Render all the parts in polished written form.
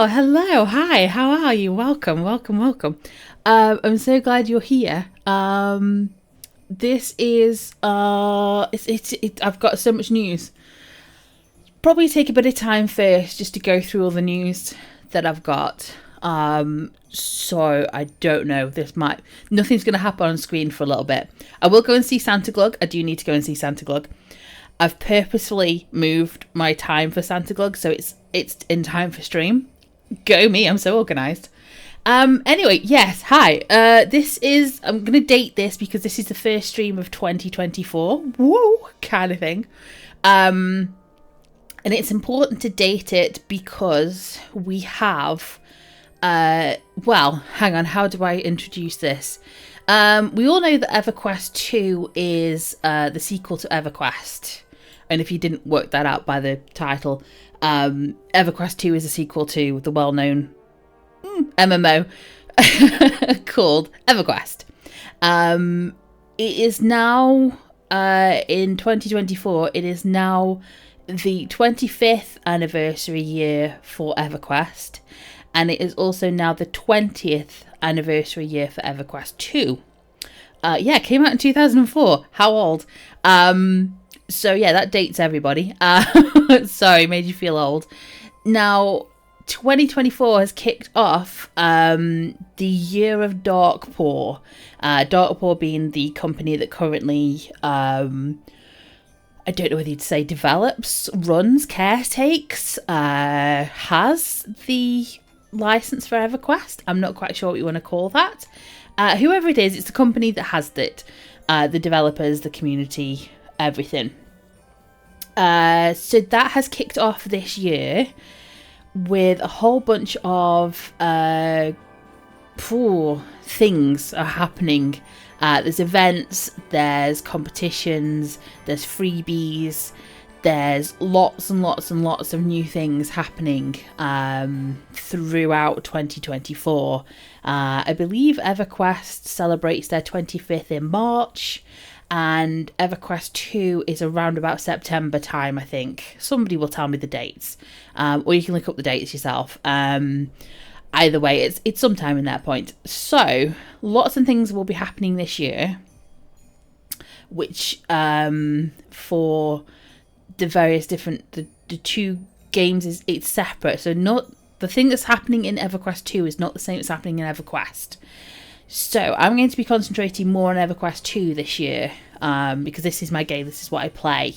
Oh, hello. Hi. How are you? Welcome, welcome, welcome. I'm so glad you're here. This is I've got so much news. Probably take a bit of time first just to go through all the news that I've got. So I don't know. Nothing's going to happen on screen for a little bit. I will go and see Santa Glug. I do need to go and see Santa Glug. I've purposefully moved my time for Santa Glug, so it's in time for stream. Go me, I'm so organised. Anyway, yes, hi. I'm going to date this because this is the first stream of 2024. Whoa, kind of thing. And it's important to date it because we have, hang on, how do I introduce this? We all know that EverQuest II is the sequel to EverQuest. And if you didn't work that out by the title, EverQuest II is a sequel to the well-known MMO called EverQuest. It is now, in 2024, it is now the 25th anniversary year for EverQuest. And it is also now the 20th anniversary year for EverQuest II. It came out in 2004. How old? So yeah, that dates everybody. Sorry, made you feel old. Now, 2024 has kicked off the Year of Darkpaw. Darkpaw being the company that currently, I don't know whether you'd say develops, runs, caretakes, has the license for EverQuest. I'm not quite sure what you want to call that. Whoever it is, it's the company that has it. The developers, the community, everything. So that has kicked off this year with a whole bunch of things are happening. There's events, there's competitions, there's freebies, there's lots and lots and lots of new things happening throughout 2024. I believe EverQuest celebrates their 25th in March. And EverQuest II is around about September time, I think. Somebody will tell me the dates. Or you can look up the dates yourself. Either way, it's sometime in that point. So, lots of things will be happening this year. Which, for the various different... The two games, it's separate. So, not the thing that's happening in EverQuest II is not the same that's happening in EverQuest. So I'm going to be concentrating more on EverQuest II this year because this is my game, this is what I play.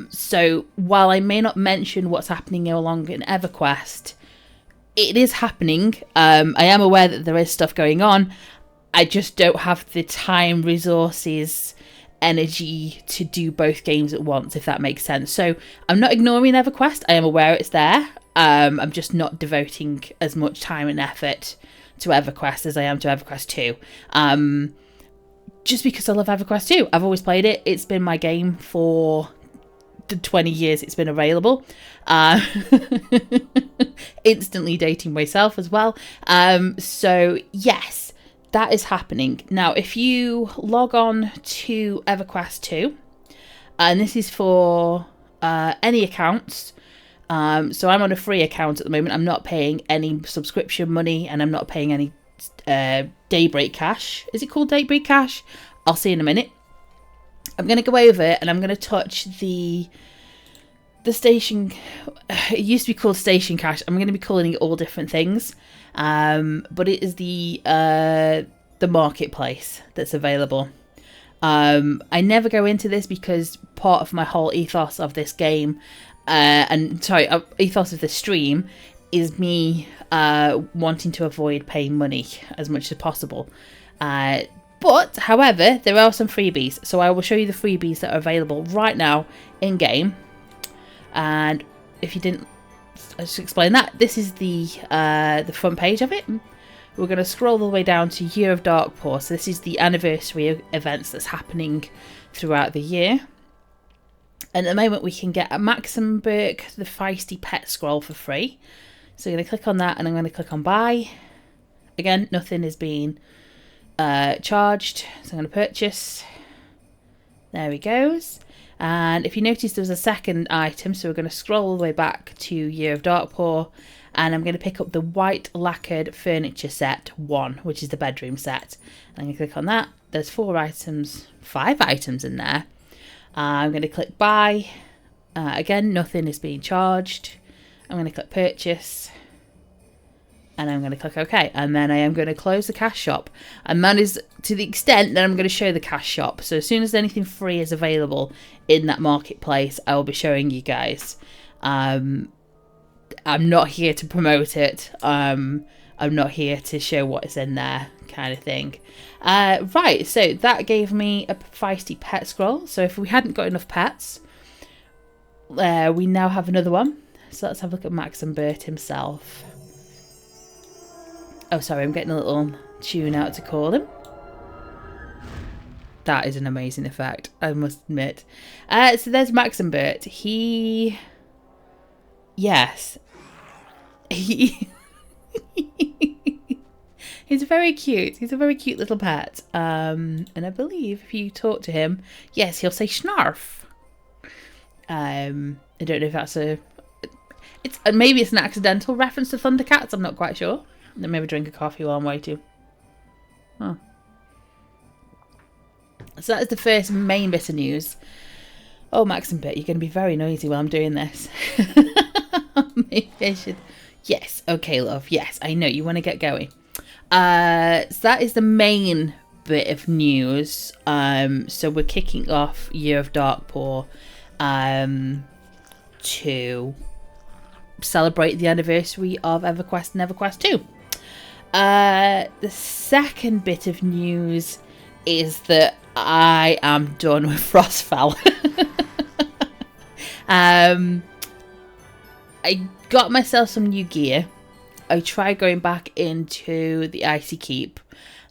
So while I may not mention what's happening along in EverQuest, it is happening. I am aware that there is stuff going on. I just don't have the time, resources, energy to do both games at once, if that makes sense. So I'm not ignoring EverQuest. I am aware it's there. I'm just not devoting as much time and effort to EverQuest as I am to EverQuest II. Just because I love EverQuest II. I've always played it. It's been my game for the 20 years it's been available. Instantly dating myself as well. So yes, that is happening. Now, if you log on to EverQuest II, and this is for any accounts. So I'm on a free account at the moment. I'm not paying any subscription money and I'm not paying any Daybreak cash. Is it called Daybreak cash? I'll see in a minute. I'm going to go over and I'm going to touch the station. It used to be called station cash. I'm going to be calling it all different things. But it is the marketplace that's available. I never go into this because part of my whole ethos of this game ethos of the stream is me wanting to avoid paying money as much as possible. But, however, there are some freebies. So I will show you the freebies that are available right now in-game. And if you didn't... I'll just explain that. This is the front page of it. We're going to scroll all the way down to Year of Darkpaw. So this is the anniversary of events that's happening throughout the year. And at the moment we can get a Maximberg, the Feisty Pet Scroll for free. So I'm going to click on that and I'm going to click on buy. Again, nothing is being charged. So I'm going to purchase. There he goes. And if you notice, there was a second item. So we're going to scroll all the way back to Year of Darkpaw. and I'm going to pick up the white lacquered furniture set 1, which is the bedroom set. I'm going to click on that. There's 5 items in there. I'm going to click buy. Again, nothing is being charged. I'm going to click purchase. And I'm going to click OK. And then I am going to close the cash shop. And that is to the extent that I'm going to show the cash shop. So as soon as anything free is available in that marketplace, I will be showing you guys. I'm not here to promote it. I'm not here to show what is in there, kind of thing. Right, so that gave me a feisty pet scroll. So if we hadn't got enough pets, we now have another one. So let's have a look at Max and Bert himself. Oh, sorry, I'm getting a little tune out to call him. That is an amazing effect, I must admit. So there's Max and Bert. Yes. He's very cute. He's a very cute little pet. And I believe if you talk to him, yes, he'll say snarf. I don't know if that's maybe it's an accidental reference to Thundercats. I'm not quite sure. Maybe drink a coffee while I'm waiting. Oh. So that is the first main bit of news. Oh, Max and Bert, you're going to be very noisy while I'm doing this. Maybe I should... Yes, okay, love. Yes, I know, you want to get going. So that is the main bit of news. So we're kicking off Year of Darkpaw to celebrate the anniversary of EverQuest and EverQuest II. The second bit of news is that I am done with Frostfell. I got myself some new gear. I tried going back into the Icy Keep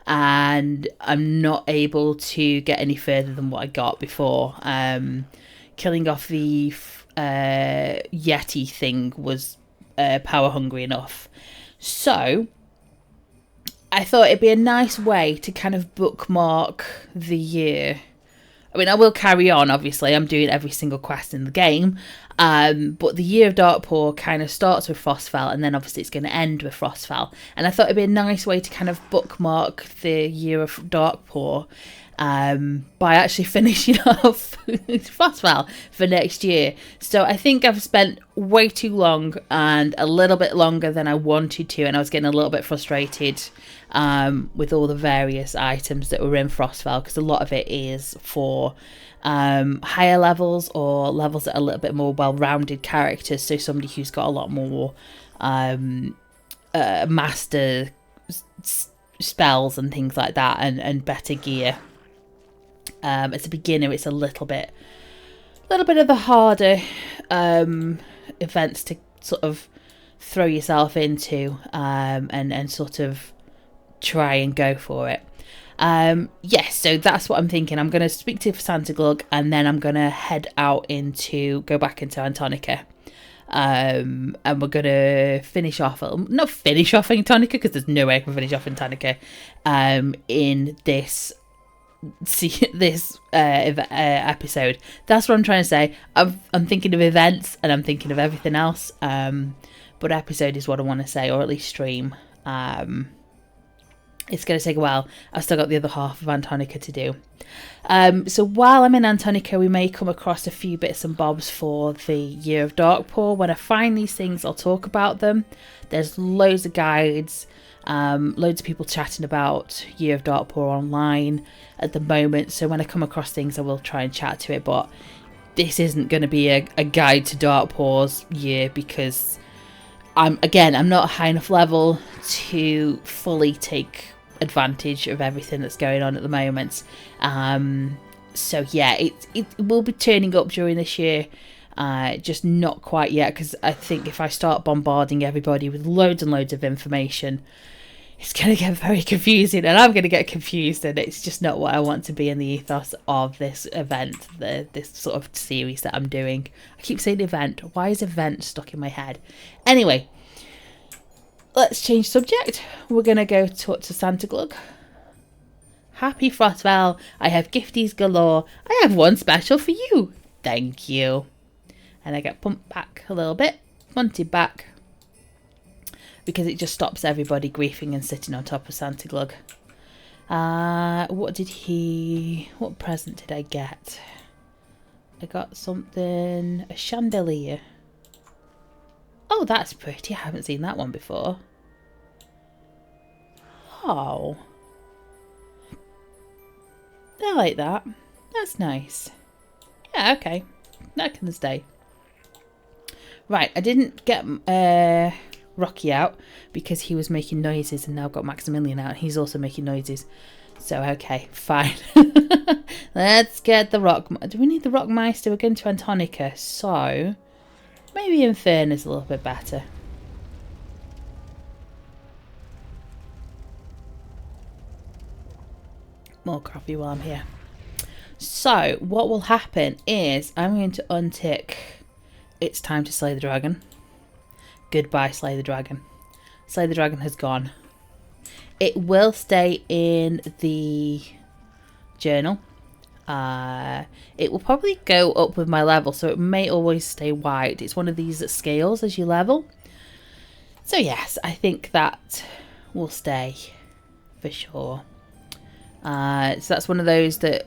and I'm not able to get any further than what I got before. Killing off the Yeti thing was power hungry enough. So I thought it'd be a nice way to kind of bookmark the year. I mean, I will carry on, obviously. I'm doing every single quest in the game. But the Year of Darkpaw kind of starts with Frostfell, and then obviously it's going to end with Frostfell. And I thought it'd be a nice way to kind of bookmark the Year of Darkpaw by actually finishing off Frostfell for next year. So I think I've spent way too long and a little bit longer than I wanted to, and I was getting a little bit frustrated with all the various items that were in Frostfell, because a lot of it is for higher levels or levels that are a little bit more well-rounded characters, so somebody who's got a lot more master spells and things like that, and better gear. As a beginner, it's a little bit of the harder events to sort of throw yourself into and sort of try and go for it. Yes, so that's what I'm thinking. I'm going to speak to Santa Glug, and then I'm going to go back into Antonica. And we're going to finish off Antonica, because there's no way I can finish off Antonica in this episode. That's what I'm trying to say. I'm thinking of events and I'm thinking of everything else, but episode is what I want to say, or at least stream. It's going to take a while. I've still got the other half of Antonica to do. So while I'm in Antonica, we may come across a few bits and bobs for the Year of Darkpaw. When I find these things, I'll talk about them. There's loads of guides, loads of people chatting about Year of Darkpaw online at the moment. So when I come across things, I will try and chat to it. But this isn't going to be a guide to Darkpaw's year, because I'm not a high enough level to fully take advantage of everything that's going on at the moment. So yeah, it will be turning up during this year, just not quite yet, because I think if I start bombarding everybody with loads and loads of information, it's going to get very confusing, and I'm going to get confused, and it's just not what I want to be in the ethos of this event, this sort of series that I'm doing. I keep saying event. Why is event stuck in my head? Anyway, let's change subject. We're going to go talk to Santa Glug. Happy Frostfell. I have gifties galore. I have one special for you. Thank you. And I get pumped back a little bit. Punted back. because it just stops everybody griefing and sitting on top of Santa Glug. What present did I get? I got something, a chandelier. Oh, that's pretty. I haven't seen that one before. Oh. I like that. That's nice. Yeah, okay. That can stay. Right, I didn't get Rocky out because he was making noises, and now I've got Maximilian out and he's also making noises. So, okay, fine. Let's get the rock. Do we need the Rockmeister? We're going to Antonica, so maybe Inferno's a little bit better. More coffee while I'm here. So, what will happen is I'm going to untick It's Time to Slay the Dragon. Goodbye, Slay the Dragon. Slay the Dragon has gone. It will stay in the journal. It will probably go up with my level, so it may always stay white. It's one of these that scales as you level. So yes, I think that will stay for sure. So that's one of those that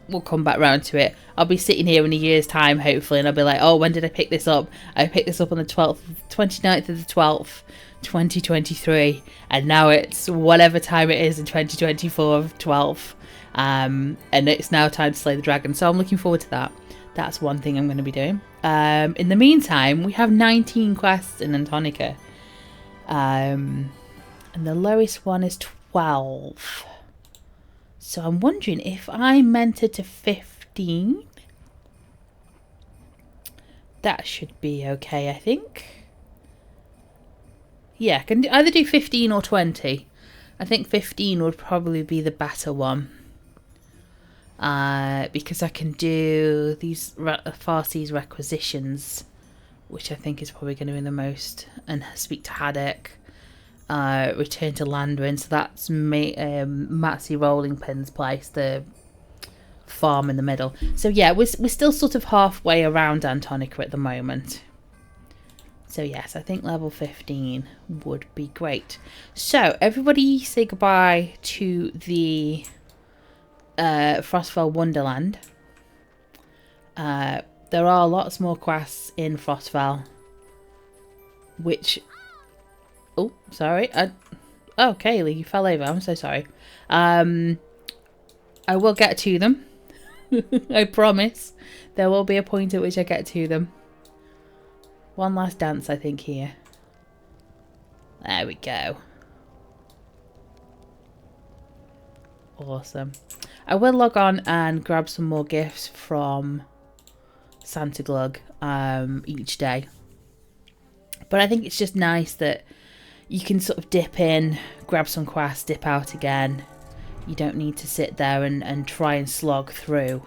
we'll come back round to it. I'll be sitting here in a year's time, hopefully, and I'll be like, oh, when did I pick this up? I picked this up on the 29th of the 12th, 2023, and now it's whatever time it is in 2024 of 12th, and it's now time to slay the dragon. So I'm looking forward to that. That's one thing I'm going to be doing. In the meantime, we have 19 quests in Antonica, and the lowest one is 12. So I'm wondering if I mentored to 15. That should be okay, I think. Yeah, I can either do 15 or 20. I think 15 would probably be the better one. Because I can do these Farsi's requisitions, which I think is probably going to be the most, and speak to Haddock. Return to Landwin, so that's Matsy Rolling Pin's place, the farm in the middle. So yeah, we're still sort of halfway around Antonica at the moment. So yes, I think level 15 would be great. So everybody say goodbye to the Frostfell Wonderland. There are lots more quests in Frostfell, which... Oh, sorry. Oh, Kaylee, you fell over. I'm so sorry. I will get to them. I promise. There will be a point at which I get to them. One last dance, I think, here. There we go. Awesome. I will log on and grab some more gifts from Santa Glug each day. But I think it's just nice that you can sort of dip in, grab some quests, dip out again. You don't need to sit there and try and slog through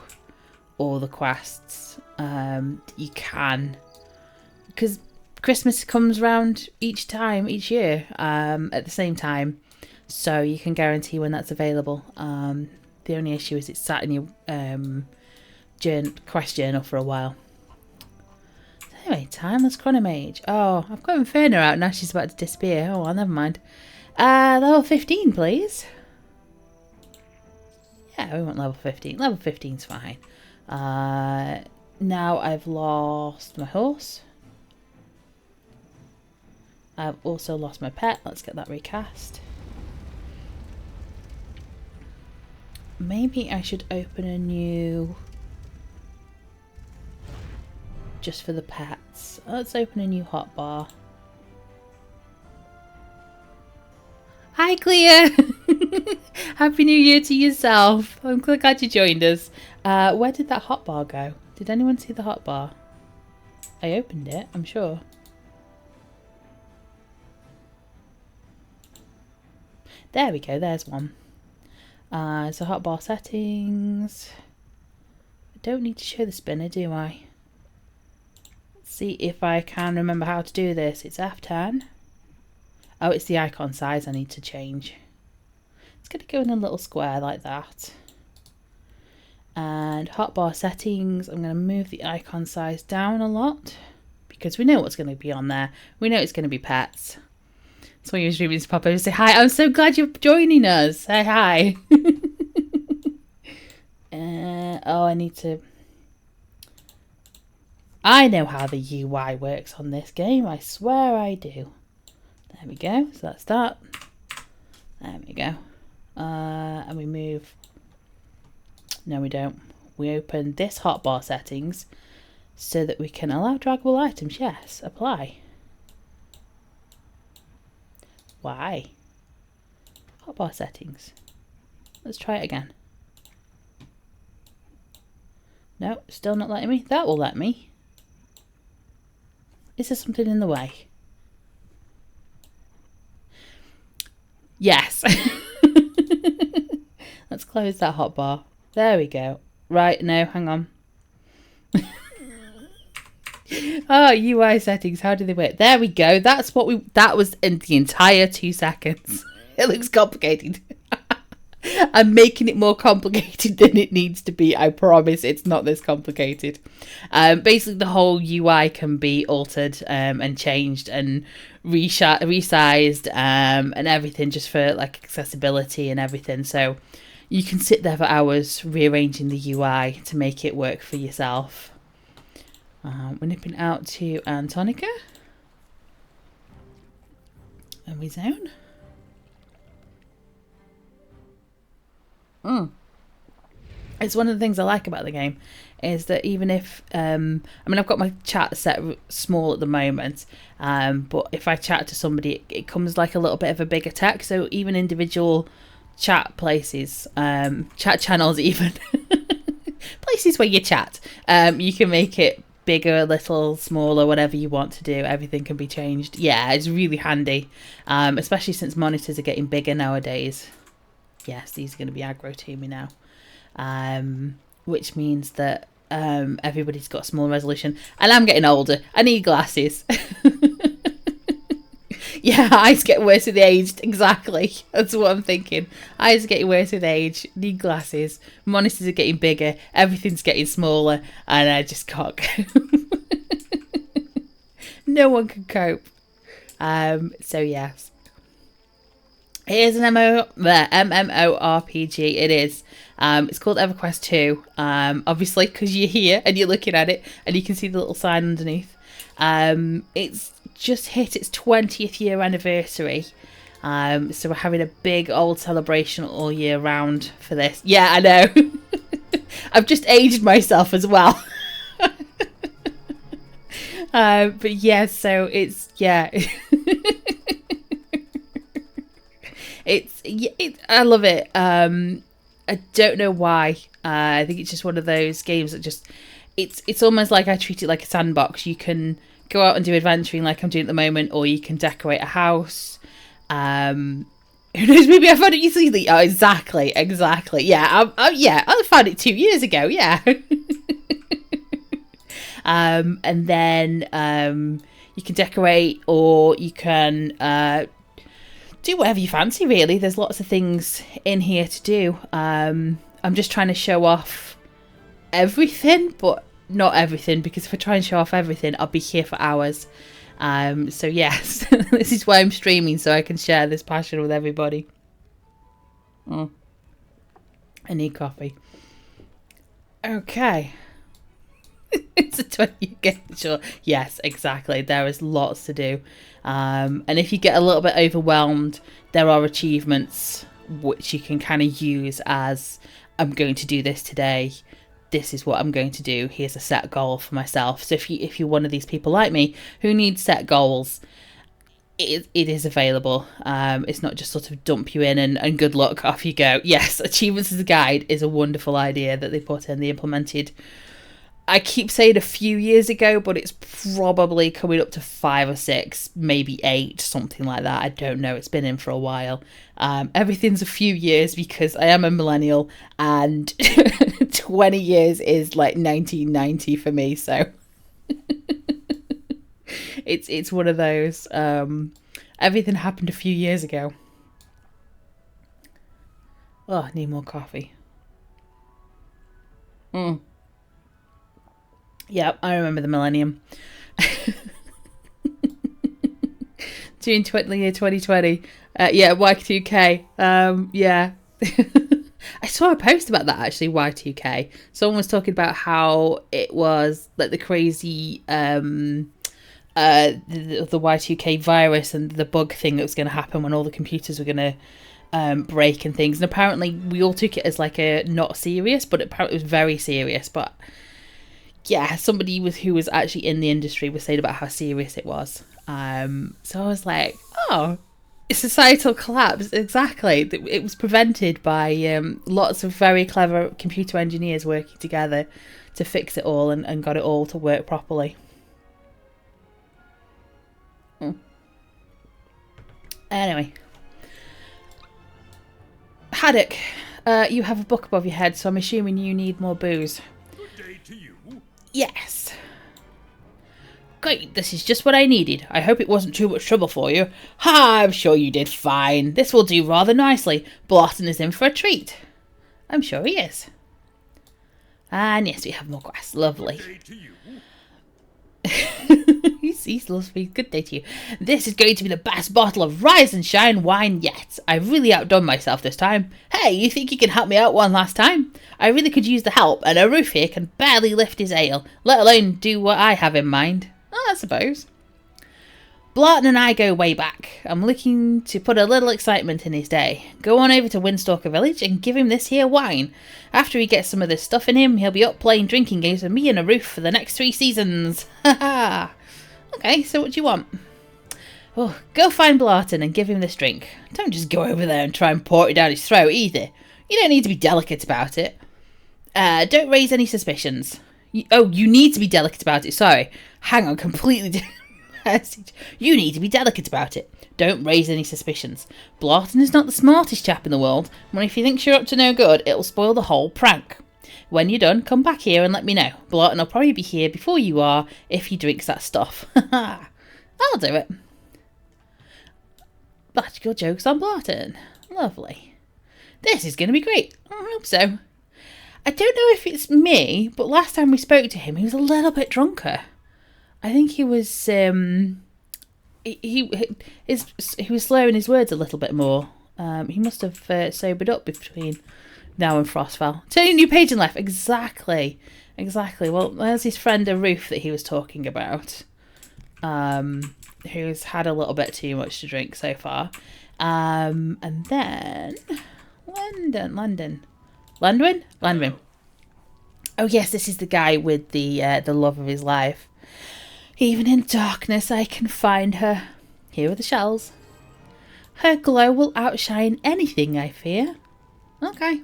all the quests. You can, because Christmas comes round each year at the same time, so you can guarantee when that's available. The only issue is it's sat in your quest journal for a while. Anyway, Timeless Chronomage. Oh, I've got Inferno out, now she's about to disappear. Oh, well, never mind. Level 15, please. Yeah, we want level 15. Level 15's fine. Now I've lost my horse. I've also lost my pet. Let's get that recast. Maybe I should open a new... just for the pets. Let's open a new hotbar. Hi, Clea! Happy New Year to yourself. I'm glad you joined us. Where did that hotbar go? Did anyone see the hotbar? I opened it, I'm sure. There we go, there's one. So hotbar settings. I don't need to show the spinner, do I? See if I can remember how to do this. It's F10. Oh, it's the icon size I need to change. It's going to go in a little square like that. And hotbar settings, I'm going to move the icon size down a lot because we know what's going to be on there. We know it's going to be pets. So you're streaming to pop over and say hi. I'm so glad you're joining us. Say hi. I need to. I know how the UI works on this game. I swear I do. There we go. So that's that. There we go. And we move. No, we don't. We open this hotbar settings so that we can allow draggable items. Yes, apply. Why? Hotbar settings. Let's try it again. No, still not letting me. That will let me. Is there something in the way? Yes. Let's close that hotbar. There we go. Right, no, hang on. Oh, UI settings, how do they work? There we go. That was in the entire 2 seconds. It looks complicated. I'm making it more complicated than it needs to be. I promise it's not this complicated. Basically, the whole UI can be altered and changed and resized and everything, just for like accessibility and everything. So you can sit there for hours rearranging the UI to make it work for yourself. We're nipping out to Antonica. And we zone. It's one of the things I like about the game is that even if I mean, I've got my chat set small at the moment, but if I chat to somebody, it comes like a little bit of a bigger text. So even individual chat places, chat channels, even places where you chat, you can make it bigger, a little smaller, whatever you want to do. Everything can be changed. Yeah, it's really handy, especially since monitors are getting bigger nowadays. Yes, these are going to be aggro to me now, which means that everybody's got small resolution, and I'm getting older. I need glasses. Yeah, eyes get worse with age. Exactly, that's what I'm thinking. Eyes are getting worse with age. Need glasses. Monitors are getting bigger. Everything's getting smaller, and I just can't cope. No one can cope. So yes. It is an MMORPG. It is. It's called EverQuest II. Obviously, because you're here and you're looking at it, and you can see the little sign underneath. It's just hit its 20th year anniversary. So we're having a big old celebration all year round for this. Yeah, I know. I've just aged myself as well. But yeah, so it's I love it. I don't know why. I think it's just one of those games that just it's almost like I treat it like a sandbox. You can go out and do adventuring like I'm doing at the moment, or you can decorate a house. Who knows? Maybe I found it easily. Oh, exactly. Yeah, I found it 2 years ago. Yeah. And then you can decorate, or you can do whatever you fancy, really. There's lots of things in here to do. I'm just trying to show off everything, but not everything, because if I try and show off everything, I'll be here for hours. So yes, this is why I'm streaming, so I can share this passion with everybody. I need coffee. Okay. It's a 20 game, sure. Yes, exactly. There is lots to do. And if you get a little bit overwhelmed, there are achievements which you can kind of use as, I'm going to do this today. This is what I'm going to do. Here's a set goal for myself. So if you're one of these people like me who needs set goals, it is available. It's not just sort of dump you in and good luck, off you go. Yes, achievements as a guide is a wonderful idea that they put in. They implemented, I keep saying a few years ago, but it's probably coming up to 5 or 6, maybe 8, something like that. I don't know. It's been in for a while. Everything's a few years because I am a millennial, and 20 years is like 1990 for me. So it's one of those. Everything happened a few years ago. Oh, I need more coffee. Yeah, I remember the millennium. during the year 2020. Yeah, Y2K. Yeah. I saw a post about that actually, Y2K. Someone was talking about how it was like the crazy the Y2K virus and the bug thing that was going to happen when all the computers were going to break and things. And apparently we all took it as like a not serious, but apparently it was very serious. But yeah, somebody who was actually in the industry was saying about how serious it was. So I was like, oh, societal collapse, exactly. It was prevented by lots of very clever computer engineers working together to fix it all and got it all to work properly. Anyway, Haddock, you have a book above your head, so I'm assuming you need more booze. Good day to you. Yes. Great, this is just what I needed. I hope it wasn't too much trouble for you. Ha, I'm sure you did fine. This will do rather nicely. Barton is in for a treat. I'm sure he is. And yes, we have more quests. Lovely. Good day to you. He's lovely. Good day to you. This is going to be the best bottle of Rise and Shine wine yet. I've really outdone myself this time. Hey, you think you can help me out one last time? I really could use the help, and a roof here can barely lift his ale, let alone do what I have in mind. I suppose. Blarton and I go way back. I'm looking to put a little excitement in his day. Go on over to Windstalker Village and give him this here wine. After he gets some of this stuff in him, he'll be up playing drinking games with me and a roof for the next 3 seasons. Ha ha! Okay, so what do you want? Oh, go find Blarton and give him this drink. Don't just go over there and try and pour it down his throat either. You don't need to be delicate about it. Don't raise any suspicions. You need to be delicate about it. Sorry. Hang on, completely different message. You need to be delicate about it. Don't raise any suspicions. Blarton is not the smartest chap in the world, but if he thinks you're up to no good, it'll spoil the whole prank. When you're done, come back here and let me know. Blarton will probably be here before you are if he drinks that stuff. I'll do it. Practical jokes on Blarton. Lovely. This is going to be great. I hope so. I don't know if it's me, but last time we spoke to him, he was a little bit drunker. I think he was he was slurring his words a little bit more. He must have sobered up between now and Frostfell. Turning a new page and left. Exactly. Well, there's his friend Aroof that he was talking about, who's had a little bit too much to drink so far. And then London. Oh yes, this is the guy with the love of his life. Even in darkness I can find her. Here are the shells. Her glow will outshine anything, I fear. Okay.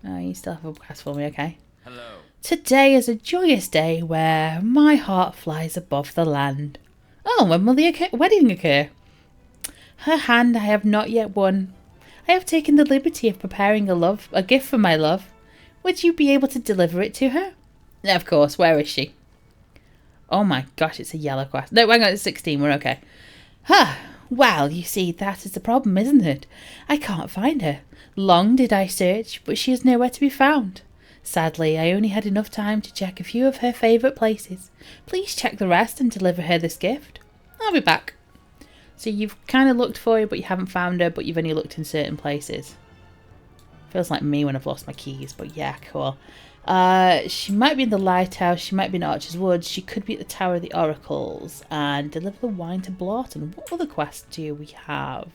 Oh, you still have a quest for me, okay. Hello. Today is a joyous day where my heart flies above the land. Oh, when will the wedding occur? Her hand I have not yet won. I have taken the liberty of preparing a gift for my love. Would you be able to deliver it to her? Of course, where is she? Oh my gosh, it's a yellow quest. No, hang on, it's 16, we're okay. Well, you see, that is the problem, isn't it? I can't find her. Long did I search, but she is nowhere to be found. Sadly, I only had enough time to check a few of her favourite places. Please check the rest and deliver her this gift. I'll be back. So you've kind of looked for her, but you haven't found her, but you've only looked in certain places. Feels like me when I've lost my keys, but yeah, cool. She might be in the lighthouse, she might be in Archer's Woods, she could be at the Tower of the Oracles, and deliver the wine to Blarton. What other quests do we have?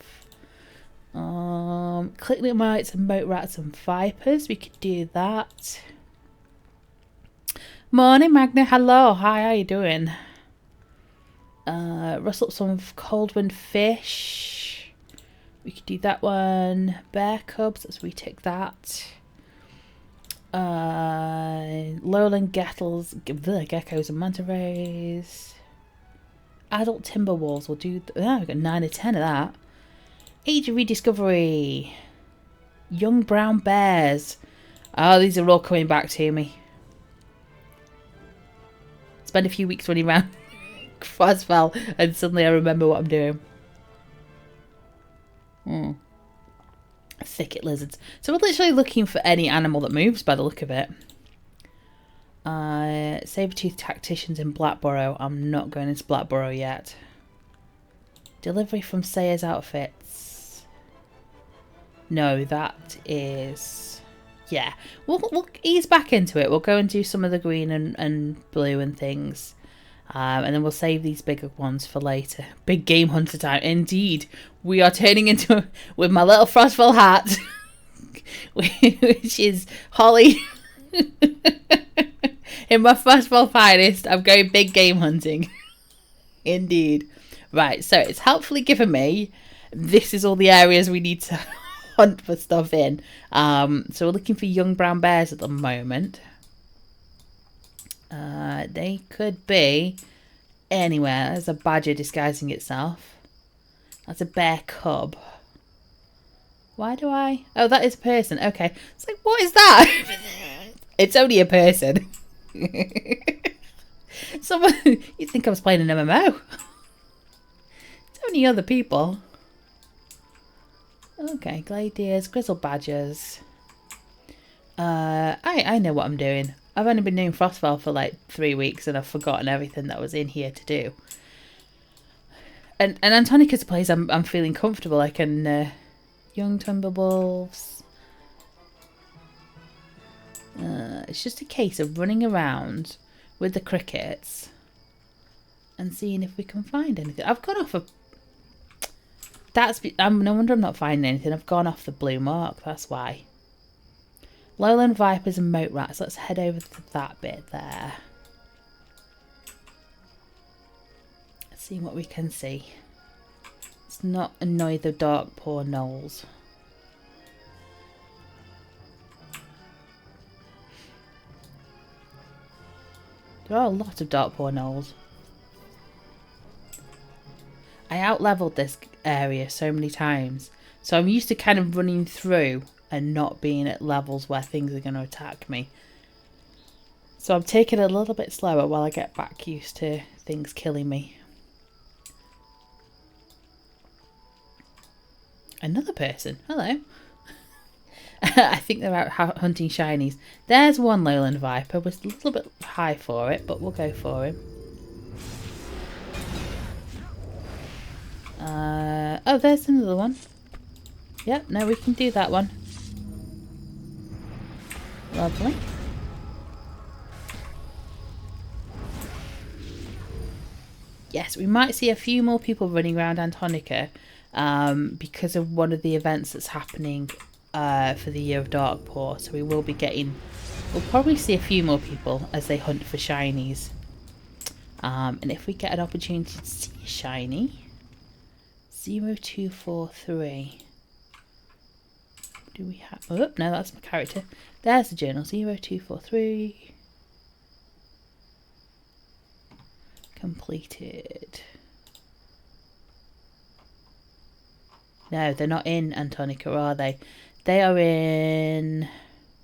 Click Mites and Moat Rats and Vipers, we could do that. Morning, Magna, hello, hi, how you doing? Rustle up some Coldwind Fish. We could do that one. Bear Cubs, let's retick that. Lowland geckos and manta rays. Adult timber wolves, we'll do we've got 9 or 10 of that. Age of Rediscovery. Young brown bears. Oh, these are all coming back to me. Spend a few weeks running around Frostfell and suddenly I remember what I'm doing. Thicket lizards. So we're literally looking for any animal that moves by the look of it. Saber-toothed tacticians in Blackborough. I'm not going into Blackborough yet. Delivery from Sayers Outfits. No, that is... Yeah, we'll ease back into it. We'll go and do some of the green and blue and things. And then we'll save these bigger ones for later. Big game hunter time. Indeed. We are turning into... with my little Frostville hat. Which is Holly. In my Frostville finest, I'm going big game hunting. Indeed. Right, so it's helpfully given me... This is all the areas we need to hunt for stuff in. So we're looking for young brown bears at the moment. They could be anywhere. There's a badger disguising itself. That's a bear cub. Why do I... Oh, that is a person. Okay. It's like, what is that? It's only a person. Someone... You'd think I was playing an MMO. It's only other people. Okay, gladiators, grizzled badgers. I know what I'm doing. I've only been doing Frostville for like 3 weeks and I've forgotten everything that was in here to do. And Antonica's a place I'm feeling comfortable. I can young timberwolves. It's just a case of running around with the crickets and seeing if we can find anything. I've gone off a... no wonder I'm not finding anything. I've gone off the blue mark. That's why. Lowland vipers and moat rats. Let's head over to that bit there. Let's see what we can see. Let's not annoy the dark poor gnolls. There are a lot of dark poor gnolls. I out-leveled this area so many times. So I'm used to kind of running through and not being at levels where things are going to attack me. So I'm taking it a little bit slower while I get back used to things killing me. Another person. Hello. I think they're out hunting shinies. There's one lowland viper. We're a little bit high for it, but we'll go for him. Oh, there's another one. Yep, no, we can do that one. Lovely. Yes, we might see a few more people running around Antonica because of one of the events that's happening for the Year of Darkpaw. So we will be getting... We'll probably see a few more people as they hunt for shinies. And if we get an opportunity to see a shiny... 0243. Do we have... Oh, no, that's my character. There's the journal. 0243. Completed. No, they're not in Antonica, are they? They are in...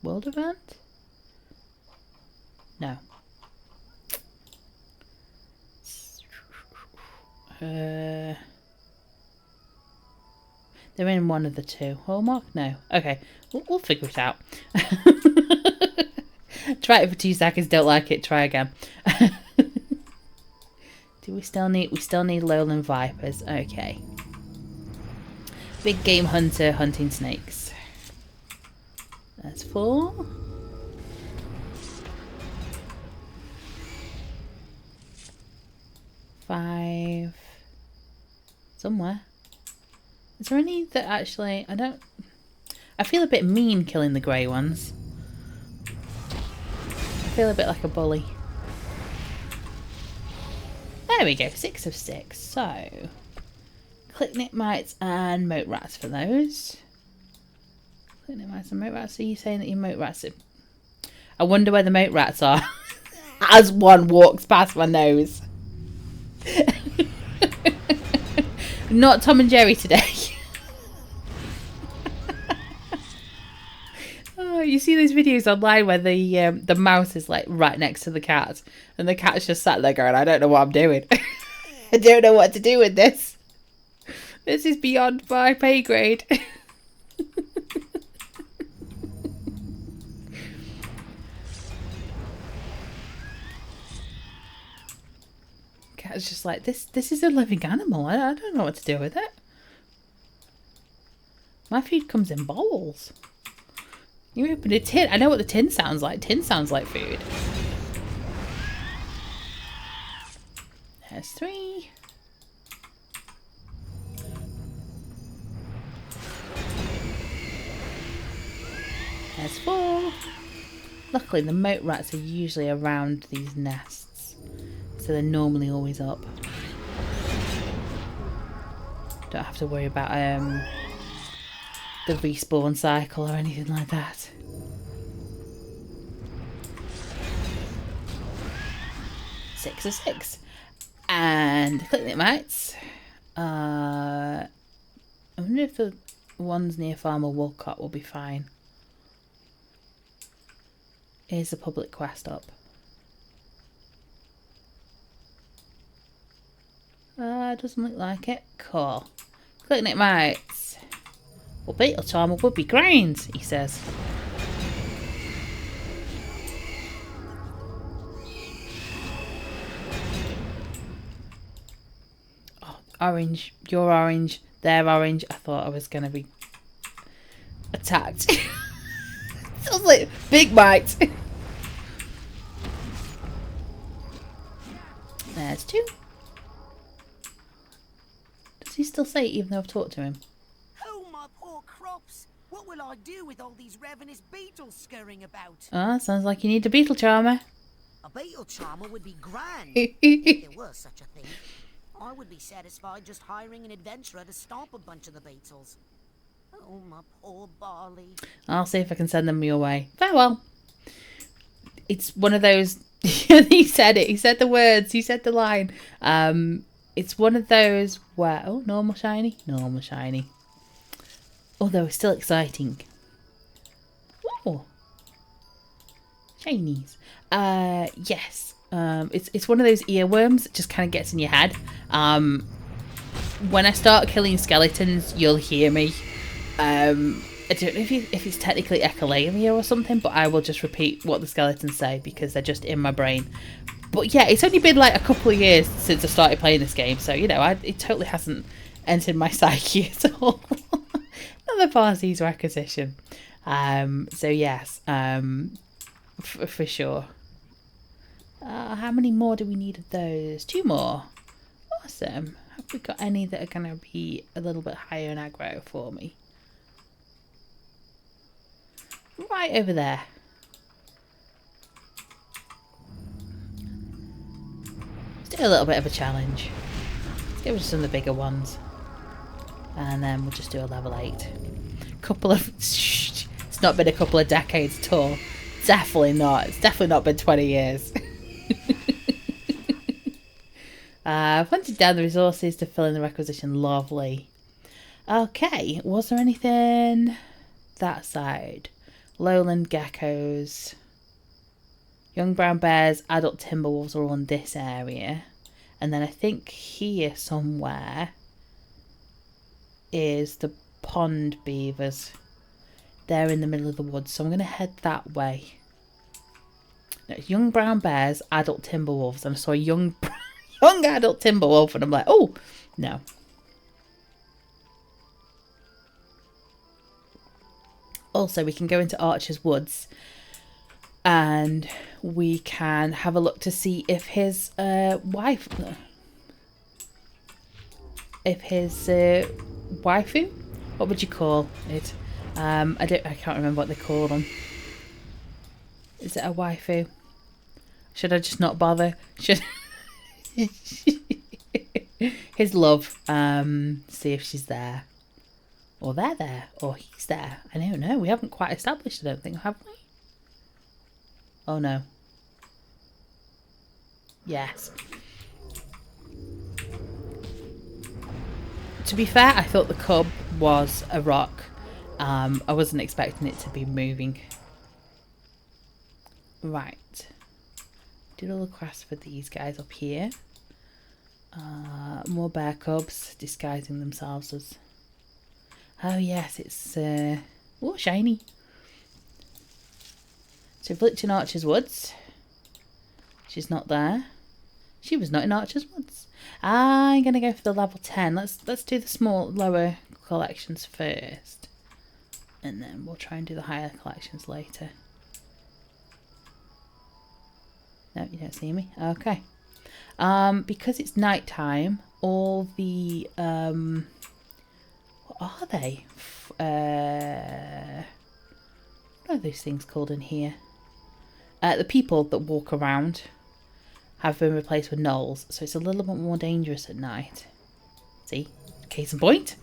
World Event? No. They're in one of the two. Hallmark? No. Okay. We'll figure it out. Try it for 2 seconds. Don't like it. Try again. Do we still need... We still need lowland vipers. Okay. Big game hunter hunting snakes. That's 4. Five. Somewhere. Is there any that actually... I feel a bit mean killing the grey ones. I feel a bit like a bully. There we go. 6 of 6. So... Clicknit mites and moat rats for those. Clicknit mites and moat rats. Are you saying that your moat rats are... I wonder where the moat rats are. As one walks past my nose. Not Tom and Jerry today. Oh, you see those videos online where the mouse is like right next to the cat and the cat's just sat there going, I don't know what I'm doing. I don't know what to do with this. This is beyond my pay grade. cat's just like, this is a living animal. I don't know what to do with it. My food comes in bowls. You open a tin. I know what the tin sounds like. Tin sounds like food. There's 3. There's 4. Luckily, the moat rats are usually around these nests, so they're normally always up. Don't have to worry about the respawn cycle or anything like that. Six of 6. And click it, mates. I wonder if the ones near Farmer Wolcott will be fine. Here's the public quest up. Doesn't look like it. Cool. Clicking it, mates. Well, beetle charmer would be grand, he says. Oh, orange. You're orange. They're orange. I thought I was going to be attacked. Sounds like big bite. There's 2. Does he still say it even though I've talked to him? Oh, my poor crops. What will I do with all these ravenous beetles scurrying about? Ah, sounds like you need a beetle charmer. A beetle charmer would be grand, if there were such a thing. I would be satisfied just hiring an adventurer to stomp a bunch of the beetles. Oh, my poor Barley. I'll see if I can send them your way. Farewell. It's one of those... He said it. He said the words. He said the line. It's one of those where... Oh, normal shiny. Normal shiny. Although it's still exciting. Oh. Shinies. Yes. It's one of those earworms that just kind of gets in your head. When I start killing skeletons, you'll hear me. I don't know if it's technically echolalia or something, but I will just repeat what the skeletons say because they're just in my brain. But yeah, it's only been like a couple of years since I started playing this game, so you know, it totally hasn't entered my psyche at all. Another Parsees requisition. So yes, for sure. How many more do we need of those? 2 more. Awesome. Have we got any that are going to be a little bit higher in aggro for me? Right over there. Let's do a little bit of a challenge. Let's get rid of some of the bigger ones. And then we'll just do a level 8. Couple of... Shh, it's not been a couple of decades at all. Definitely not. It's definitely not been 20 years. I've hunted down the resources to fill in the requisition. Lovely. Okay, was there anything that side? Lowland geckos, young brown bears, adult timber wolves are all in this area. And then I think here somewhere is the pond beavers. They're in the middle of the woods, so I'm going to head that way. No, it's young brown bears, adult timber wolves. And I saw a young adult timber wolf and I'm like, oh, no. Also, we can go into Archer's Woods and we can have a look to see if his waifu, what would you call it? I can't remember what they call them. Is it a waifu? Should I just not bother? Should his love, see if she's there. Or they're there, or he's there. I don't know. We haven't quite established, I don't think, have we? Oh no. Yes. To be fair, I thought the cub was a rock. I wasn't expecting it to be moving. Right. Did all the quests for these guys up here. More bear cubs disguising themselves as... Oh yes, it's oh, shiny. So we've looked in Archer's Woods. She's not there. She was not in Archer's Woods. I'm going to go for the level 10. Let's do the small, lower collections first. And then we'll try and do the higher collections later. No, you don't see me? Okay. Because it's night time, all the, what are they? What are those things called in here? The people that walk around have been replaced with gnolls, so it's a little bit more dangerous at night. See? Case in point.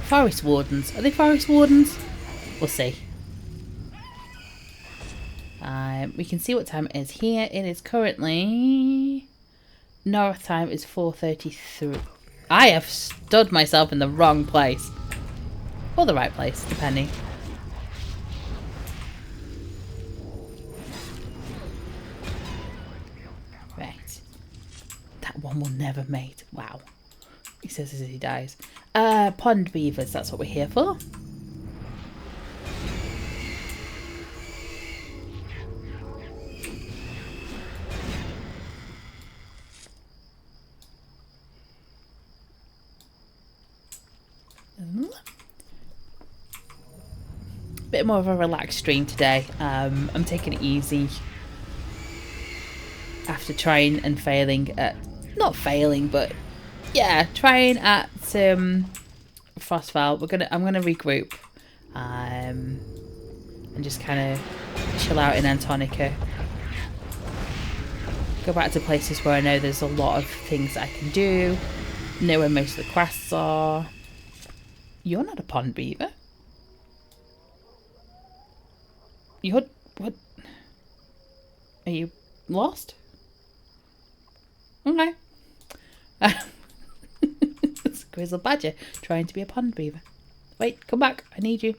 Forest wardens. Are they forest wardens? We'll see. We can see what time it is here. It is currently... North time is 4:33. I have stood myself in the wrong place. Or the right place, depending. Right. That one will never mate. Wow. He says as he dies. Pond beavers, that's what we're here for. Bit more of a relaxed stream today. I'm taking it easy after trying and failing at, not failing, but yeah, trying at Frostfell. I'm gonna regroup and just kind of chill out in Antonica. Go back to places where I know there's a lot of things I can do. Know where most of the quests are. You're not a pond beaver. You're... what? Are you lost? Okay. It's a grizzled badger trying to be a pond beaver. Wait, come back. I need you.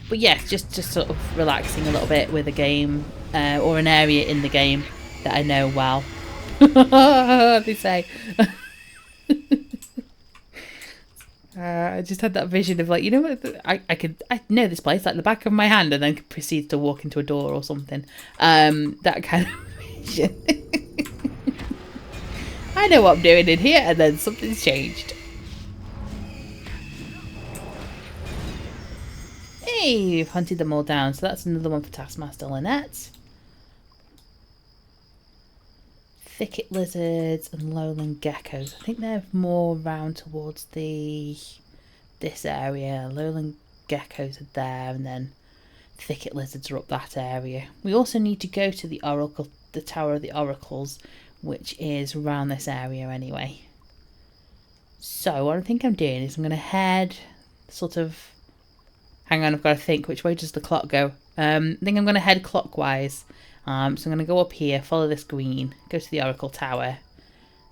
But yes, just sort of relaxing a little bit with a game or an area in the game that I know well. They say. I just had that vision of like, you know what, I know this place like the back of my hand, and then proceed to walk into a door or something. That kind of vision. I know what I'm doing in here, and then something's changed. Hey, we've hunted them all down, so that's another one for Taskmaster Lynette. Thicket lizards and lowland geckos. I think they're more round towards this area. Lowland geckos are there, and then thicket lizards are up that area. We also need to go to the oracle, the Tower of the Oracles, which is around this area anyway. So what I think I'm doing is I'm going to head sort of... Hang on, I've got to think. Which way does the clock go? I think I'm going to head clockwise. So I'm going to go up here, follow this green, go to the Oracle Tower.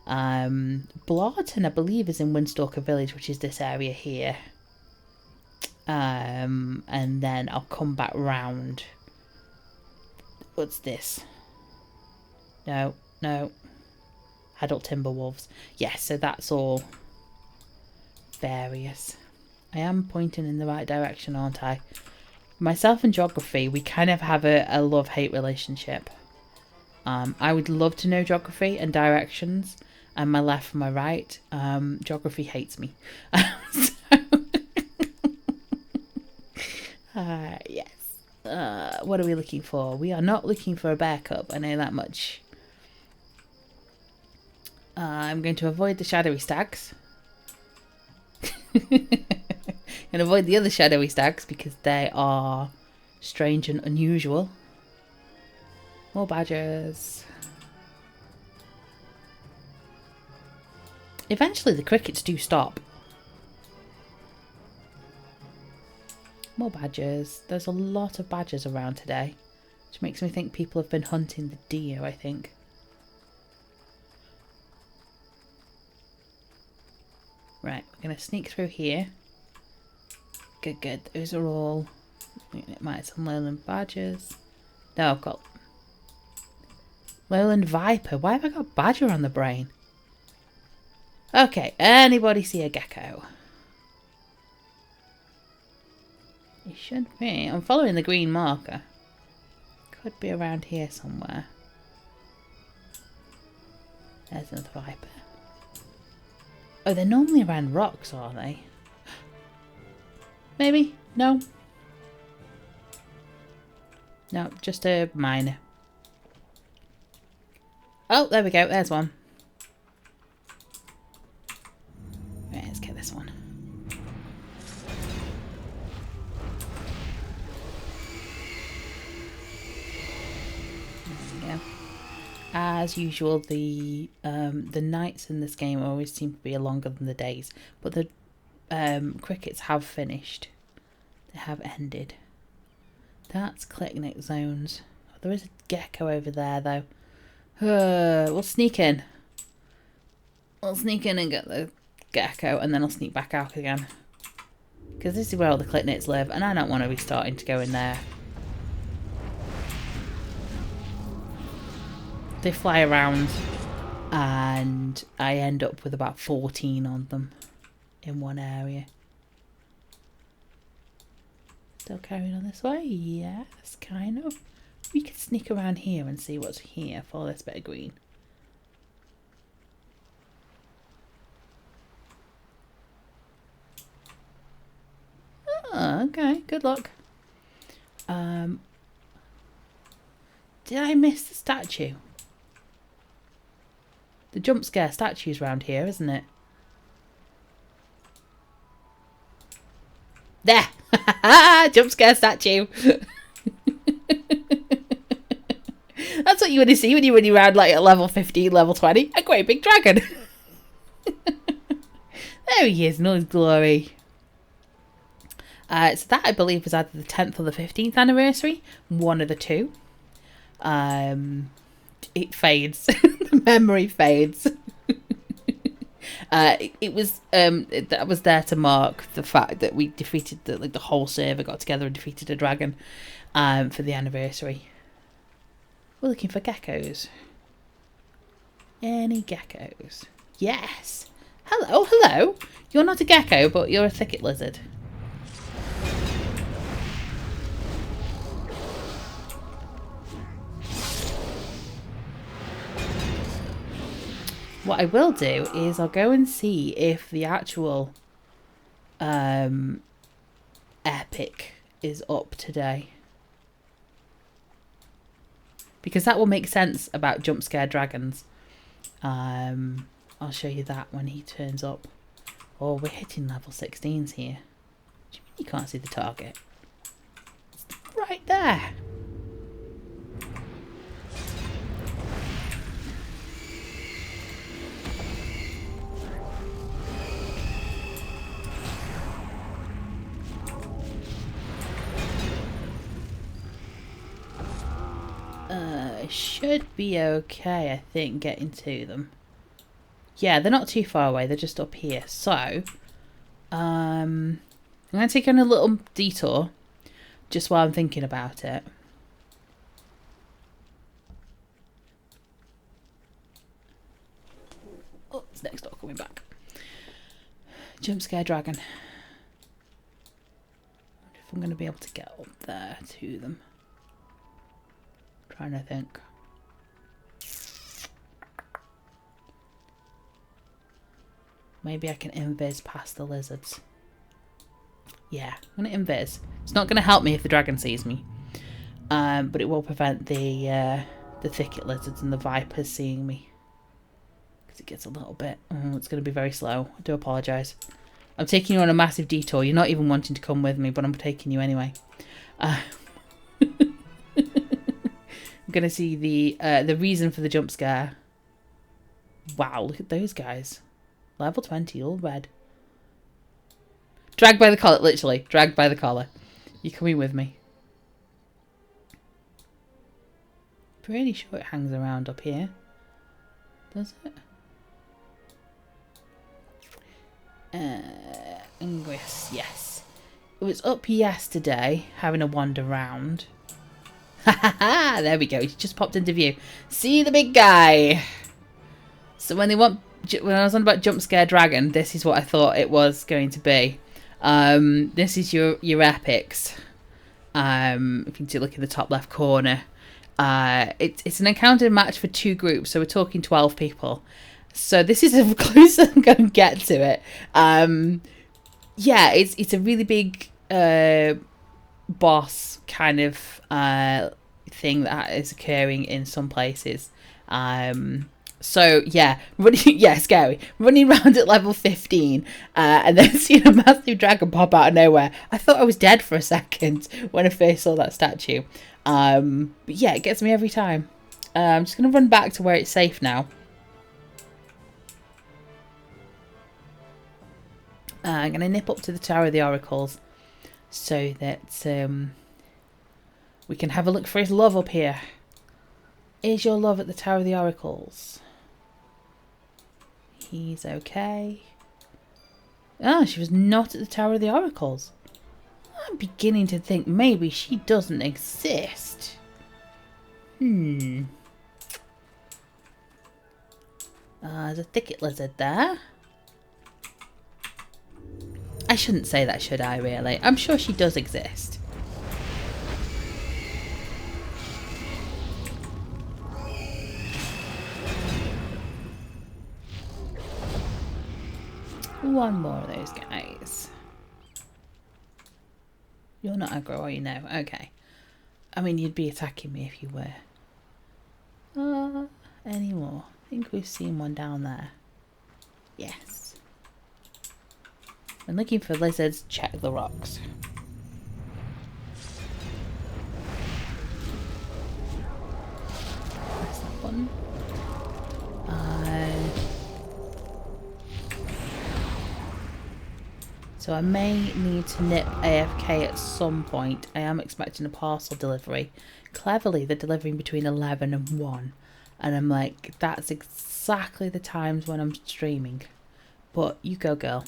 Blarton, I believe, is in Windstalker Village, which is this area here. And then I'll come back round. What's this? No. Adult Timberwolves. Yes, so that's all various. I am pointing in the right direction, aren't I? Myself and geography, we kind of have a love-hate relationship. I would love to know geography and directions, and my left and my right. Geography hates me. Yes. What are we looking for? We are not looking for a bear cub, I know that much. I'm going to avoid the shadowy stags. And avoid the other shadowy stags because they are strange and unusual. More badgers. Eventually the crickets do stop. More badgers. There's a lot of badgers around today, which makes me think people have been hunting the deer, I think. Right, we're going to sneak through here. Good. Those are all... It might have some lowland badgers. No, I've got... Lowland viper. Why have I got badger on the brain? Okay, anybody see a gecko? It should be. I'm following the green marker. Could be around here somewhere. There's another viper. Oh, they're normally around rocks, are they? Maybe? No? No, just a miner. Oh, there we go. There's one. Right, let's get this one. There we go. As usual, the nights in this game always seem to be longer than the days, but the crickets have finished. They have ended. That's Clicknick zones. Oh, there is a gecko over there, though. We'll sneak in. We'll sneak in and get the gecko, and then I'll sneak back out again. Because this is where all the Clicknits live, and I don't want to be starting to go in there. They fly around, and I end up with about 14 on them in one area. Still carrying on this way? Yes, kind of. We could sneak around here and see what's here for this bit of green. Oh, okay. Good luck. Did I miss the statue? The jump scare statue's around here, isn't it? There! Jump scare statue! That's what you want to see when you run around like at level 15, level 20. A great big dragon! There he is in all his glory. So that, I believe, was either the 10th or the 15th anniversary. One of the two. It fades. The memory fades. It was that was there to mark the fact that we defeated the whole server got together and defeated a dragon for the anniversary. We're looking for geckos. Any geckos? Yes. Hello, hello. You're not a gecko, but you're a thicket lizard. What I will do is I'll go and see if the actual epic is up today. Because that will make sense about jump scare dragons. I'll show you that when he turns up. Oh, we're hitting level 16s here. What do you mean you can't see the target? It's right there. Should be okay, I think, getting to them. Yeah, they're not too far away. They're just up here. So, I'm going to take on a little detour just while I'm thinking about it. Oh, it's next door coming back. Jump scare dragon. I wonder if I'm going to be able to get up there to them. Trying to think. Maybe I can invis past the lizards. Yeah, I'm going to invis. It's not going to help me if the dragon sees me. But it will prevent the thicket lizards and the vipers seeing me. Because it gets a little bit... Oh, it's going to be very slow. I do apologise. I'm taking you on a massive detour. You're not even wanting to come with me, but I'm taking you anyway. I'm going to see the reason for the jump scare. Wow, look at those guys. Level 20, all red. Dragged by the collar, literally. Dragged by the collar. You're coming with me. Pretty sure it hangs around up here. Does it? Ingress, yes. It was up yesterday, having a wander round. Ha ha ha! There we go. He just popped into view. See the big guy. So when I was on about jump scare dragon, this is what I thought it was going to be. This is your epics. If you look in the top left corner, it's an encounter match for 2 groups, so we're talking 12 people. So this is as close as I'm going to get to it. Yeah, it's a really big boss kind of thing that is occurring in some places. So yeah, scary. Running around at level 15, and then seeing a massive dragon pop out of nowhere. I thought I was dead for a second when I first saw that statue. But yeah, it gets me every time. I'm just gonna run back to where it's safe now. I'm gonna nip up to the Tower of the Oracles, so that we can have a look for his love up here. Is your love at the Tower of the Oracles? He's okay. Ah, she was not at the Tower of the Oracles. I'm beginning to think maybe she doesn't exist. There's a thicket lizard there. I shouldn't say that, should I, really? I'm sure she does exist. One more of those guys. You're not aggro, are you? No. Okay. I mean, you'd be attacking me if you were. Any more? I think we've seen one down there. Yes. When looking for lizards, check the rocks. Press that button. So I may need to nip AFK at some point. I am expecting a parcel delivery. Cleverly, they're delivering between 11 and 1. And I'm like, that's exactly the times when I'm streaming. But you go, girl.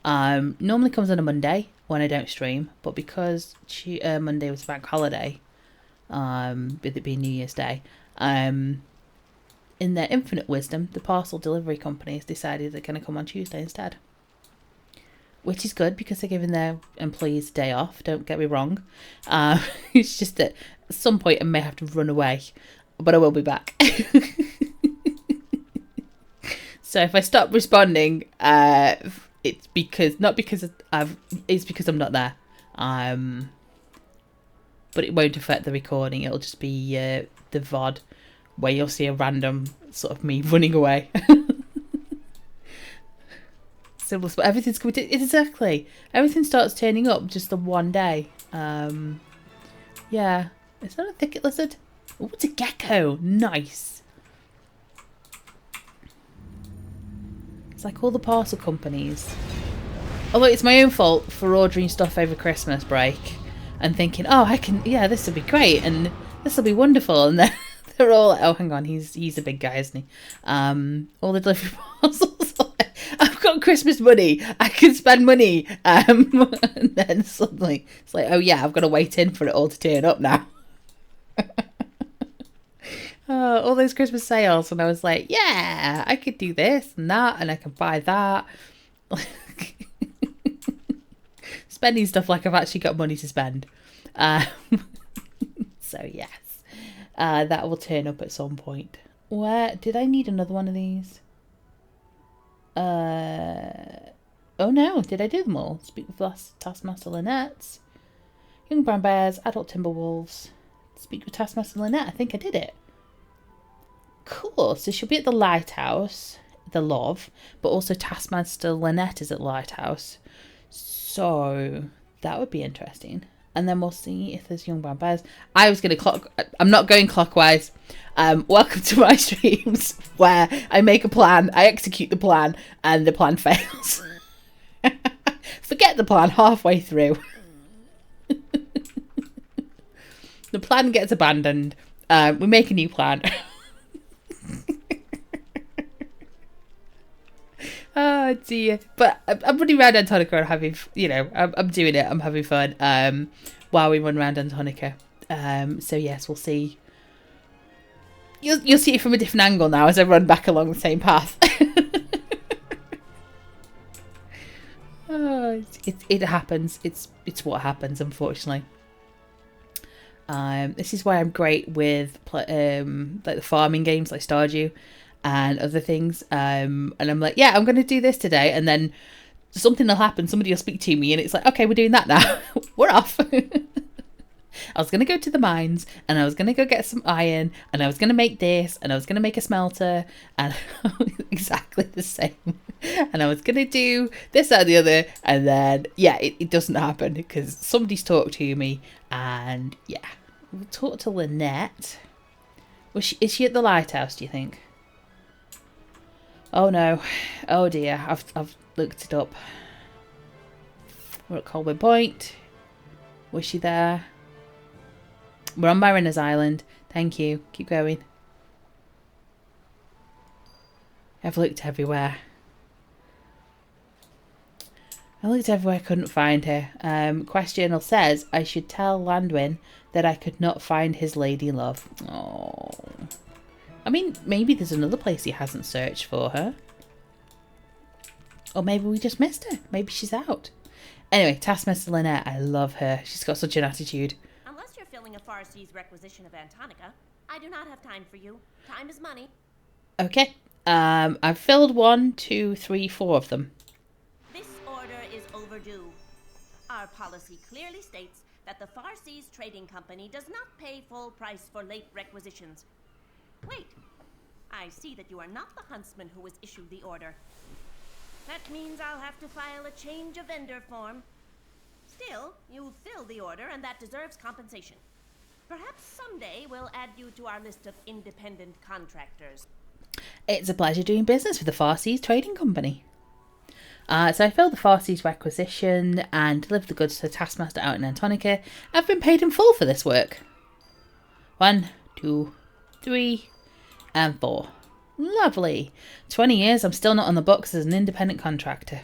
Normally comes on a Monday when I don't stream. But because Monday was a bank holiday, with it being New Year's Day, in their infinite wisdom, the parcel delivery companies decided they're going to come on Tuesday instead. Which is good because they're giving their employees a day off, don't get me wrong. It's just that at some point I may have to run away, but I will be back. So if I stop responding, it's because it's because I'm not there. But it won't affect the recording. It'll just be the VOD where you'll see a random sort of me running away. But everything's coming to exactly. Everything starts turning up just the one day. Yeah. Is that a thicket lizard? Oh, it's a gecko. Nice. It's like all the parcel companies. Although it's my own fault for ordering stuff over Christmas break and thinking, oh, yeah, this will be great and this will be wonderful, and then they're all like, oh, hang on, he's a big guy, isn't he? All the delivery parcels. I've got Christmas money. I can spend money. And then suddenly it's like, oh yeah, I've got to wait in for it all to turn up now. All those Christmas sales, and I was like, yeah, I could do this and that, and I can buy that. Spending stuff like I've actually got money to spend. So yes, that will turn up at some point. Where did I need another one of these? Oh no, did I do them all? Speak with Taskmaster Lynette. Young brown bears, adult timber wolves. Speak with Taskmaster Lynette. I think I did it. Cool. So she'll be at the lighthouse, the love, but also Taskmaster Lynette is at the lighthouse. So that would be interesting. And then we'll see if there's young brown bears. I'm not going clockwise. Welcome to my streams where I make a plan, I execute the plan, and the plan fails. Forget the plan halfway through. The plan gets abandoned. We make a new plan. Oh dear. But I'm running around Antonica and having, I'm doing it. I'm having fun while we run around Antonica. So yes, we'll see. You'll see it from a different angle now as I run back along the same path. Oh it happens. It's what happens, unfortunately. This is why I'm great with like the farming games like Stardew and other things. And I'm like, yeah, I'm going to do this today, and then something will happen. Somebody will speak to me, and it's like, okay, we're doing that now. We're off. I was going to go to the mines, and I was going to go get some iron, and I was going to make this, and I was going to make a smelter, and exactly the same. And I was going to do this, that, and the other, and then, yeah, it doesn't happen because somebody's talked to me, and yeah. We'll talk to Lynette. Is she at the lighthouse, do you think? Oh no. Oh dear, I've looked it up. We're at Colwyn Point. Was she there? We're on Mariner's Island. Thank you. Keep going. I've looked everywhere. I looked everywhere, couldn't find her. Quest Journal says I should tell Landwin that I could not find his lady love. Oh. I mean, maybe there's another place he hasn't searched for her. Or maybe we just missed her. Maybe she's out. Anyway, Taskmaster Lynette, I love her. She's got such an attitude. Unless you're filling a Far Seas requisition of Antonica, I do not have time for you. Time is money. Okay. I've filled 1, 2, 3, 4 of them. This order is overdue. Our policy clearly states that the Far Seas Trading Company does not pay full price for late requisitions. Wait, I see that you are not the huntsman who was issued the order. That means I'll have to file a change of vendor form. Still, you filled the order, and that deserves compensation. Perhaps someday we'll add you to our list of independent contractors. It's a pleasure doing business with the Far Seas Trading Company. So I filled the Far Seas requisition and delivered the goods to the Taskmaster out in Antonica. I've been paid in full for this work. 1, 2, 3, and 4. Lovely. 20 years, I'm still not on the books as an independent contractor.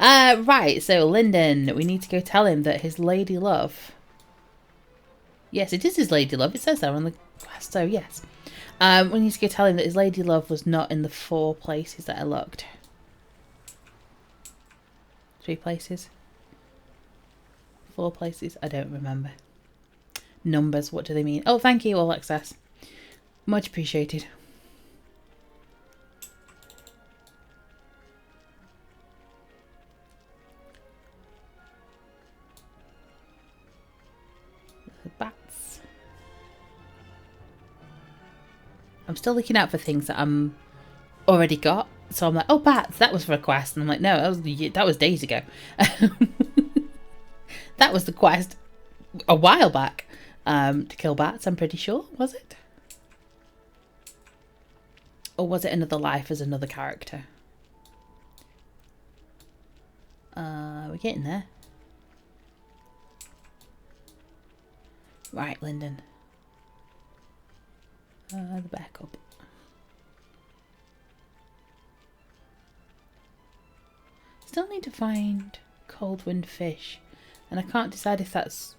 Right, so Lyndon, we need to go tell him that his lady love... Yes, it is his lady love. It says that on the quest, so yes. We need to go tell him that his lady love was not in the 4 places that I looked. 3 places? 4 places? I don't remember. Numbers, what do they mean? Oh, thank you, All Access. Much appreciated. The bats. I'm still looking out for things that I'm already got. So I'm like, oh, bats, that was for a quest. And I'm like, no, that was days ago. That was the quest a while back. To kill bats, I'm pretty sure, was it? Or was it another life as another character? We're getting there. Right, Lyndon. The backup. Still need to find cold wind fish. And I can't decide if that's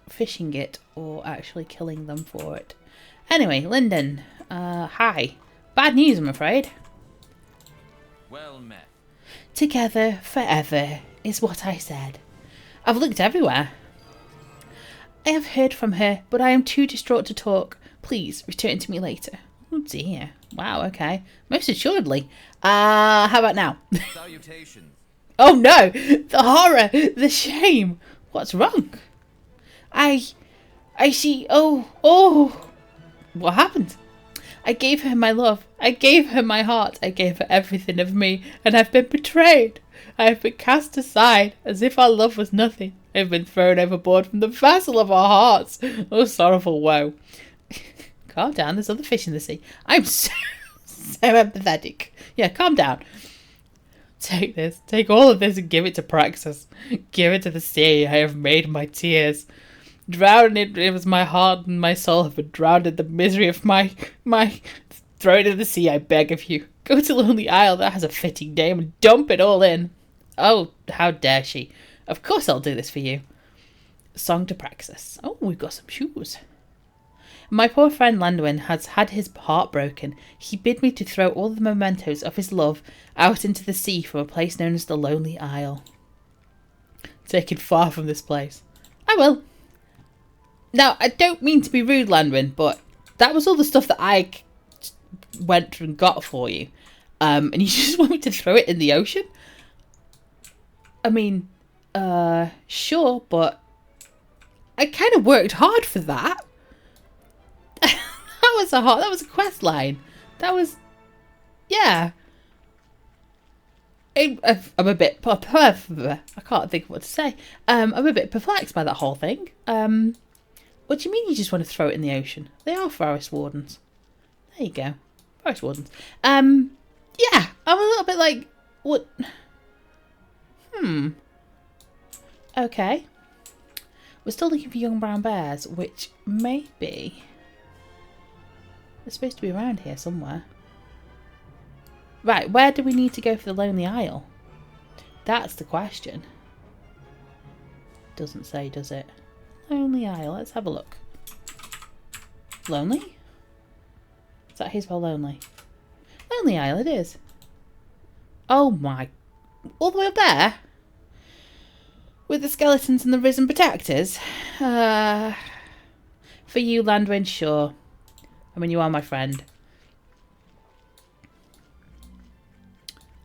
fishing it or actually killing them for it. Anyway, Lyndon, hi. Bad news, I'm afraid. Well met. Together forever is what I said. I've looked everywhere. I have heard from her, but I am too distraught to talk. Please return to me later. Oh dear. Wow, okay. Most assuredly. How about now? Salutations. Oh no! The horror! The shame! What's wrong? I see. Oh. What happened? I gave her my love. I gave her my heart. I gave her everything of me. And I've been betrayed. I have been cast aside as if our love was nothing. I have been thrown overboard from the vessel of our hearts. Oh, sorrowful woe. Calm down. There's other fish in the sea. I'm so empathetic. Yeah, calm down. Take this. Take all of this and give it to Praxis. Give it to the sea. I have made my tears. Drown it was my heart and my soul have been drowned in the misery of my throw it in the sea, I beg of you. Go to Lonely Isle, that has a fitting name, and dump it all in. Oh, how dare she. Of course I'll do this for you. Song to Praxis. Oh, we've got some shoes. My poor friend Landwin has had his heart broken. He bid me to throw all the mementos of his love out into the sea from a place known as the Lonely Isle. Taken far from this place. I will. Now, I don't mean to be rude, Landwin, but that was all the stuff that I went and got for you. And you just want me to throw it in the ocean? I mean, sure, but I kind of worked hard for that. That was a quest line. That was, yeah. I'm a bit, I can't think of what to say. I'm a bit perplexed by that whole thing. What do you mean you just want to throw it in the ocean? They are forest wardens. There you go. Forest wardens. Yeah, I'm a little bit like, what? Okay. We're still looking for young brown bears, which maybe they're supposed to be around here somewhere. Right, where do we need to go for the Lonely Isle? That's the question. Doesn't say, does it? Lonely Isle, let's have a look. Lonely? Is that how you spell lonely? Lonely Isle, it is. Oh my... all the way up there? With the skeletons and the risen protectors? For you, Landwin, sure. I mean, you are my friend.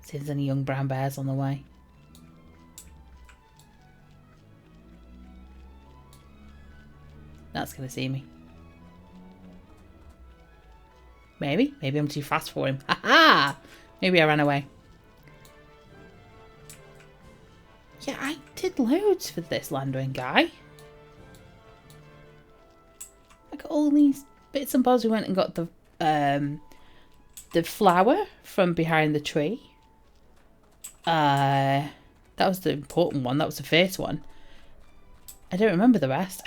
See if there's any young brown bears on the way. That's going to see me. Maybe. Maybe I'm too fast for him. Ha ha! Maybe I ran away. Yeah, I did loads for this Landwin guy. I got all these bits and bobs. We went and got the flower from behind the tree. That was the important one. That was the first one. I don't remember the rest.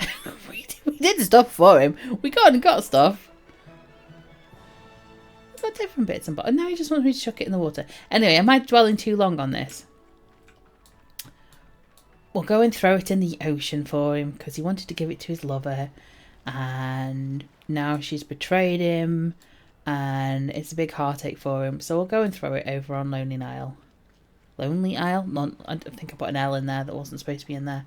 we did stuff for him. We got stuff. We got different bits and bobs. And now he just wants me to chuck it in the water. Anyway, am I dwelling too long on this? We'll go and throw it in the ocean for him because he wanted to give it to his lover. And now she's betrayed him. And it's a big heartache for him. So we'll go and throw it over on Lonely Isle. Lonely Isle? No, I think I put an L in there that wasn't supposed to be in there.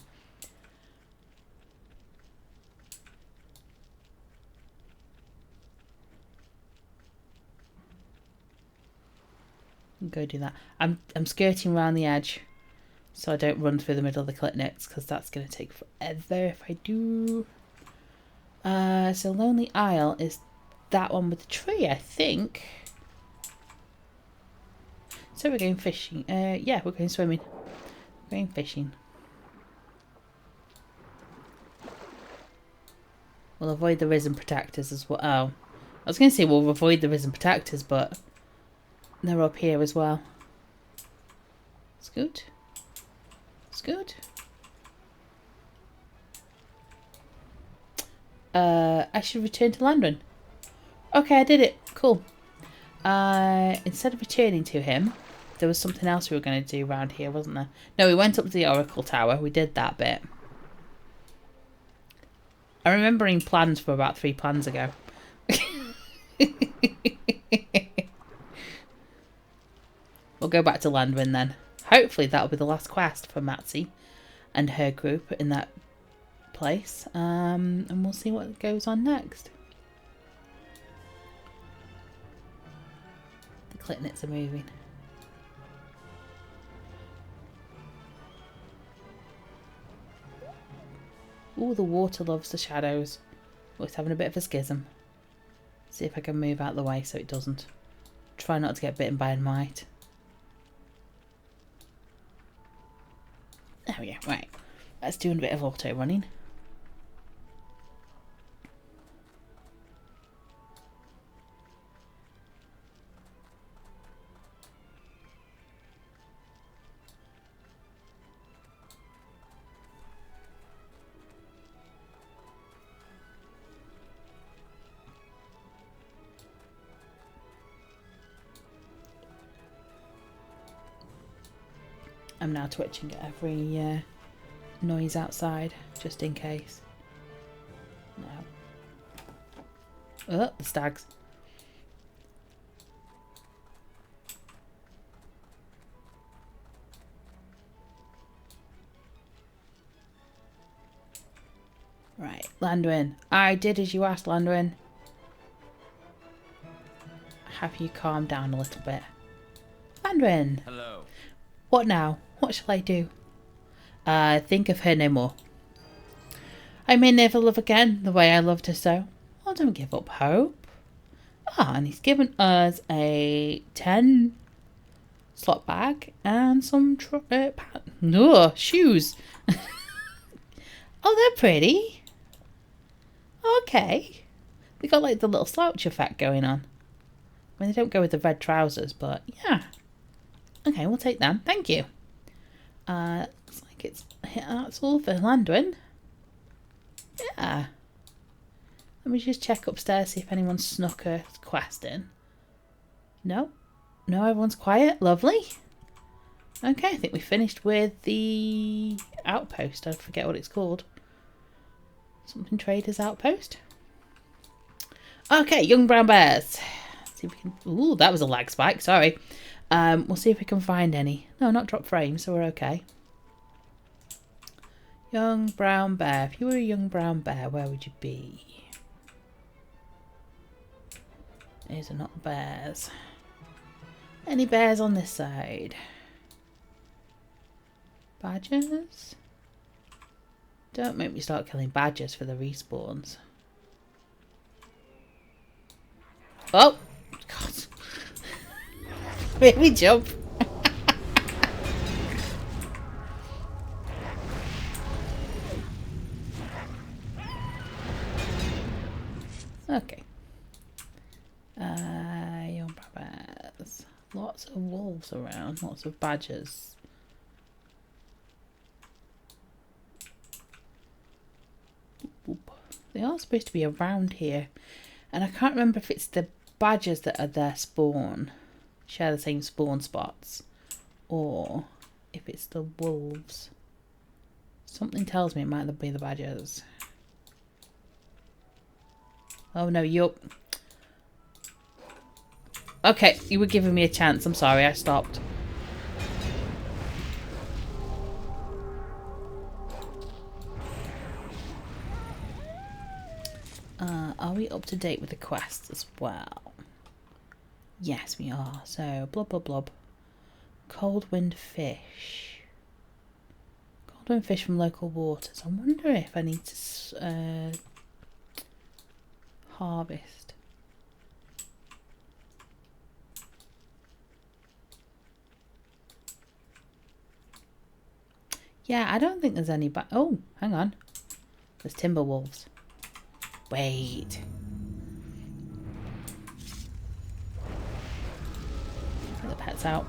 Go do that. I'm skirting around the edge so I don't run through the middle of the clitnits because that's going to take forever if I do. So Lonely Isle is that one with the tree, I think. So we're going fishing. Yeah, we're going swimming. We're going fishing. We'll avoid the risen protectors as well. Oh, I was going to say we'll avoid the risen protectors, but they're up here as well. It's good. It's good. I should return to Landwin. Okay, I did it. Cool. Instead of returning to him, there was something else we were going to do around here, wasn't there? No, we went up to the Oracle Tower. We did that bit. I'm remembering plans for about 3 plans ago. We'll go back to Landwin then. Hopefully that'll be the last quest for Matsy and her group in that place. And we'll see what goes on next. The clitnits are moving. Ooh, the water loves the shadows. Oh, it's having a bit of a schism. See if I can move out of the way so it doesn't. Try not to get bitten by a mite. There we go. Right. Let's do a bit of auto running. I'm now twitching at every noise outside, just in case. No. Oh, the stags. Right, Landwin. I did as you asked, Landwin. Have you calmed down a little bit? Landwin. Hello. What now? What shall I do? Think of her no more. I may never love again the way I loved her so. Oh, don't give up hope. Ah, and he's given us a 10 slot bag and some shoes. Oh, they're pretty. Okay. They got like the little slouch effect going on. I mean, they don't go with the red trousers, but yeah. Okay, we'll take them. Thank you. Looks like that's all for Landwin. Yeah. Let me just check upstairs, see if anyone snuck a quest in. No. No, everyone's quiet. Lovely. Okay, I think we finished with the outpost. I forget what it's called. Something Traders Outpost. Okay, young brown bears. Let's see if we can... Ooh, that was a lag spike. Sorry. We'll see if we can find any. No, not drop frames, so we're okay. Young brown bear. If you were a young brown bear, where would you be? These are not bears. Any bears on this side? Badgers? Don't make me start killing badgers for the respawns. Oh! God. Made me jump. Okay. Young bears. Lots of wolves around. Lots of badgers. They are supposed to be around here. And I can't remember if it's the badgers that are their spawn. Share the same spawn spots. Or if it's the wolves. Something tells me it might be the badgers. Oh no, you're... Okay, you were giving me a chance. I'm sorry, I stopped. Are we up to date with the quests as well? Yes, we are. So, blob, blob, blob. Cold wind fish. Cold wind fish from local waters. I wonder if I need to harvest. Yeah, I don't think there's any oh, hang on. There's timber wolves. Wait. Get the pets out.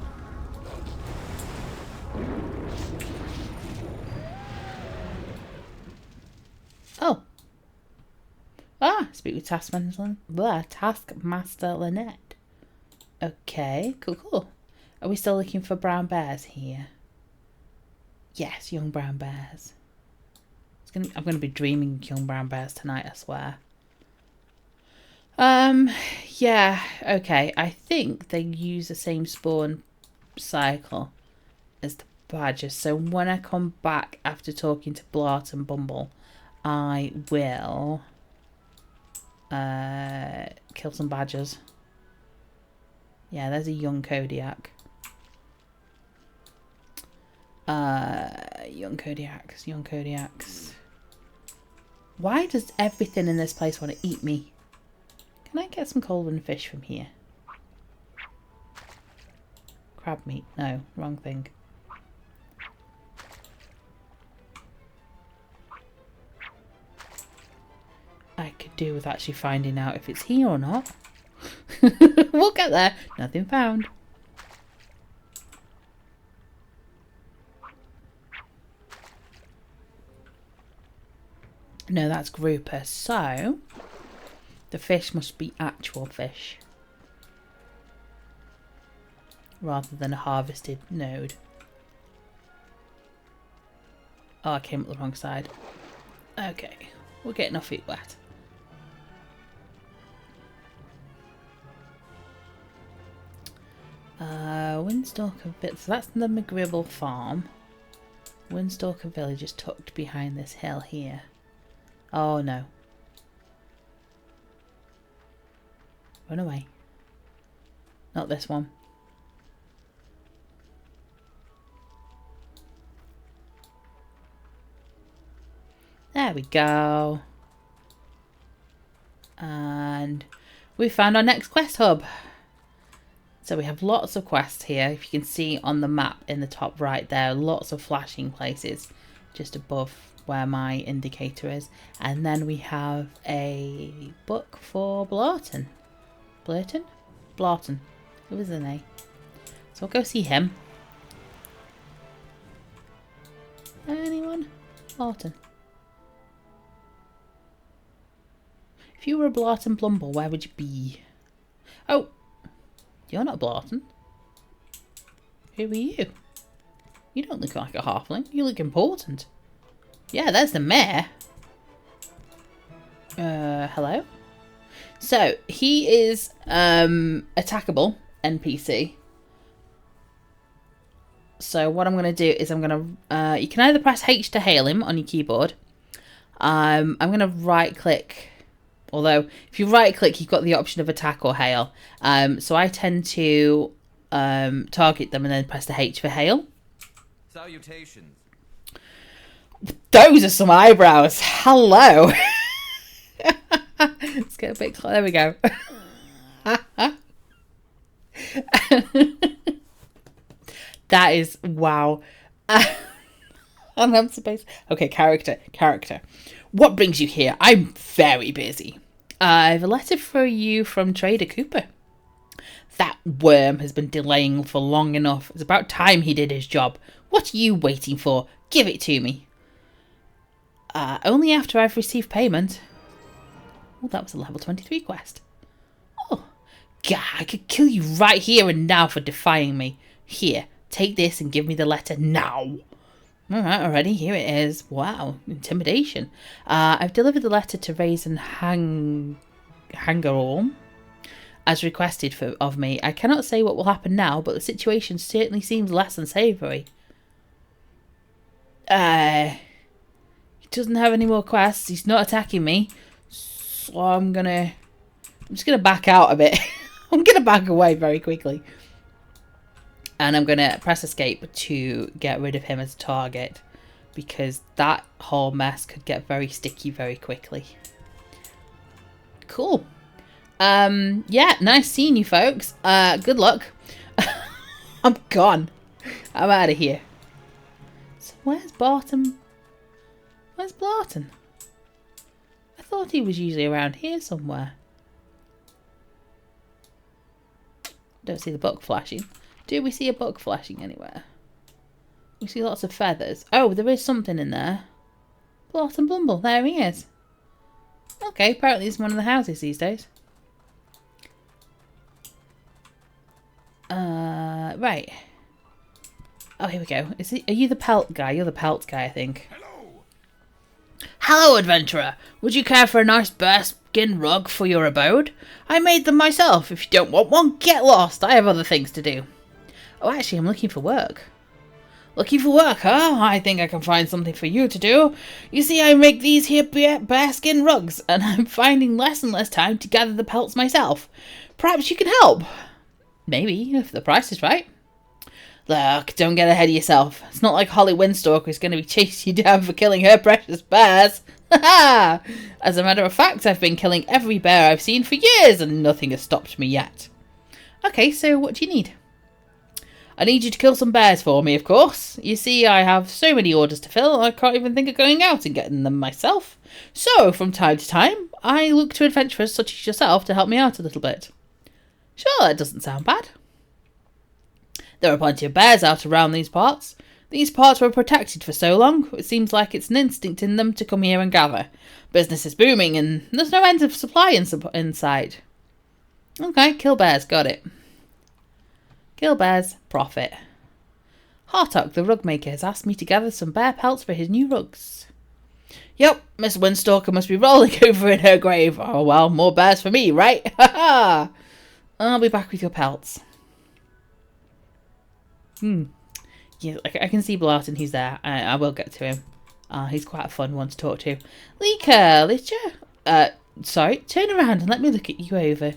Oh. Ah, speak with Taskmaster Lynette. Okay, cool, cool. Are we still looking for brown bears here? Yes, young brown bears. I'm going to be dreaming young brown bears tonight, I swear. Yeah, okay. I think they use the same spawn cycle as the badgers. So when I come back after talking to Blart and Bumble, I will kill some badgers. Yeah, there's a young Kodiak. Young Kodiaks. Why does everything in this place want to eat me? Can I get some cold fish from here? Crab meat. No, wrong thing. I could do with actually finding out if it's here or not. We'll get there. Nothing found. No, that's grouper. So, the fish must be actual fish. Rather than a harvested node. Oh, I came up the wrong side. Okay, we're getting our feet wet. Windstalker Village. So that's the McGribble farm. Windstalker Village is tucked behind this hill here. Oh no. Run away. Not this one. There we go. And we found our next quest hub. So we have lots of quests here. If you can see on the map in the top right there, lots of flashing places just above where my indicator is. And then we have a book for Blarton. Blurton? Blarton. Who was the name? So we'll go see him. Anyone? Blarton. If you were a Blarton Blumble, where would you be? Oh! You're not Blarton. Who are you? You don't look like a halfling. You look important. Yeah, there's the mayor. Hello? So, he is attackable NPC. So what I'm going to do is I'm going to... you can either press H to hail him on your keyboard. I'm going to right click... Although, if you right-click, you've got the option of attack or hail. So I tend to target them and then press the H for hail. Salutations. Those are some eyebrows. Hello. Let's get a bit closer. There we go. That is... Wow. And I'm supposed... Okay, character. What brings you here? I'm very busy. I have a letter for you from Trader Cooper. That worm has been delaying for long enough. It's about time he did his job. What are you waiting for? Give it to me. Only after I've received payment. Oh, that was a level 23 quest. Oh, God, I could kill you right here and now for defying me. Here, take this and give me the letter now. Alright, already, here it is. Wow, intimidation. I've delivered the letter to Raisin Hangarorm, as requested of me. I cannot say what will happen now, but the situation certainly seems less than savoury. He doesn't have any more quests. He's not attacking me. So I'm just gonna back out a bit. I'm gonna back away very quickly. And I'm going to press escape to get rid of him as a target. Because that whole mess could get very sticky very quickly. Cool. Yeah, nice seeing you folks. Good luck. I'm gone. I'm out of here. So where's Barton? Where's Blarton? I thought he was usually around here somewhere. Don't see the book flashing. Do we see a book flashing anywhere? We see lots of feathers. Oh, there is something in there. Blarton Blumble, there he is. Okay, apparently he's in one of the houses these days. Right. Oh, here we go. Are you the pelt guy? You're the pelt guy, I think. Hello, adventurer. Would you care for a nice bearskin rug for your abode? I made them myself. If you don't want one, get lost. I have other things to do. Oh, actually, I'm looking for work. Looking for work, huh? I think I can find something for you to do. You see, I make these here bearskin rugs, and I'm finding less and less time to gather the pelts myself. Perhaps you can help. Maybe, if the price is right. Look, don't get ahead of yourself. It's not like Holly Windstalker is going to be chasing you down for killing her precious bears. Ha! As a matter of fact, I've been killing every bear I've seen for years, and nothing has stopped me yet. Okay, so what do you need? I need you to kill some bears for me, of course. You see, I have so many orders to fill, I can't even think of going out and getting them myself. So, from time to time, I look to adventurers such as yourself to help me out a little bit. Sure, that doesn't sound bad. There are plenty of bears out around these parts. These parts were protected for so long, it seems like it's an instinct in them to come here and gather. Business is booming, and there's no end of supply in sight. Okay, kill bears, got it. Kill bears, profit. Hartok, the rug maker, has asked me to gather some bear pelts for his new rugs. Yep, Miss Windstalker must be rolling over in her grave. Oh well, more bears for me, right? Ha ha! I'll be back with your pelts. Yeah, I can see Blarton. He's there. I will get to him. He's quite a fun one to talk to. Lika, Licha. Sorry. Turn around and let me look at you over.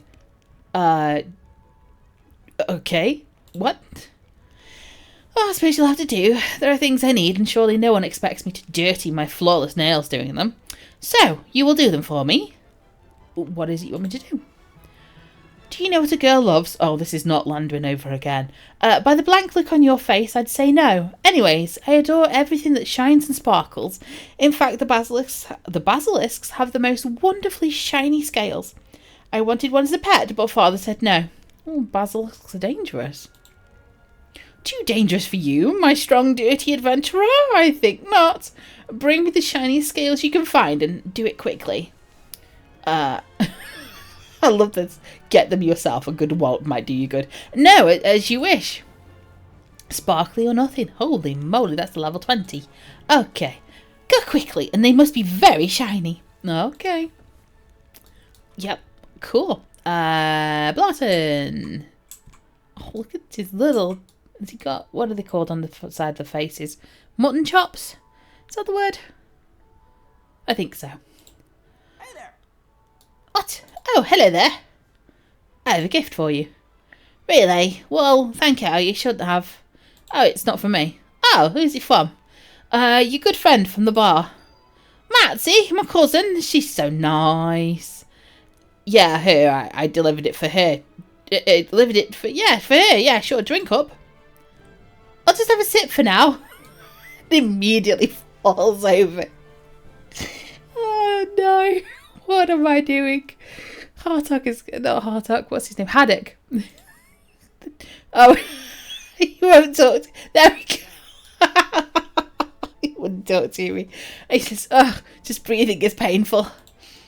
Okay. What? Oh, I suppose you'll have to do. There are things I need, and surely no one expects me to dirty my flawless nails doing them. So, you will do them for me? What is it you want me to do? Do you know what a girl loves? Oh, this is not Landwin over again. By the blank look on your face, I'd say no. Anyways, I adore everything that shines and sparkles. In fact, the basilisks have the most wonderfully shiny scales. I wanted one as a pet, but father said no. Oh, basilisks are dangerous. Too dangerous for you, my strong, dirty adventurer? I think not. Bring me the shiniest scales you can find and do it quickly. I love this. Get them yourself. A good walt might do you good. No, as you wish. Sparkly or nothing. Holy moly, that's level 20. Okay. Go quickly, and they must be very shiny. Okay. Yep. Cool. Blarton. Oh, look at his little... Has he got... What are they called on the side of the faces? Mutton chops? Is that the word? I think so. Hey there. What? Oh, hello there. I have a gift for you. Really? Well, thank you. You shouldn't have. Oh, it's not for me. Oh, who's it from? Your good friend from the bar. Matsy, my cousin. She's so nice. Yeah, her. I delivered it for her. Delivered it for... Yeah, for her. Yeah, sure. Drink up. I'll just have a sip for now. It immediately falls over. Oh, no. What am I doing? Hartok is... Not Hartok. What's his name? Haddock. Oh, he won't talk. There we go. He wouldn't talk to me. He says, oh, just breathing is painful.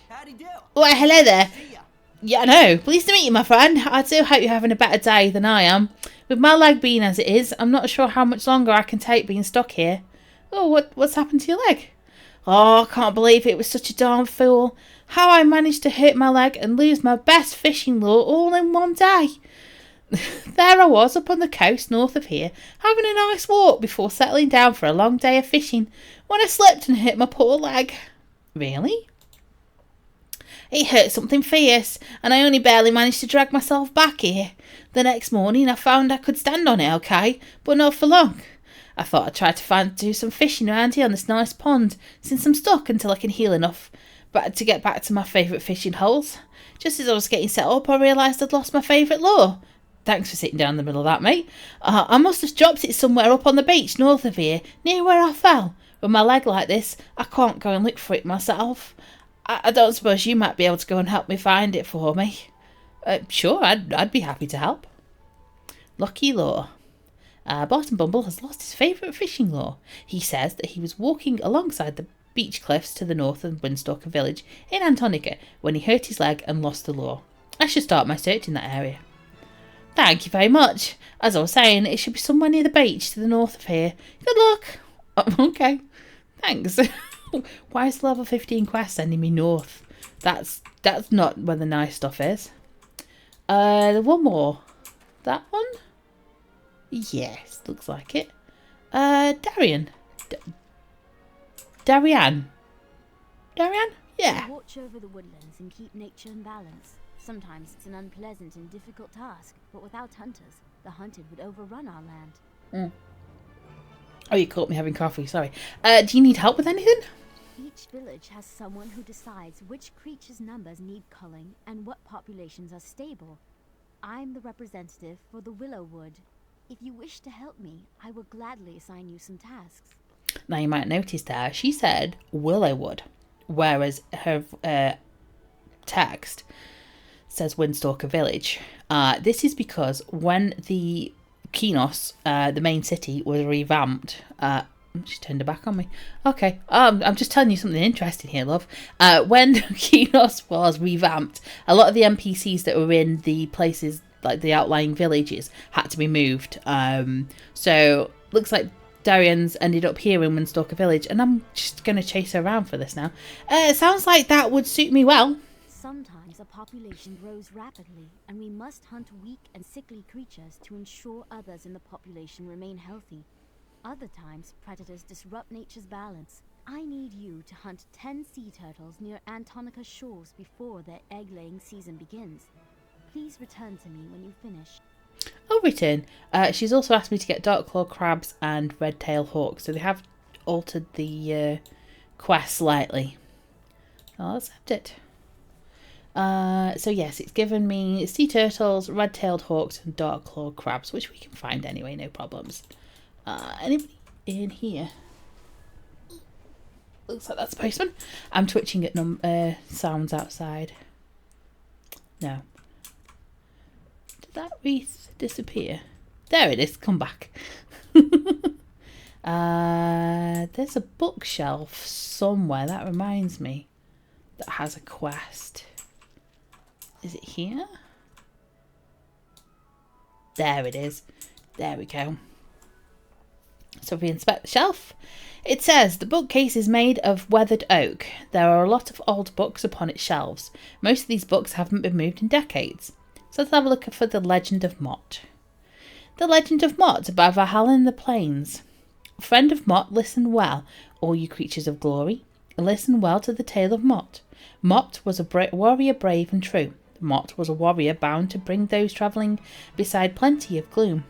How'd he do? Why, hello there. See ya. Yeah, I know. Pleased to meet you, my friend. I do hope you're having a better day than I am. With my leg being as it is, I'm not sure how much longer I can take being stuck here. Oh, what's happened to your leg? Oh, I can't believe it was such a darn fool. How I managed to hurt my leg and lose my best fishing lure all in one day. There I was up on the coast north of here, having a nice walk before settling down for a long day of fishing, when I slipped and hit my poor leg. Really? It hurt something fierce, and I only barely managed to drag myself back here. The next morning I found I could stand on it okay, but not for long. I thought I'd try to do some fishing around here on this nice pond, since I'm stuck until I can heal enough to get back to my favourite fishing holes. Just as I was getting set up, I realised I'd lost my favourite lure. Thanks for sitting down in the middle of that, mate. I must have dropped it somewhere up on the beach north of here, near where I fell. With my leg like this, I can't go and look for it myself. I don't suppose you might be able to go and help me find it for me. Sure, I'd be happy to help. Lucky lure. Barton Bumble has lost his favourite fishing lure. He says that he was walking alongside the beach cliffs to the north of Windstalker village in Antonica when he hurt his leg and lost the lure. I should start my search in that area. Thank you very much. As I was saying, it should be somewhere near the beach to the north of here. Good luck. Oh, okay. Thanks. Why is the level 15 quest sending me north? That's not where the nice stuff is. One more. That one? Yes, looks like it. Darian. Darian? Yeah. Watch over the woodlands and keep nature in balance. Sometimes it's an unpleasant and difficult task, but without hunters, the hunted would overrun our land. Oh, you caught me having coffee, sorry. Do you need help with anything? Each village has someone who decides which creatures' numbers need culling and what populations are stable. I'm the representative for the Willowwood. If you wish to help me, I will gladly assign you some tasks. Now you might notice there, she said Willowwood, whereas her text says Windstalker Village. This is because when the Kenos, the main city, was revamped... she turned her back on me. Okay, I'm just telling you something interesting here, love. When Kenos was revamped, a lot of the NPCs that were in the places, like the outlying villages, had to be moved. So, looks like Darian's ended up here in Windstalker Village, and I'm just going to chase her around for this now. Sounds like that would suit me well. Sometimes a population grows rapidly, and we must hunt weak and sickly creatures to ensure others in the population remain healthy. Other times, predators disrupt nature's balance. I need you to hunt 10 sea turtles near Antonica's shores before their egg-laying season begins. Please return to me when you finish. Oh, return. She's also asked me to get dark claw crabs and red-tailed hawks, so they have altered the quest slightly. I'll accept it. So yes, it's given me sea turtles, red-tailed hawks, and dark claw crabs, which we can find anyway, no problems. Anybody in here? Looks like that's the postman. I'm twitching at sounds outside. No. Did that wreath disappear? There it is. Come back. There's a bookshelf somewhere. That reminds me. That has a quest. Is it here? There it is. There we go. So if we inspect the shelf, it says the bookcase is made of weathered oak. There are a lot of old books upon its shelves. Most of these books haven't been moved in decades. So let's have a look for the Legend of Mott. The Legend of Mott by Valhalla in the Plains. Friend of Mott, listen well, all you creatures of glory. Listen well to the tale of Mott. Mott was a warrior brave and true. Mott was a warrior bound to bring those travelling beside plenty of gloom.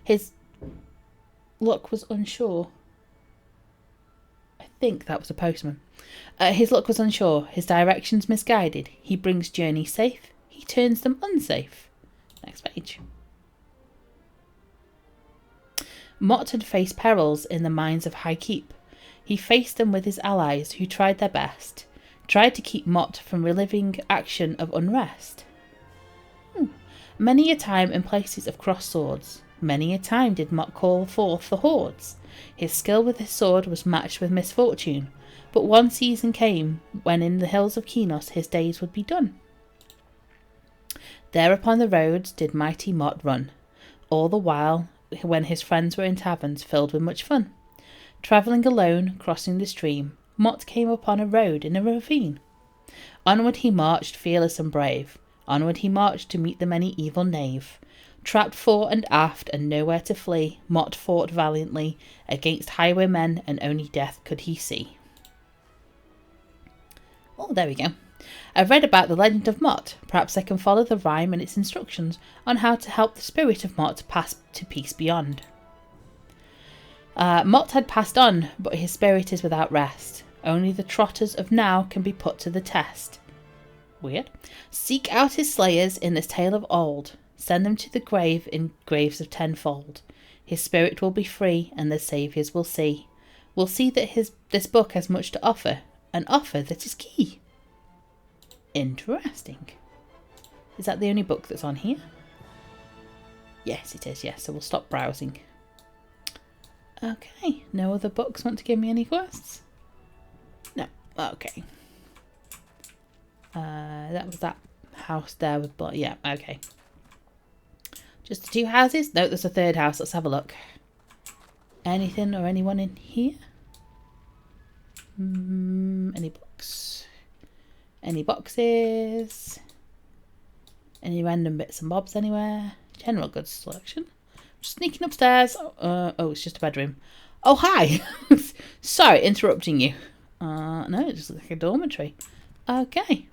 His luck was unsure. I think that was a postman. His luck was unsure, his directions misguided. He brings journeys safe, he turns them unsafe. Next page. Mott had faced perils in the mines of High Keep. He faced them with his allies, who tried their best, tried to keep Mott from reliving action of unrest. Many a time in places of crossed swords, many a time did Mott call forth the hordes. His skill with his sword was matched with misfortune, but one season came when in the hills of Kinos his days would be done. There upon the roads did mighty Mott run, all the while when his friends were in taverns filled with much fun. Travelling alone, crossing the stream, Mott came upon a road in a ravine. Onward he marched, fearless and brave. Onward he marched to meet the many evil knave. Trapped fore and aft and nowhere to flee, Mott fought valiantly against highwaymen, and only death could he see. Oh, there we go. I've read about the Legend of Mott. Perhaps I can follow the rhyme and its instructions on how to help the spirit of Mott pass to peace beyond. Mott had passed on, but his spirit is without rest. Only the trotters of now can be put to the test. Weird. Seek out his slayers in this tale of old. Send them to the grave in graves of tenfold. His spirit will be free, and the saviours will see. Will see that this book has much to offer, an offer that is key. Interesting. Is that the only book that's on here? Yes, it is, yes. So we'll stop browsing. Okay, no other books want to give me any quests? No, okay. That was that house there with blood. Yeah, okay. Just the two houses? No, there's a third house. Let's have a look. Anything or anyone in here? Any books? Any boxes? Any random bits and bobs anywhere? General goods selection. Just sneaking upstairs. Oh, it's just a bedroom. Oh, hi. Sorry, interrupting you. No, it just looks like a dormitory. Okay.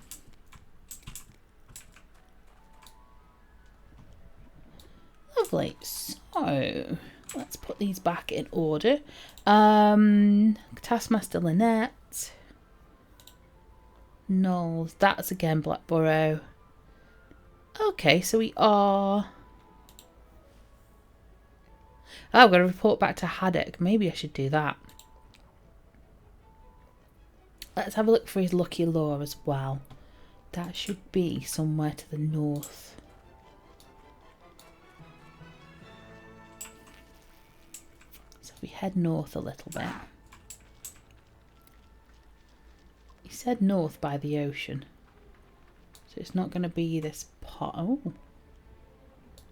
Lovely. So, let's put these back in order. Taskmaster Lynette. Knowles. That's again Blackborough. Okay, so we are... Oh, I've got to report back to Haddock. Maybe I should do that. Let's have a look for his Lucky Law as well. That should be somewhere to the north. So we head north a little bit. He said north by the ocean. So it's not going to be this pot. Oh.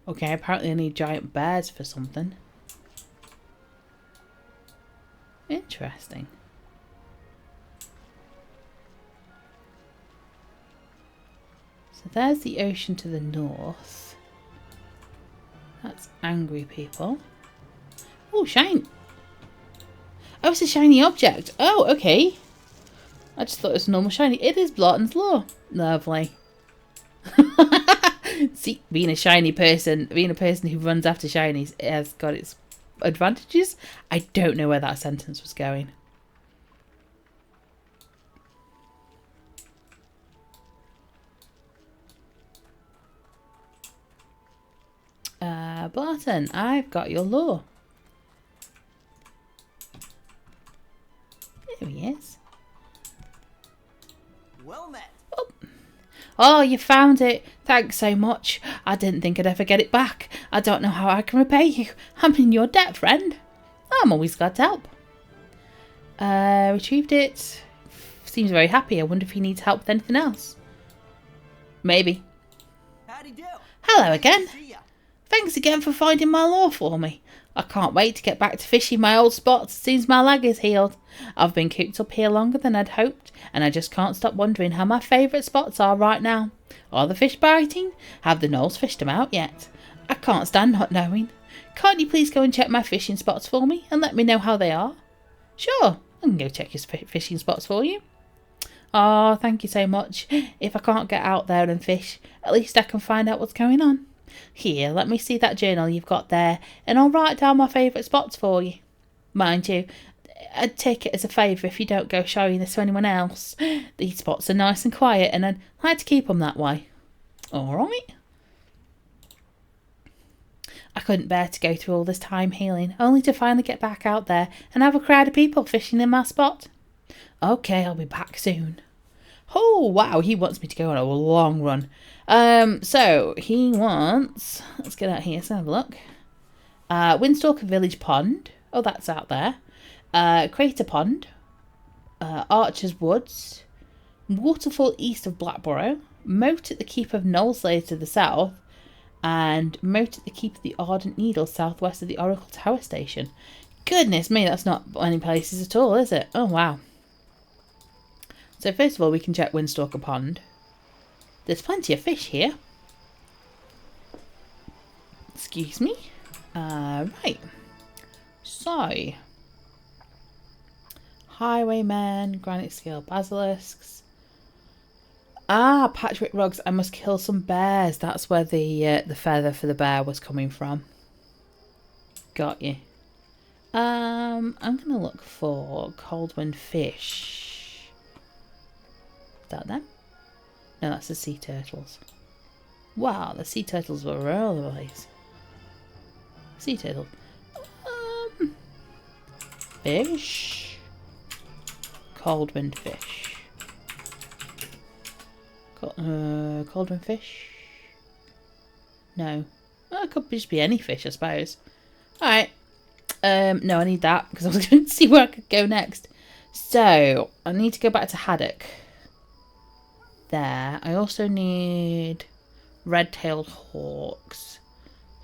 Okay, apparently I need giant bears for something. Interesting. there's the ocean to the north. That's angry people. Oh, shine. Oh, it's a shiny object. Oh, okay. I just thought it was normal shiny. It is Blotton's Law. Lovely. See, being a shiny person, being a person who runs after shinies, it has got its advantages. I don't know where that sentence was going. Barton, I've got your lure. There he is. Well met. Oh, you found it. Thanks so much. I didn't think I'd ever get it back. I don't know how I can repay you. I'm in your debt, friend. I'm always glad to help. Retrieved it. Seems very happy. I wonder if he needs help with anything else. Maybe. Howdy do. Hello again. See ya. Thanks again for finding my lure for me. I can't wait to get back to fishing my old spots as soon as my leg is healed. I've been cooped up here longer than I'd hoped, and I just can't stop wondering how my favourite spots are right now. Are the fish biting? Have the gnolls fished them out yet? I can't stand not knowing. Can't you please go and check my fishing spots for me and let me know how they are? Sure, I can go check your fishing spots for you. Oh, thank you so much. If I can't get out there and fish, at least I can find out what's going on. Here, let me see that journal you've got there, and I'll write down my favourite spots for you. Mind you, I'd take it as a favour if you don't go showing this to anyone else. These spots are nice and quiet, and I'd like to keep them that way. Alright. I couldn't bear to go through all this time healing, only to finally get back out there and have a crowd of people fishing in my spot. Okay, I'll be back soon. Oh, wow, he wants me to go on a long run. So he wants, let's get out here, let's have a look. Windstalker Village Pond. Oh, that's out there. Crater Pond. Archer's Woods. Waterfall east of Blackborough. Moat at the Keep of Knollslayer to the south. And Moat at the Keep of the Ardent Needle southwest of the Oracle Tower Station. Goodness me, that's not any places at all, is it? Oh, wow. So first of all, we can check Windstalker Pond. There's plenty of fish here. Excuse me. Right. So. Highwaymen, granite scale basilisks. Ah, Patchwork rugs. I must kill some bears. That's where the feather for the bear was coming from. Got you. I'm gonna look for Coldwind fish. Is that them? No, that's the sea turtles. Wow, the sea turtles were all over the place. Sea turtle. Fish. Coldwind fish. Coldwind fish. No. Well, it could just be any fish, I suppose. Alright. No, I need that because I was going to see where I could go next. So, I need to go back to Haddock. There. I also need red-tailed hawks.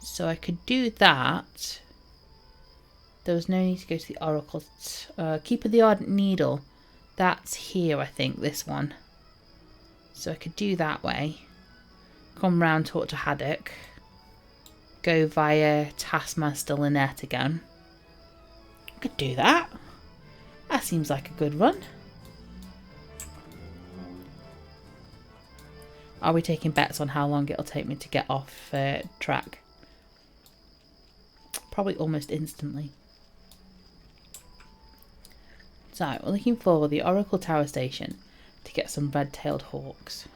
So I could do that. There was no need to go to the Oracle. Keep of the Ardent Needle. That's here, I think, this one. So I could do that way. Come round, talk to Haddock. Go via Taskmaster Lynette again. Could do that. That seems like a good run. Are we taking bets on how long it'll take me to get off track? Probably almost instantly. So, we're looking for the Oracle Tower Station to get some red-tailed hawks.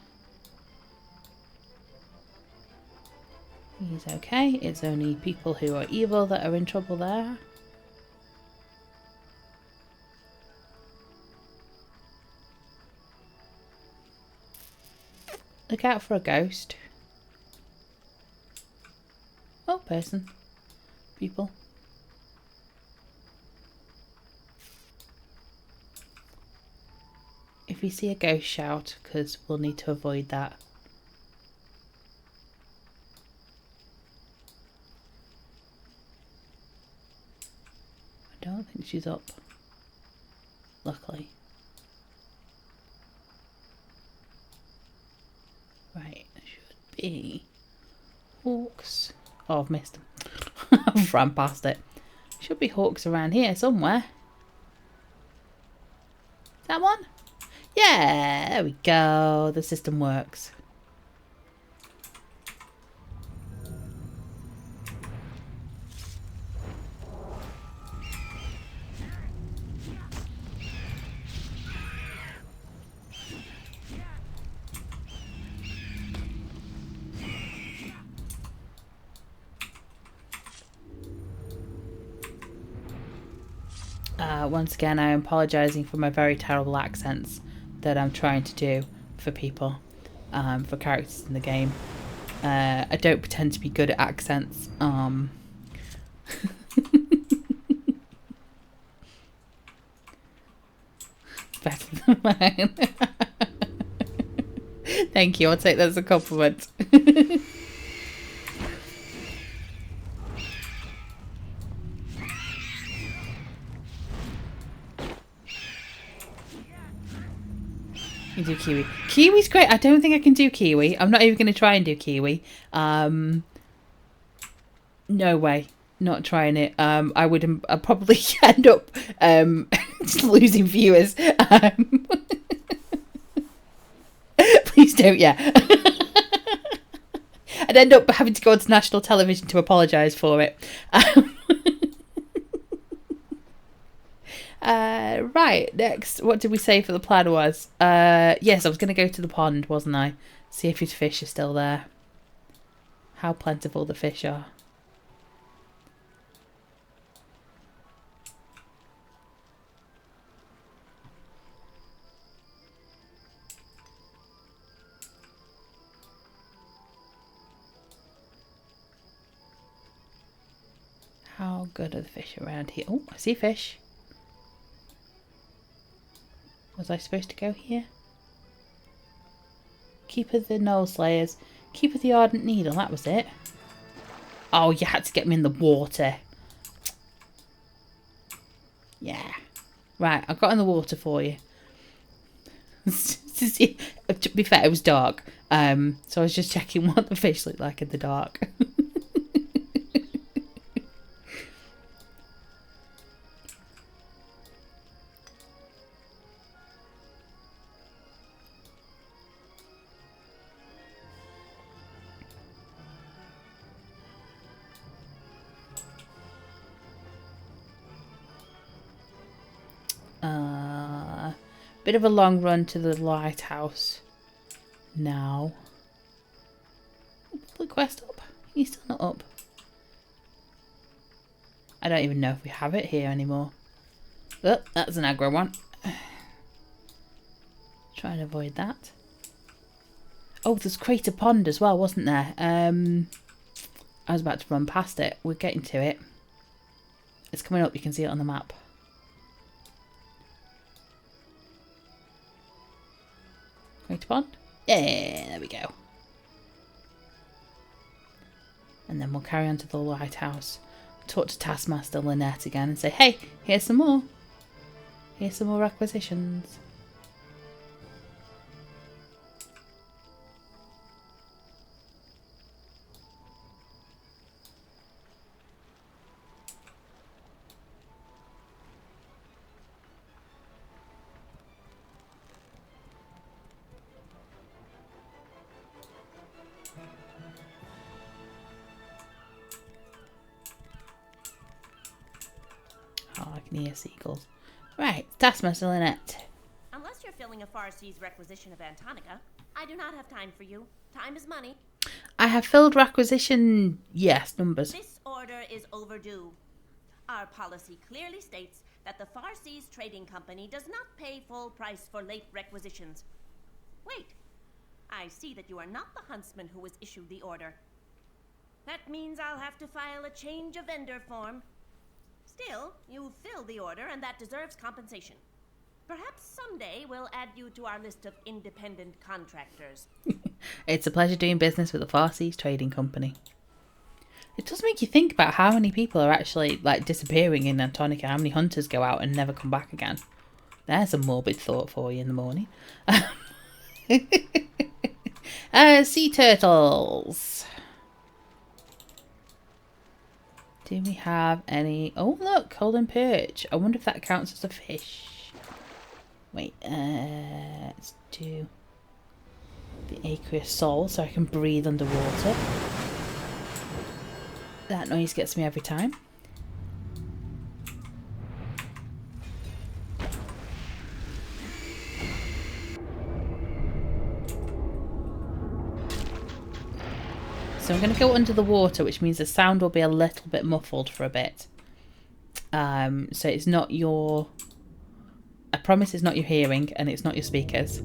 He's okay. It's only people who are evil that are in trouble there. Look out for a ghost. Oh, person. People. If you see a ghost, shout, because we'll need to avoid that. I don't think she's up. Luckily. Right, be hawks. Oh, I've missed them. I've ran past it. Should be hawks around here somewhere. That one? Yeah, there we go. The system works. Once again, I am apologising for my very terrible accents that I'm trying to do for people, for characters in the game. I don't pretend to be good at accents. Better than mine. Thank you, I'll take that as a compliment. You do Kiwi. Kiwi's great. I don't think I can do Kiwi. I'm not even going to try and do Kiwi. No way. Not trying it. I'd probably end up losing viewers. Please don't, yeah. I'd end up having to go onto national television to apologise for it. Right, next, what did we say for the plan was? Yes, I was going to go to the pond, wasn't I? See if his fish are still there. How plentiful the fish are. How good are the fish around here? Oh, I see fish. Was I supposed to go here? Keeper of the Knoll Slayers. Keeper of the Ardent Needle, that was it. Oh, you had to get me in the water. Yeah. Right, I got in the water for you. To be fair, it was dark. So I was just checking what the fish looked like in the dark. Bit of a long run to the lighthouse now. The quest up? He's still not up. I don't even know if we have it here anymore. Oh, that's an aggro one. Try and avoid that. Oh, there's Crater Pond as well, wasn't there? I was about to run past it. We're getting to it. It's coming up. You can see it on the map. Crater Pond? Yeah, there we go. And then we'll carry on to the lighthouse. Talk to Taskmaster Lynette again and say, hey, here's some more. Here's some more requisitions. Oh, I can hear seagulls. Right, Taskmaster Lynette. Unless you're filling a Far Seas requisition of Antonica, I do not have time for you. Time is money. I have filled requisition, yes, numbers. This order is overdue. Our policy clearly states that the Far Seas Trading Company does not pay full price for late requisitions. Wait, I see that you are not the huntsman who was issued the order. That means I'll have to file a change of vendor form. Still, you filled the order, and that deserves compensation. Perhaps someday we'll add you to our list of independent contractors. It's a pleasure doing business with the Far Seas Trading Company. It does make you think about how many people are actually like disappearing in Antonica. How many hunters go out and never come back again. There's a morbid thought for you in the morning. Sea turtles. Do we have any? Oh, look, golden perch. I wonder if that counts as a fish. Wait, let's do the aqueous soul so I can breathe underwater. That noise gets me every time. So I'm going to go under the water, which means the sound will be a little bit muffled for a bit. So it's not your... I promise it's not your hearing and it's not your speakers.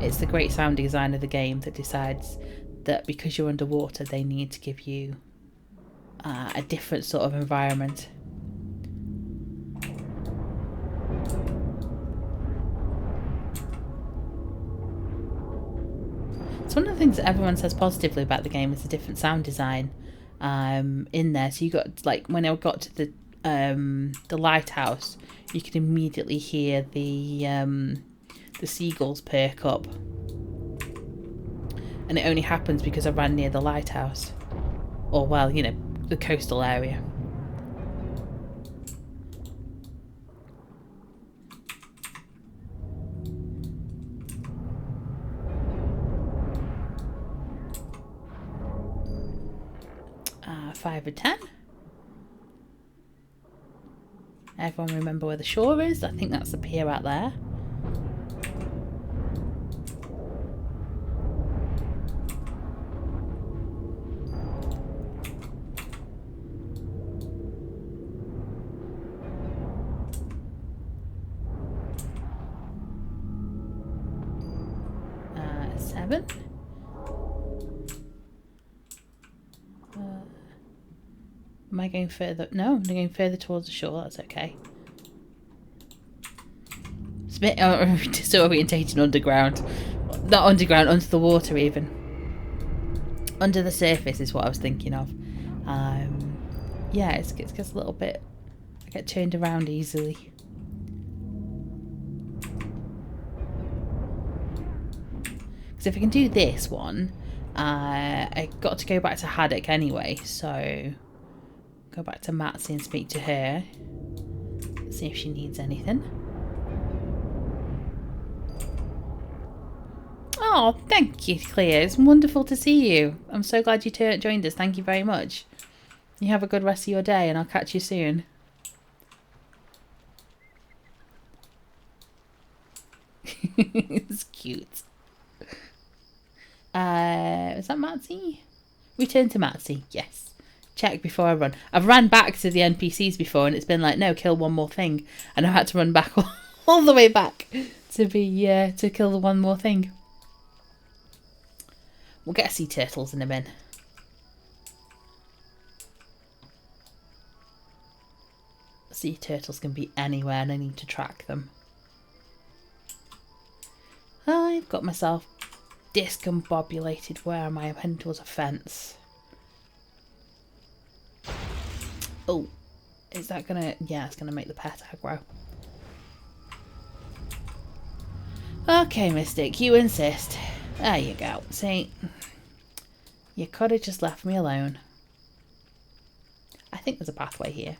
It's the great sound design of the game that decides that because you're underwater, they need to give you a different sort of environment. It's one of the things that everyone says positively about the game is the different sound design in there. So you got, like, when I got to the lighthouse, you could immediately hear the seagulls perk up, and it only happens because I ran near the lighthouse, or well, you know, the coastal area. Five or 10. Everyone remember where the shore is? I think that's the pier out there. Seven. Am I going further? No, I'm going further towards the shore. That's okay. It's a bit disorientating underground. Not underground, under the water even. Under the surface is what I was thinking of. Yeah, it gets a little bit... I get turned around easily. Because if I can do this one, I got to go back to Haddock anyway, so... Go back to Matsy and speak to her. See if she needs anything. Oh, thank you, Cleo. It's wonderful to see you. I'm so glad you joined us. Thank you very much. You have a good rest of your day and I'll catch you soon. It's cute. Is that Matsy? Return to Matsy. Yes. Check before I run. I've ran back to the NPCs before and it's been like, no, kill one more thing. And I've had to run back all the way back to kill the one more thing. We'll get sea turtles in a bin. Sea turtles can be anywhere and I need to track them. I've got myself discombobulated. Where am I? I'm heading towards a fence. Oh, is that gonna... Yeah, it's gonna make the pet aggro. Okay, Mystic, you insist. There you go. See, you could have just left me alone. I think there's a pathway here.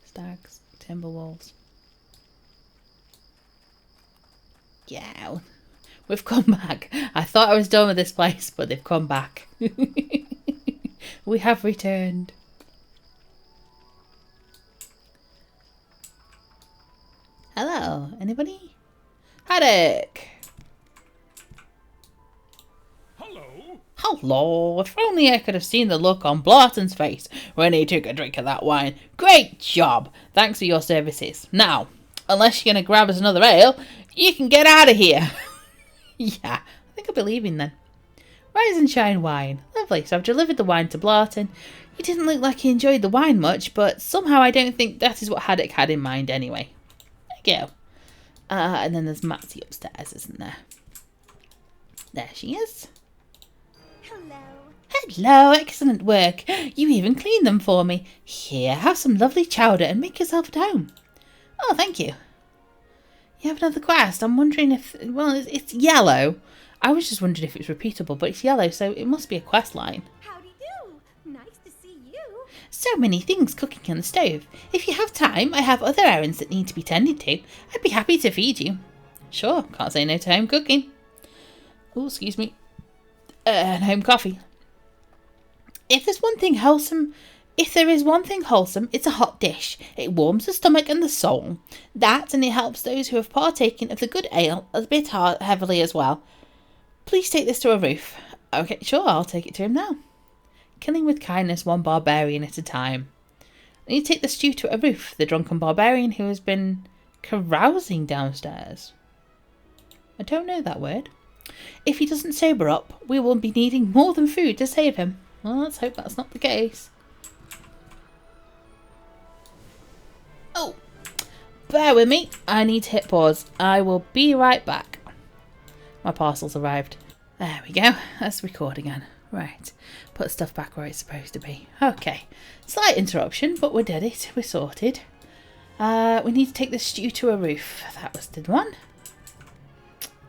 Stags, timber wolves. Yeah, we've come back. I thought I was done with this place, but they've come back. We have returned. Hello, anybody? Haddock! Hello, if only I could have seen the look on Blarton's face when he took a drink of that wine. Great job! Thanks for your services. Now, unless you're going to grab us another ale, you can get out of here. Yeah, I think I'll be leaving then. Rise and shine wine. Lovely, so I've delivered the wine to Blarton. He didn't look like he enjoyed the wine much, but somehow I don't think that is what Haddock had in mind anyway. There you go. And then there's Matsy upstairs, isn't there? There she is. Hello. Hello, excellent work. You even cleaned them for me. Here, have some lovely chowder and make yourself at home. Oh, thank you. You have another quest. I'm wondering if... Well, it's yellow. I was just wondering if it's repeatable, but it's yellow, so it must be a quest line. Howdy do. Nice to see you. So many things cooking on the stove. If you have time, I have other errands that need to be tended to. I'd be happy to feed you. Sure, can't say no to home cooking. Oh, excuse me. And home coffee. If there is one thing wholesome, it's a hot dish. It warms the stomach and the soul. That, and it helps those who have partaken of the good ale a bit heavily as well. Please take this to a roof. Okay, sure, I'll take it to him now. Killing with kindness one barbarian at a time. And you take the stew to a roof, the drunken barbarian who has been carousing downstairs. I don't know that word. If he doesn't sober up, we will be needing more than food to save him. Well, let's hope that's not the case. Oh, bear with me. I need to hit pause. I will be right back. My parcel's arrived. There we go. Let's record again. Right. Put stuff back where it's supposed to be. Okay. Slight interruption, but we did it. We're sorted. We need to take the stew to a roof. That was the one.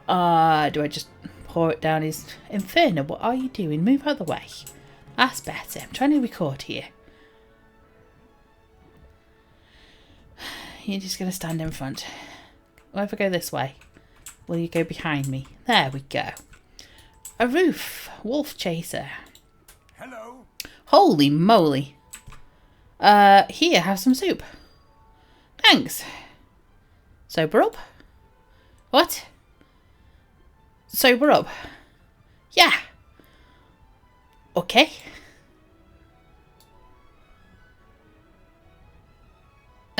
Do I just pour it down his inferno? What are you doing? Move out of the way. That's better. I'm trying to record here. You're just going to stand in front. Or if I go this way, will you go behind me? There we go. A roof. Wolf chaser. Hello. Holy moly. Here, have some soup. Thanks. Sober up? What? Sober up? Yeah. Okay.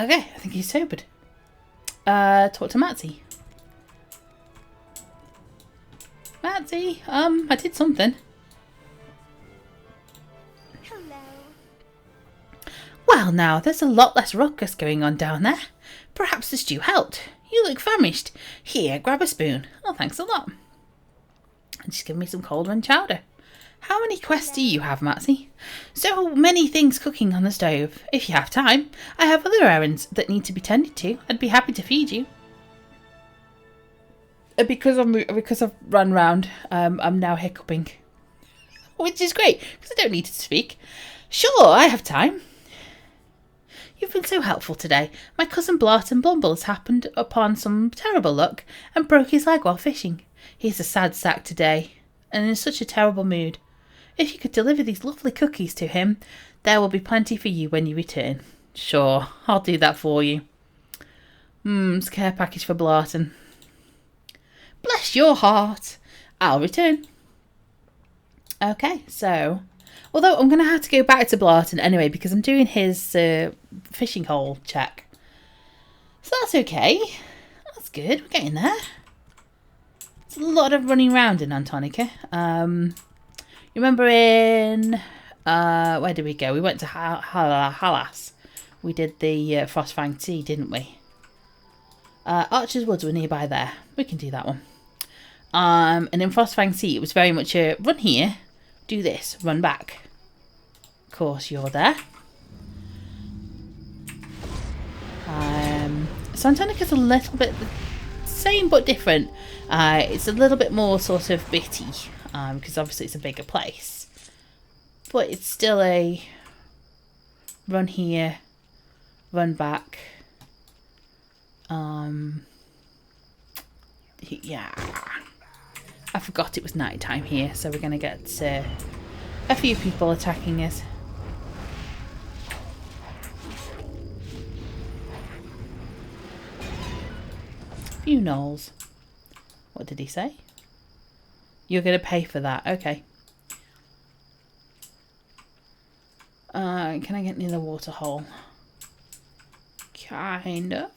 Okay, I think he's sobered. Talk to Matsy. Matsy, I did something. Hello. Well now, there's a lot less ruckus going on down there. Perhaps the stew helped. You look famished. Here, grab a spoon. Oh, thanks a lot. And just give me some cold run chowder. How many quests do you have, Matsy? So many things cooking on the stove. If you have time, I have other errands that need to be tended to. I'd be happy to feed you. Because I've run round, I'm now hiccuping. Which is great, because I don't need to speak. Sure, I have time. You've been so helpful today. My cousin Barton Bumble has happened upon some terrible luck and broke his leg while fishing. He's a sad sack today, and in such a terrible mood. If you could deliver these lovely cookies to him, there will be plenty for you when you return. Sure, I'll do that for you. It's a care package for Blarton. Bless your heart. I'll return. Okay, so... Although I'm going to have to go back to Blarton anyway because I'm doing his fishing hole check. So that's okay. That's good. We're getting there. It's a lot of running around in Antonica. You remember in... where did we go? We went to Halas. We did the Frostfang Tea, didn't we? Archer's Woods were nearby there. We can do that one. And in Frostfang Sea, it was very much a run here, do this, run back. Of course, you're there. So Antonica's a little bit the same but different. It's a little bit more sort of bitty, because obviously it's a bigger place. But it's still a run here, run back. Yeah. I forgot it was night time here, so we're going to get a few people attacking us. Few gnolls. What did he say? You're going to pay for that. Okay. Can I get near the water hole? Kind of.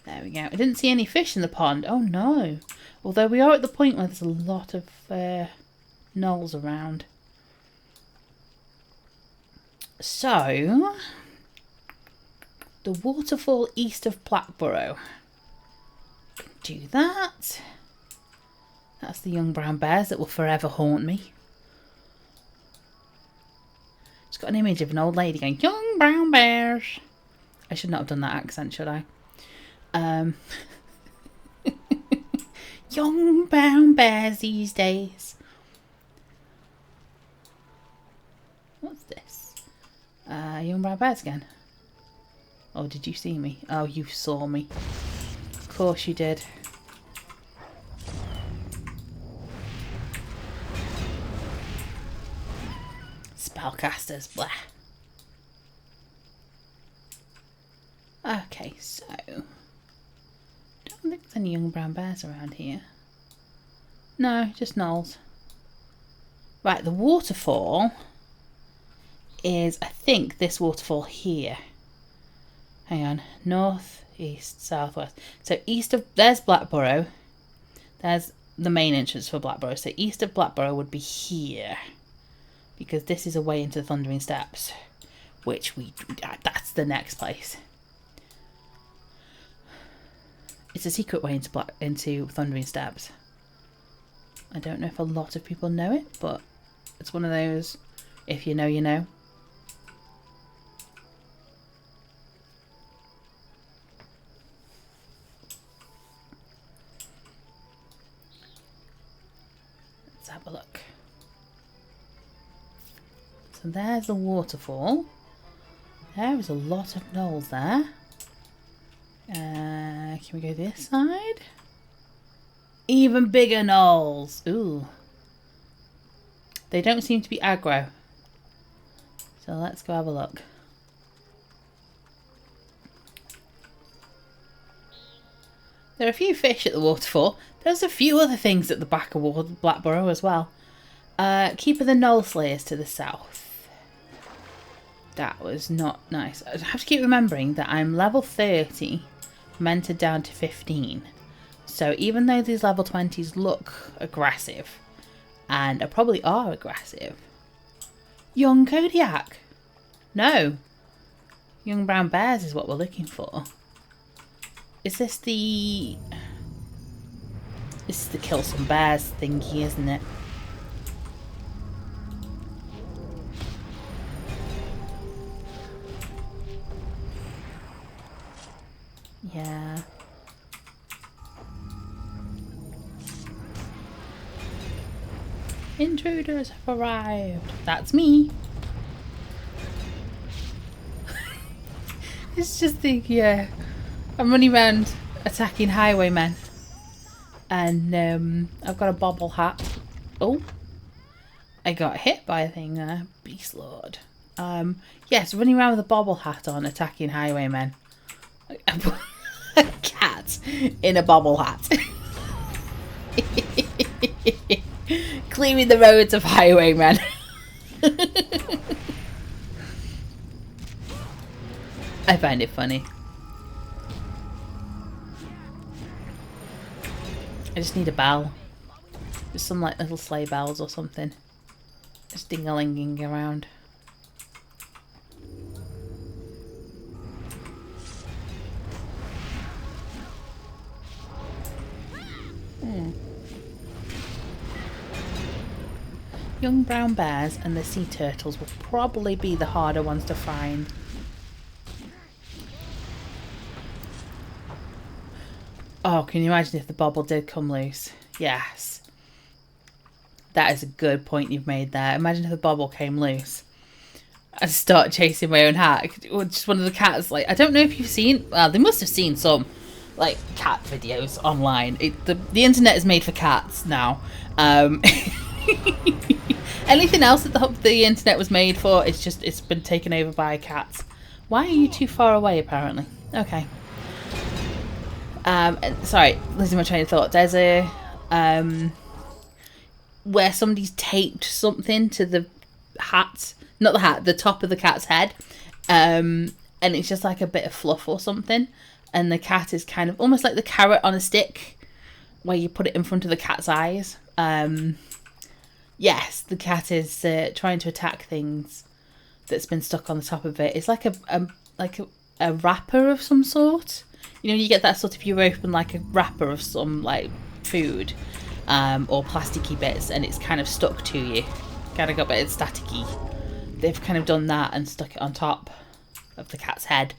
There we go. I didn't see any fish in the pond. Oh no. Although we are at the point where there's a lot of gnolls around. So, the waterfall east of Plackborough. do that. That's the young brown bears that will forever haunt me. It's got an image of an old lady going, young brown bears. I should not have done that accent, should I? Young brown bears these days. What's this? Young brown bears again. Oh, did you see me? Oh, you saw me. Of course you did. Spellcasters, blah. Okay, so don't think there's any young brown bears around here. No, just gnolls. Right, the waterfall is, I think, this waterfall here. Hang on, north, east, south, west. So east of, there's Blackborough. There's the main entrance for Blackborough. So east of Blackborough would be here, because this is a way into the Thundering Steppes, which that's the next place. It's a secret way into Thundering Steppes. I don't know if a lot of people know it, but it's one of those, if you know, you know. Let's have a look. So there's the waterfall. There is a lot of gnolls there. Can we go this side? Even bigger gnolls. Ooh. They don't seem to be aggro. So let's go have a look. There are a few fish at the waterfall. There's a few other things at the back of Blackborough as well. Keep of the Gnoll Slayers to the south. That was not nice. I have to keep remembering that I'm level 30, mentored down to 15. So even though these level 20s look aggressive, and probably are aggressive. Young Kodiak. No. Young brown bears is what we're looking for. Is this the... This is the kill some bears thingy, isn't it? Yeah. Intruders have arrived. That's me. It's just the, yeah. I'm running around attacking highwaymen. And I've got a bobble hat. Oh. I got hit by a thing there. Beast Lord. Yes, running around with a bobble hat on attacking highwaymen. A cat in a bobble hat. Clearing the roads of highwaymen. I find it funny. I just need a bell. Just some like little sleigh bells or something. Just ding-a-linging around. Young brown bears and the sea turtles will probably be the harder ones to find. Oh, can you imagine if the bobble did come loose? Yes. That is a good point you've made there. Imagine if the bobble came loose. I'd start chasing my own hat. Or just one of the cats, like, I don't know if you've seen, well, they must have seen some, like, cat videos online. The internet is made for cats now. Anything else that the internet was made for, it's been taken over by cats. Why are you too far away, apparently? Okay. Sorry, losing my train of thought. There's a where somebody's taped something to the hat, not the hat, the top of the cat's head, and it's just like a bit of fluff or something, and the cat is kind of almost like the carrot on a stick, where you put it in front of the cat's eyes. Yes, the cat is trying to attack things that's been stuck on the top of it. It's like a wrapper of some sort. You know, you get that sort of, you open like a wrapper of some like food or plasticky bits and it's kind of stuck to you. Kind of got a bit staticky. They've kind of done that and stuck it on top of the cat's head.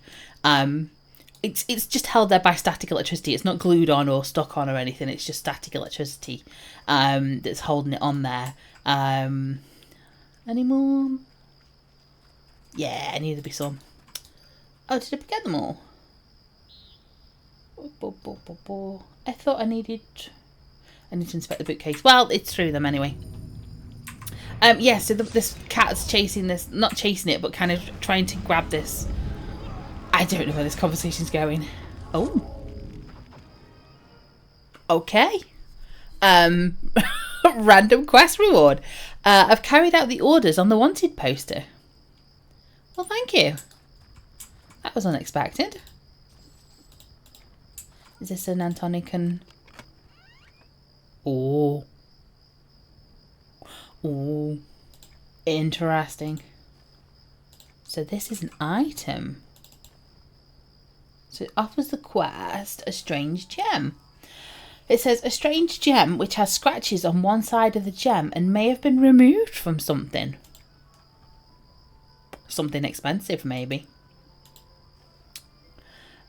It's just held there by static electricity. It's not glued on or stuck on or anything. It's just static electricity that's holding it on there. Any more? Yeah, I need to be some. Oh, did I get them all? I thought I need to inspect the bookcase. Well, it's through them anyway. Yeah, so this cat's chasing this, not chasing it, but kind of trying to grab this. I don't know where this conversation's going. Oh. Okay. Random quest reward. I've carried out the orders on the wanted poster. Well, thank you. That was unexpected. Is this an Antonican? Oh. Oh. Interesting. So this is an item. So it offers the quest a strange gem. It says a strange gem which has scratches on one side of the gem and may have been removed from something. Something expensive, maybe.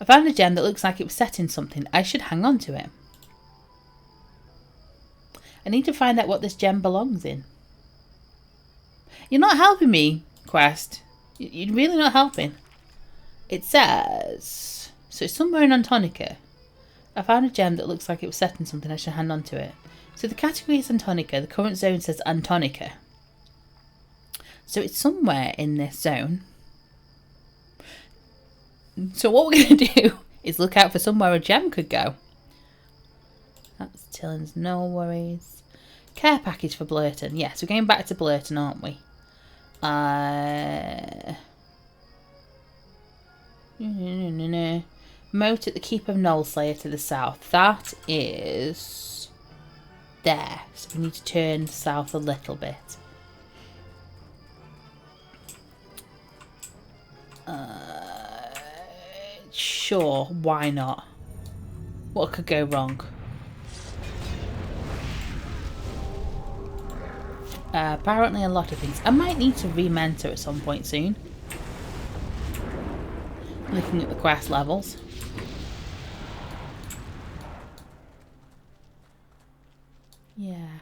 I found a gem that looks like it was set in something. I should hang on to it. I need to find out what this gem belongs in. You're not helping me, quest. You're really not helping. It says... So it's somewhere in Antonica. I found a gem that looks like it was set in something. I should hang on to it. So the category is Antonica. The current zone says Antonica. So it's somewhere in this zone. So what we're going to do is look out for somewhere a gem could go. That's Tillins, no worries. Care package for Blurton. Yes, we're going back to Blurton, aren't we? Moat at the Keep of Knollslayer to the south. That is there. So we need to turn south a little bit. Sure, why not? What could go wrong? Apparently a lot of things. I might need to re-mentor at some point soon. Looking at the quest levels. Yeah.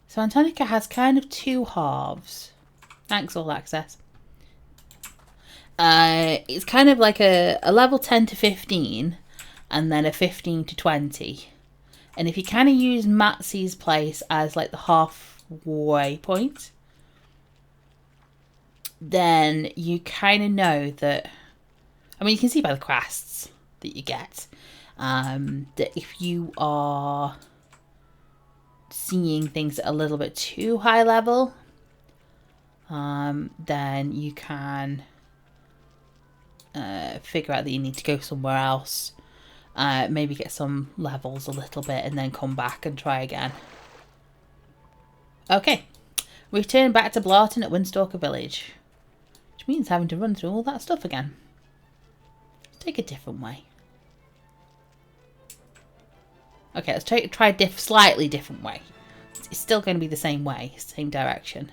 So Antonica has kind of two halves. Thanks, all access. It's kind of like a level 10 to 15 and then a 15 to 20. And if you kind of use Matsy's place as like the halfway point, then you kind of know that, I mean, you can see by the quests that you get, that if you are seeing things at a little bit too high level, then you can figure out that you need to go somewhere else, maybe get some levels a little bit and then come back and try again. Okay, return back to Blarton at Windstalker Village, which means having to run through all that stuff again. Let's take a different way. Okay, let's try a slightly different way. It's still going to be the same way, same direction.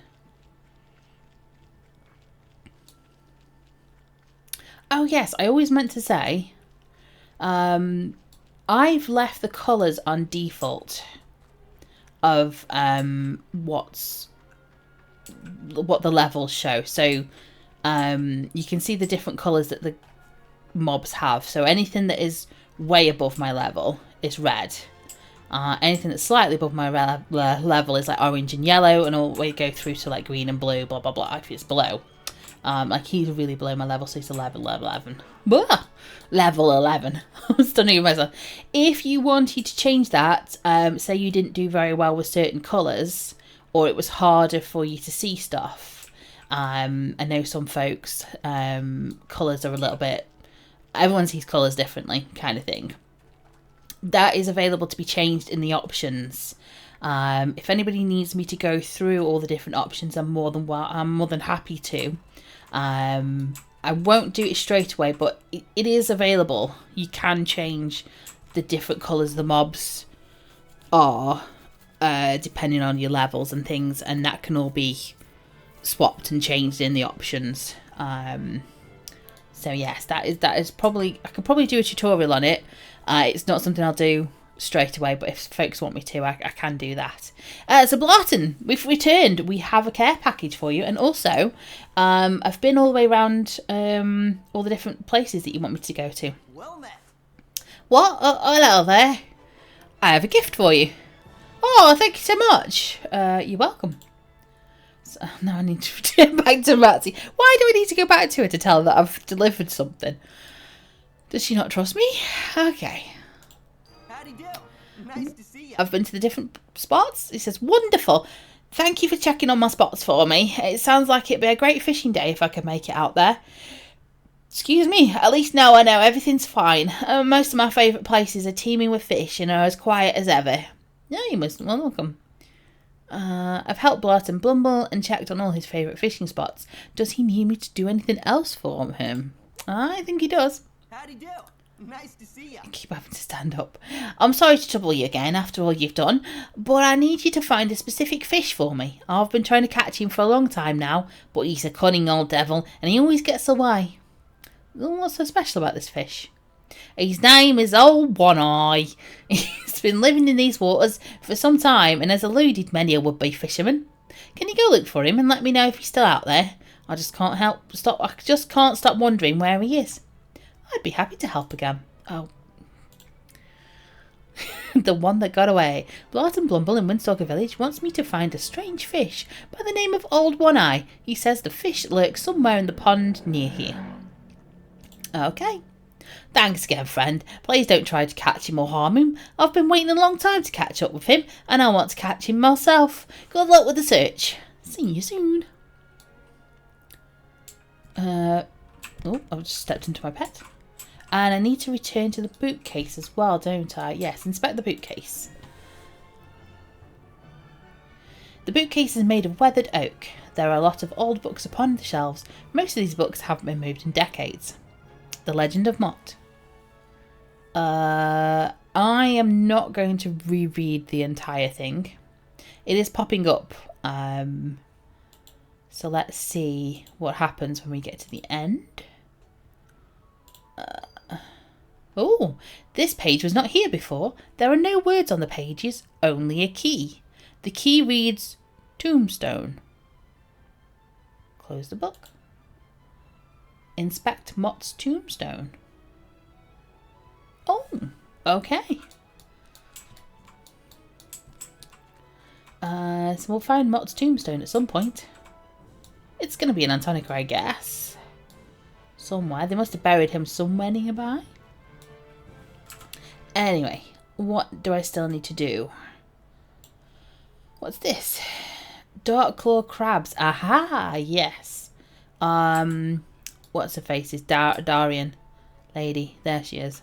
Oh yes, I always meant to say, I've left the colours on default of what the levels show. So you can see the different colours that the mobs have. So anything that is way above my level is red. Anything that's slightly above my level is like orange and yellow, and all the way go through to like green and blue, blah blah blah, if it's below. Like he's really below my level, so he's level 11. Blah! Level 11. I'm stunning with myself. If you wanted to change that, say you didn't do very well with certain colours, or it was harder for you to see stuff. I know some folks, colours are a little bit, everyone sees colours differently, kind of thing. That is available to be changed in the options. If anybody needs me to go through all the different options, I'm more than happy to. I won't do it straight away, but it is available. You can change the different colours the mobs are, depending on your levels and things, and that can all be swapped and changed in the options. So yes, that is probably, I could probably do a tutorial on it. It's not something I'll do straight away, but if folks want me to, I can do that. So Blarton, we've returned. We have a care package for you, and also I've been all the way around all the different places that you want me to go to. Well met. What? Oh, hello there. I have a gift for you. Oh, thank you so much. You're welcome. So now I need to return back to Ratsy. Why do I need to go back to her to tell her that I've delivered something? Does she not trust me? Okay. Howdy do. Nice to see you. I've been to the different spots. He says, wonderful. Thank you for checking on my spots for me. It sounds like it'd be a great fishing day if I could make it out there. Excuse me, at least now I know everything's fine. Most of my favourite places are teeming with fish and are as quiet as ever. Yeah, you must be welcome. I've helped Blarton Blumble and checked on all his favourite fishing spots. Does he need me to do anything else for him? I think he does. Howdy do. Nice to see you. I keep having to stand up. I'm sorry to trouble you again after all you've done, but I need you to find a specific fish for me. I've been trying to catch him for a long time now, but he's a cunning old devil and he always gets away. What's so special about this fish? His name is Old One Eye. He's been living in these waters for some time and has eluded many a would-be fisherman. Can you go look for him and let me know if he's still out there? I just can't stop wondering where he is. I'd be happy to help again. Oh. The one that got away. Blarton Blumble in Windstalker Village wants me to find a strange fish by the name of Old One Eye. He says the fish lurks somewhere in the pond near here. Okay. Thanks again, friend. Please don't try to catch him or harm him. I've been waiting a long time to catch up with him, and I want to catch him myself. Good luck with the search. See you soon. Oh, I've just stepped into my pet. And I need to return to the bookcase as well, don't I? Yes, inspect the bookcase. The bookcase is made of weathered oak. There are a lot of old books upon the shelves. Most of these books haven't been moved in decades. The Legend of Mott. I am not going to reread the entire thing. It is popping up. So let's see what happens when we get to the end. Oh, this page was not here before. There are no words on the pages, only a key. The key reads Tombstone. Close the book. Inspect Mott's tombstone. Oh, okay. So we'll find Mott's tombstone at some point. It's going to be in Antonica, I guess. Somewhere. They must have buried him somewhere nearby. Anyway, what do I still need to do? What's this? Dark claw crabs. Aha, yes. What's her face? Is Darian lady. There she is.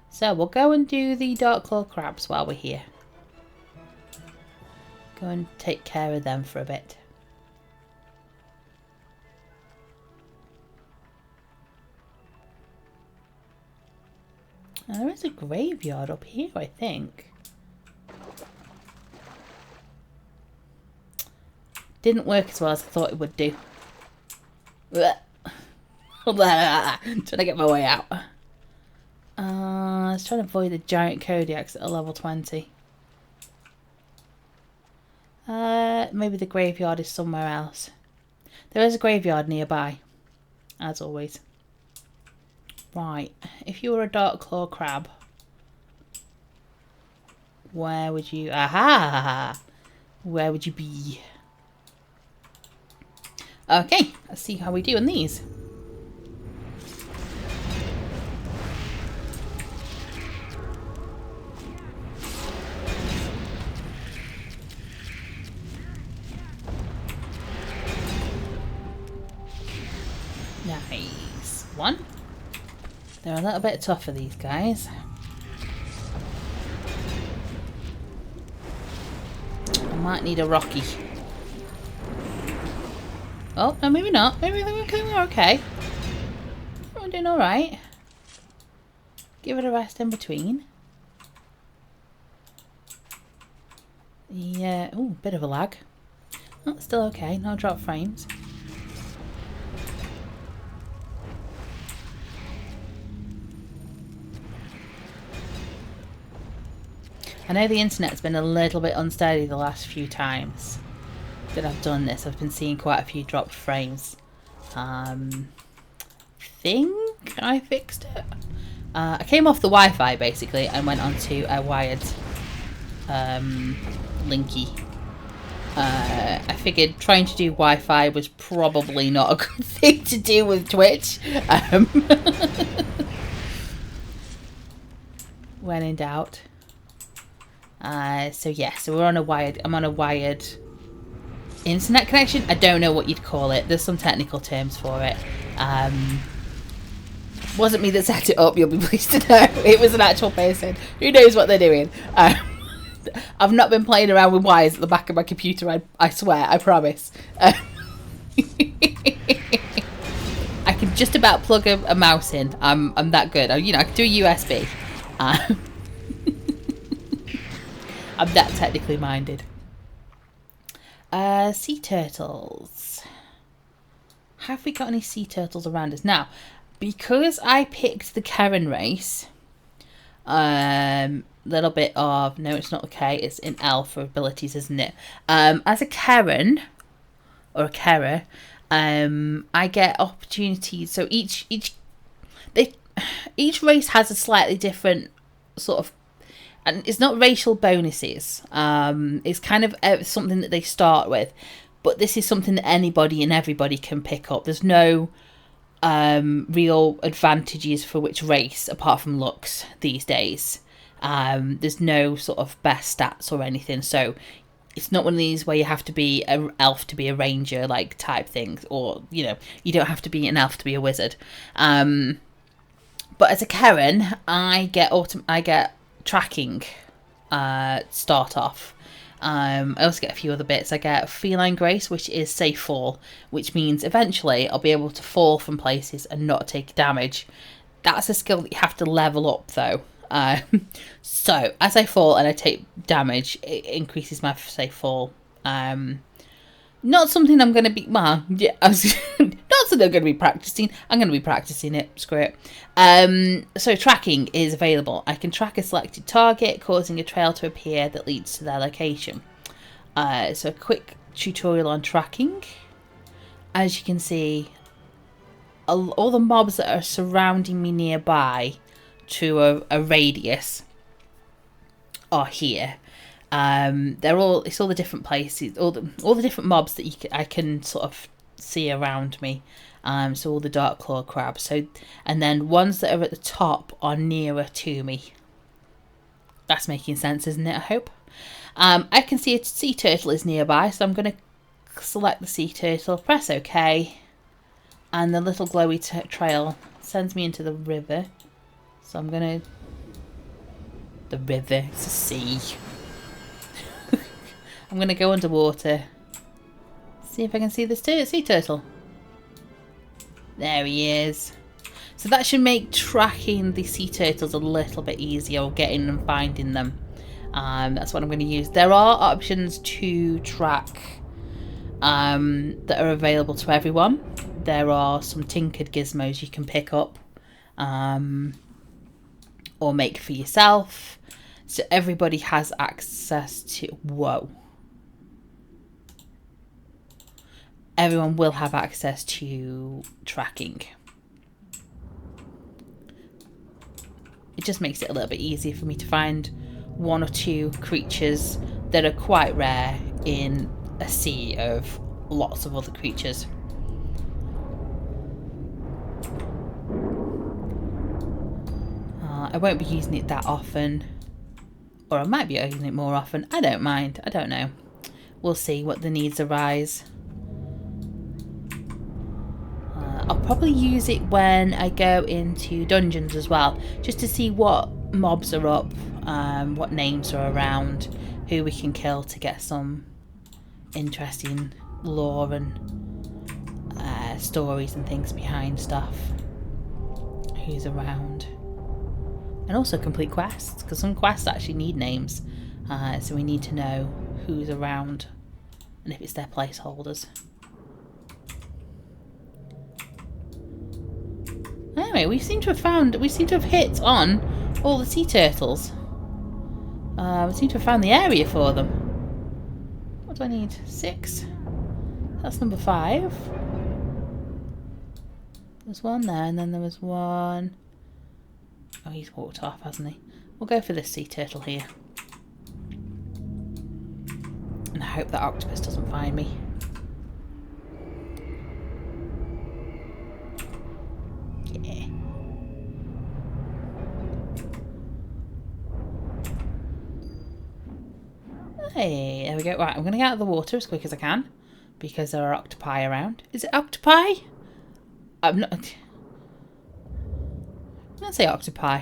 So we'll go and do the dark claw crabs while we're here. Go and take care of them for a bit. Now, there is a graveyard up here, I think. Didn't work as well as I thought it would do. Trying to get my way out. I was trying to avoid the giant Kodiaks at a level 20. Maybe the graveyard is somewhere else. There is a graveyard nearby, as always. Right, if you were a dark claw crab, where would you... Aha! Where would you be? Okay, let's see how we do on these. Nice. One. They're a little bit tougher, these guys. I might need a Rocky. Oh, no, maybe not. Maybe we're okay. doing alright. Give it a rest in between. Yeah, oh, bit of a lag. Oh, still okay, no drop frames. I know the internet's been a little bit unsteady the last few times that I've done this. I've been seeing quite a few dropped frames. Think I fixed it. I came off the Wi-Fi basically and went onto a wired linky. I figured trying to do Wi-Fi was probably not a good thing to do with Twitch. When in doubt. So yeah, so we're on a wired. I'm on a wired internet connection. I don't know what you'd call it. There's some technical terms for it. Wasn't me that set it up. You'll be pleased to know it was an actual person who knows what they're doing. I've not been playing around with wires at the back of my computer. I swear. I promise. I can just about plug a mouse in. I'm that good. I can do a USB. I'm that technically minded. Sea turtles. Have we got any sea turtles around us? Now, because I picked the Karen race, little bit of... No, it's not okay. It's in L for abilities, isn't it? As a Karen, or a Kara, I get opportunities. So each race has a slightly different sort of... And it's not racial bonuses. It's kind of something that they start with. But this is something that anybody and everybody can pick up. There's no real advantages for which race, apart from looks, these days. There's no sort of best stats or anything. So it's not one of these where you have to be an elf to be a ranger, like, type things. Or, you don't have to be an elf to be a wizard. But as a Karen, I get tracking start off. I also get a few other bits. I get Feline Grace, which is safe fall, which means eventually I'll be able to fall from places and not take damage. That's a skill that you have to level up though. So as I fall and I take damage, it increases my safe fall. Not something I'm going to be... Well, yeah, not something I'm going to be practicing. I'm going to be practicing it. Screw it. So tracking is available. I can track a selected target, causing a trail to appear that leads to their location. So a quick tutorial on tracking. As you can see, all the mobs that are surrounding me nearby to a radius are here. It's all the different places, all the different mobs that I can sort of see around me. So all the dark claw crabs. So, and then ones that are at the top are nearer to me. That's making sense, isn't it? I hope. I can see a sea turtle is nearby, so I'm going to select the sea turtle, press OK, and the little glowy trail sends me into the river. So I'm going to... The river, it's a sea. I'm going to go underwater. See if I can see this sea turtle. There he is. So that should make tracking the sea turtles a little bit easier, or getting and finding them. That's what I'm going to use. There are options to track that are available to everyone. There are some tinkered gizmos you can pick up or make for yourself. So everybody has access to... Whoa. Everyone will have access to tracking. It just makes it a little bit easier for me to find one or two creatures that are quite rare in a sea of lots of other creatures. I won't be using it that often. Or I might be using it more often. I don't mind. I don't know. We'll see what the needs arise. I'll probably use it when I go into dungeons as well, just to see what mobs are up, what names are around, who we can kill to get some interesting lore and stories and things behind stuff. who's around. And also complete quests, because some quests actually need names. So we need to know who's around and if it's their placeholders. Anyway, we seem to have hit on all the sea turtles. We seem to have found the area for them. What do I need? 6. That's number 5. There's one there, and then there was one. Oh, he's walked off, hasn't he? We'll go for this sea turtle here. And I hope that octopus doesn't find me. Yeah. Hey, there we go. Right, I'm going to get out of the water as quick as I can. Because there are octopi around. Is it octopi? I'm not... I'm going to say octopi.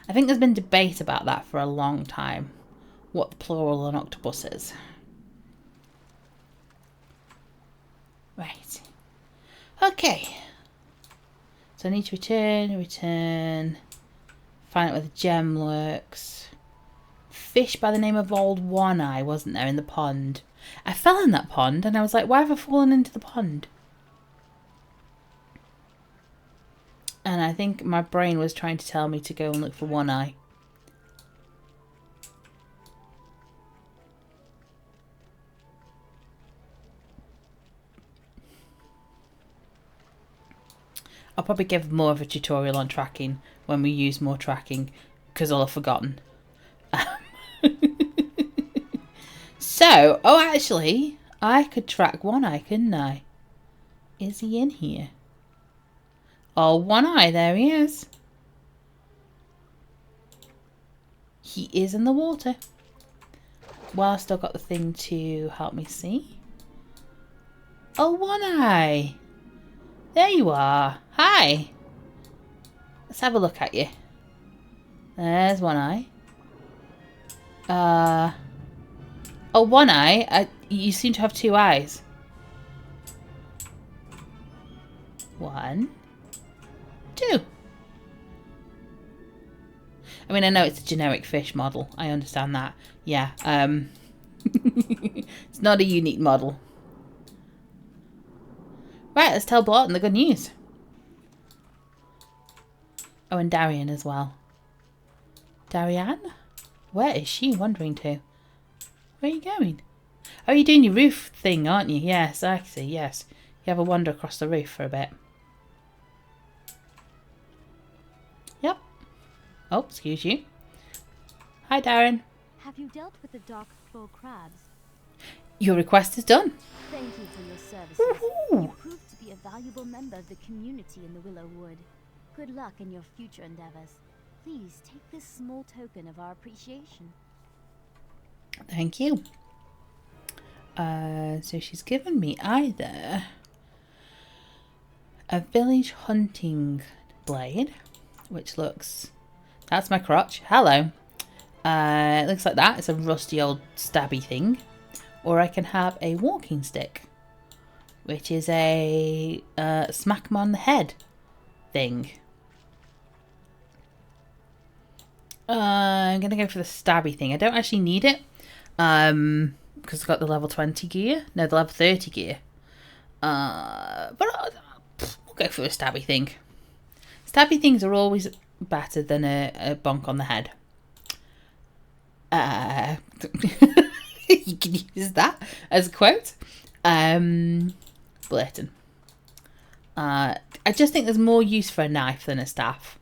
I think there's been debate about that for a long time. What the plural on octopus is. Right. Okay. So I need to return. Find out where the gem lurks. Fish by the name of Old One Eye, wasn't there, in the pond? I fell in that pond and I was like, why have I fallen into the pond? And I think my brain was trying to tell me to go and look for One Eye. I'll probably give more of a tutorial on tracking when we use more tracking because I'll have forgotten. So, oh actually, I could track One Eye, couldn't I? Is he in here? Oh, One Eye, there he is. He is in the water. Well, I've still got the thing to help me see. Oh, One Eye. There you are. Hi. Let's have a look at you. There's One Eye. Oh, One Eye. You seem to have 2 eyes. 1, 2. I mean, I know it's a generic fish model. I understand that. Yeah. It's not a unique model. Right, let's tell Blorton the good news. Oh, and Darian as well. Darian? Where is she wandering to? Where are you going? Oh, you're doing your roof thing, aren't you? Yes, I see, yes. You have a wander across the roof for a bit. Yep. Oh, excuse you. Hi, Darren. Have you dealt with the dark claw crabs? Your request is done. Thank you for your services. You proved to be a valuable member of the community in the Willow Wood. Good luck in your future endeavors. Please take this small token of our appreciation. Thank you. So she's given me either a village hunting blade, which looks... That's my crotch. Hello. It looks like that. It's a rusty old stabby thing. Or I can have a walking stick, which is a smack 'em on the head thing. I'm going to go for the stabby thing. I don't actually need it because I've got the level 20 gear. No, the level 30 gear. But we'll go for a stabby thing. Stabby things are always better than a bonk on the head. You can use that as a quote. Blatant. I just think there's more use for a knife than a staff.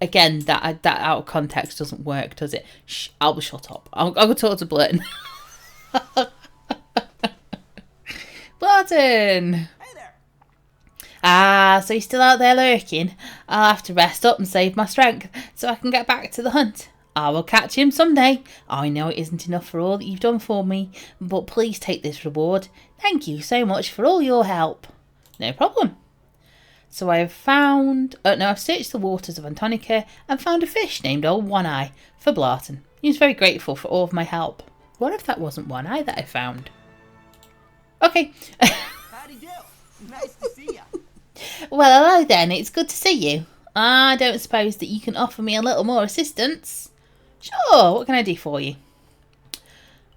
Again, that out of context doesn't work, does it? Shh, I'll shut up. I'll go talk to Blurton. Blurton! Hey there! Ah, so he's still out there lurking. I'll have to rest up and save my strength so I can get back to the hunt. I will catch him someday. I know it isn't enough for all that you've done for me, but please take this reward. Thank you so much for all your help. No problem. So I've searched the waters of Antonica and found a fish named Old One Eye for Blarton. He was very grateful for all of my help. What if that wasn't One Eye that I found? Okay. Howdy do. Nice to see ya. Well, hello then. It's good to see you. I don't suppose that you can offer me a little more assistance. Sure, what can I do for you?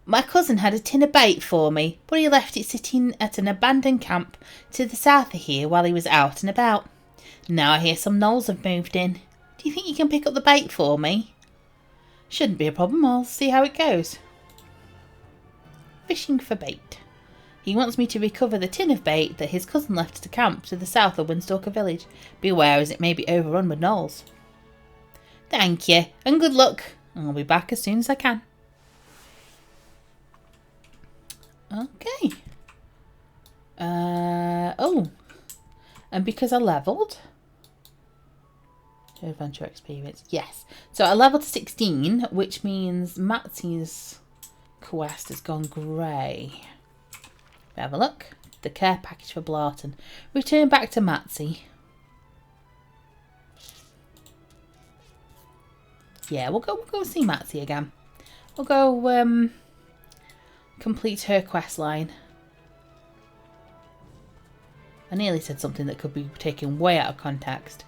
My cousin had a tin of bait for me, but he left it sitting at an abandoned camp to the south of here while he was out and about. Now I hear some gnolls have moved in. Do you think you can pick up the bait for me? Shouldn't be a problem. I'll see how it goes. Fishing for bait. He wants me to recover the tin of bait that his cousin left at a camp to the south of Windstalker village. Beware as it may be overrun with gnolls. Thank you, and good luck. I'll be back as soon as I can. Okay. Oh. And because I levelled... Adventure experience. Yes. So I leveled to 16, which means Matsy's quest has gone grey. Have a look. The care package for Blarton. Return back to Matsy. Yeah, we'll go see Matsy again. We'll go complete her quest line. I nearly said something that could be taken way out of context.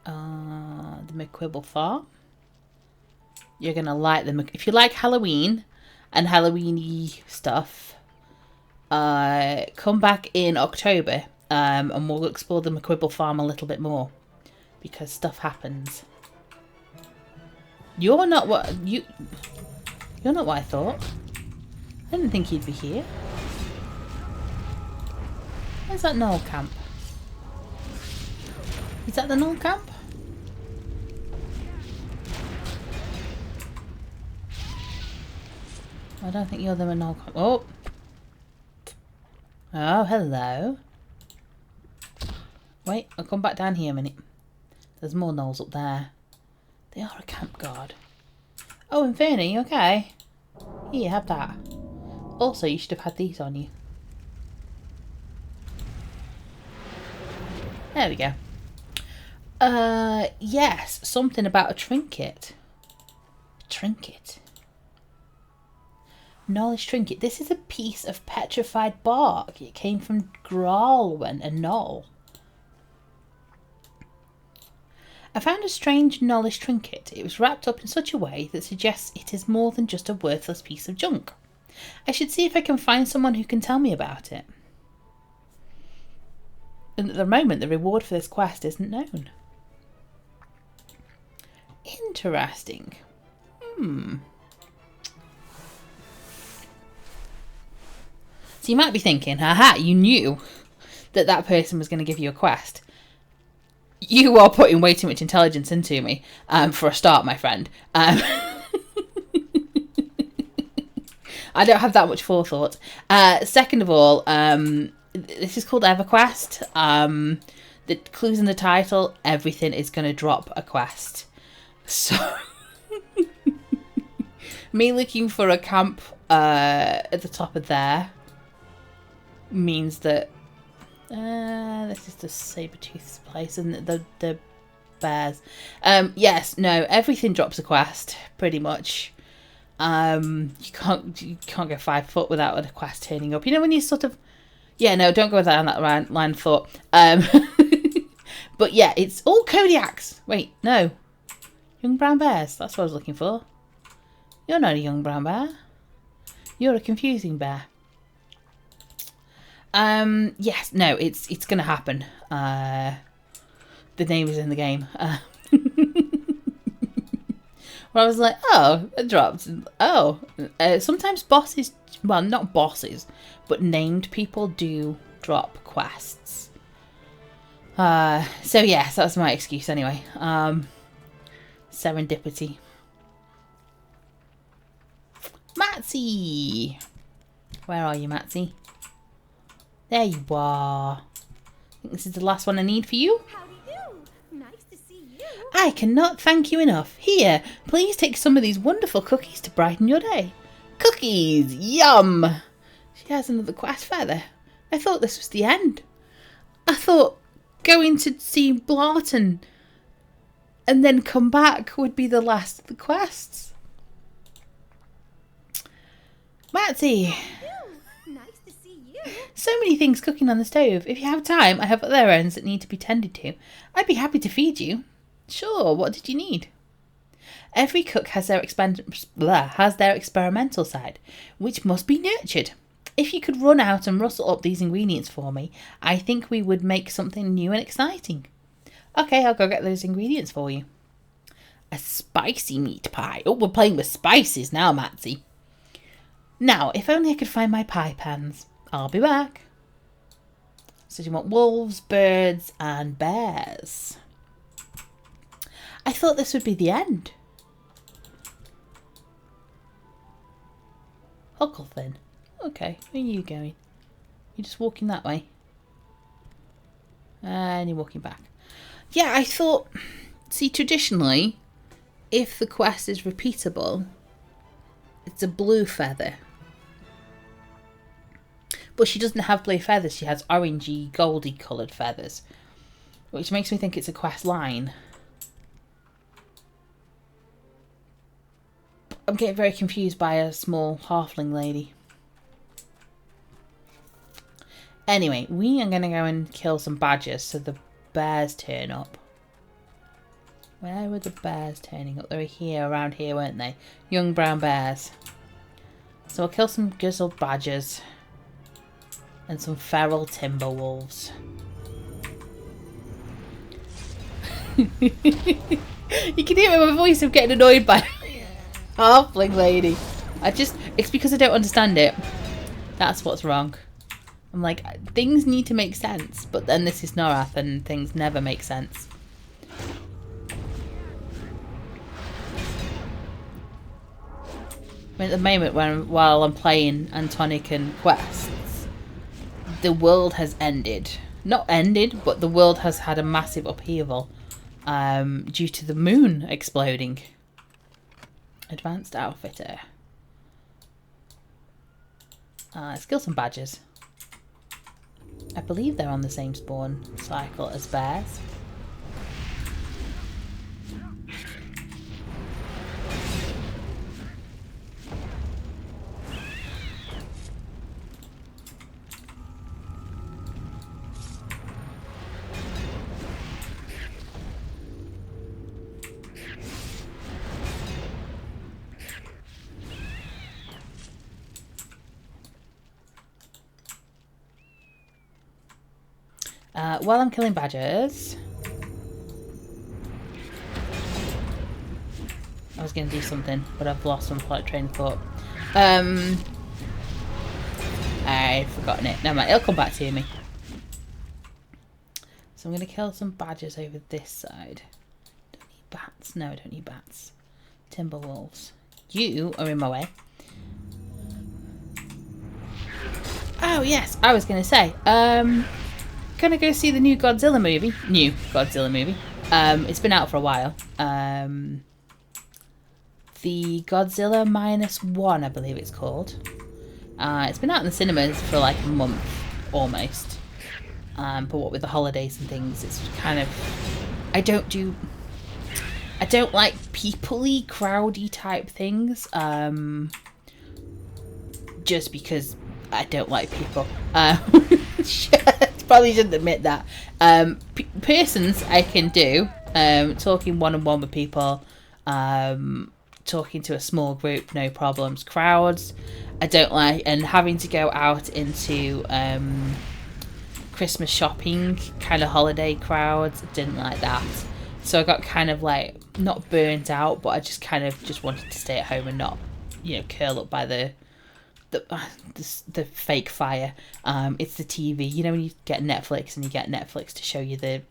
The McQuibble Farm. You're going to like them. If you like Halloween and Halloween-y stuff, come back in October and we'll explore the McQuibble Farm a little bit more. Because stuff happens. You're not what I thought. I didn't think you'd be here. Where's that gnoll camp? Is that the gnoll camp? I don't think you're the gnoll camp. Oh! Oh, hello. Wait, I'll come back down here a minute. There's more gnolls up there. They are a camp guard. Oh, Inferno, you okay? Here, have that. Also, you should have had these on you. There we go. Yes, something about a trinket. A trinket. Knowledge trinket. This is a piece of petrified bark. It came from Gralwen, a gnoll. I found a strange knowledge trinket. It was wrapped up in such a way that suggests it is more than just a worthless piece of junk. I should see if I can find someone who can tell me about it. And at the moment, the reward for this quest isn't known. Interesting. So you might be thinking, haha, you knew that that person was going to give you a quest. You are putting way too much intelligence into me, for a start, my friend. I don't have that much forethought. Second of all, this is called EverQuest. The clues in the title, everything is going to drop a quest. So, me looking for a camp at the top of there means that this is the Sabertooth's place and the bears. Yes, no, everything drops a quest pretty much. You can't go 5 foot without a quest turning up. You know when you sort of, yeah, no, don't go down that line of thought. But yeah, it's all Kodiaks. Wait, no, young brown bears. That's what I was looking for. You're not a young brown bear. You're a confusing bear. Yes, no, it's gonna happen. The name is in the game. Where I was like, oh, it dropped. Oh, sometimes bosses, well, not bosses, but named people do drop quests. So yes, that's my excuse anyway. Serendipity. Matsy! Where are you, Matsy? There you are. I think this is the last one I need for you. Howdy do. Nice to see you. I cannot thank you enough. Here, please take some of these wonderful cookies to brighten your day. Cookies! Yum! She has another quest further. I thought this was the end. I thought going to see Blarton and then come back would be the last of the quests. Matsy! Nice to So many things cooking on the stove. If you have time, I have other errands that need to be tended to. I'd be happy to feed you. Sure, what did you need? Every cook has their experimental side, which must be nurtured. If you could run out and rustle up these ingredients for me, I think we would make something new and exciting. Okay, I'll go get those ingredients for you. A spicy meat pie. Oh, we're playing with spices now, Matsy. Now, if only I could find my pie pans. I'll be back. So do you want wolves, birds, and bears? I thought this would be the end. Huckleton. Okay, where are you going? You're just walking that way. And you're walking back. Yeah, I thought... See, traditionally, if the quest is repeatable, it's a blue feather. But she doesn't have blue feathers. She has orangey, goldy coloured feathers. Which makes me think it's a quest line. I'm getting very confused by a small halfling lady. Anyway, we are going to go and kill some badgers so the bears turn up. Where were the bears turning up? They were here, around here, weren't they? Young brown bears. So we'll kill some grizzled badgers. And some feral timber wolves. You can hear my voice of getting annoyed by halfling lady. It's because I don't understand it. That's what's wrong. I'm like, things need to make sense, but then this is Norath and things never make sense. I mean, at the moment, while I'm playing Antonic and quests, the world has ended. Not ended, but the world has had a massive upheaval due to the moon exploding. Advanced Outfitter. Let's kill some badgers. I believe they're on the same spawn cycle as bears. While I'm killing badgers, I was going to do something, but I've lost some flight train of thought. I've forgotten it. Never mind, it'll come back to me. So I'm going to kill some badgers over this side. Don't need bats. No, I don't need bats. Timber wolves. You are in my way. Oh yes, I was going to say. Gonna go see the new Godzilla movie. It's been out for a while. The Godzilla -1, I believe it's called. It's been out in the cinemas for like a month, almost. But what with the holidays and things, it's kind of... I don't like people-y, crowdy type things. Just because I don't like people. Probably shouldn't admit that. Persons I can do. Talking one-on-one with people. Talking to a small group, no problems. Crowds, I don't like. And having to go out into Christmas shopping, kind of holiday crowds, didn't like that. So I got kind of like, not burnt out, but I just kind of just wanted to stay at home and not, curl up by the fake fire. It's the TV. You know when you get Netflix and you get Netflix to show you the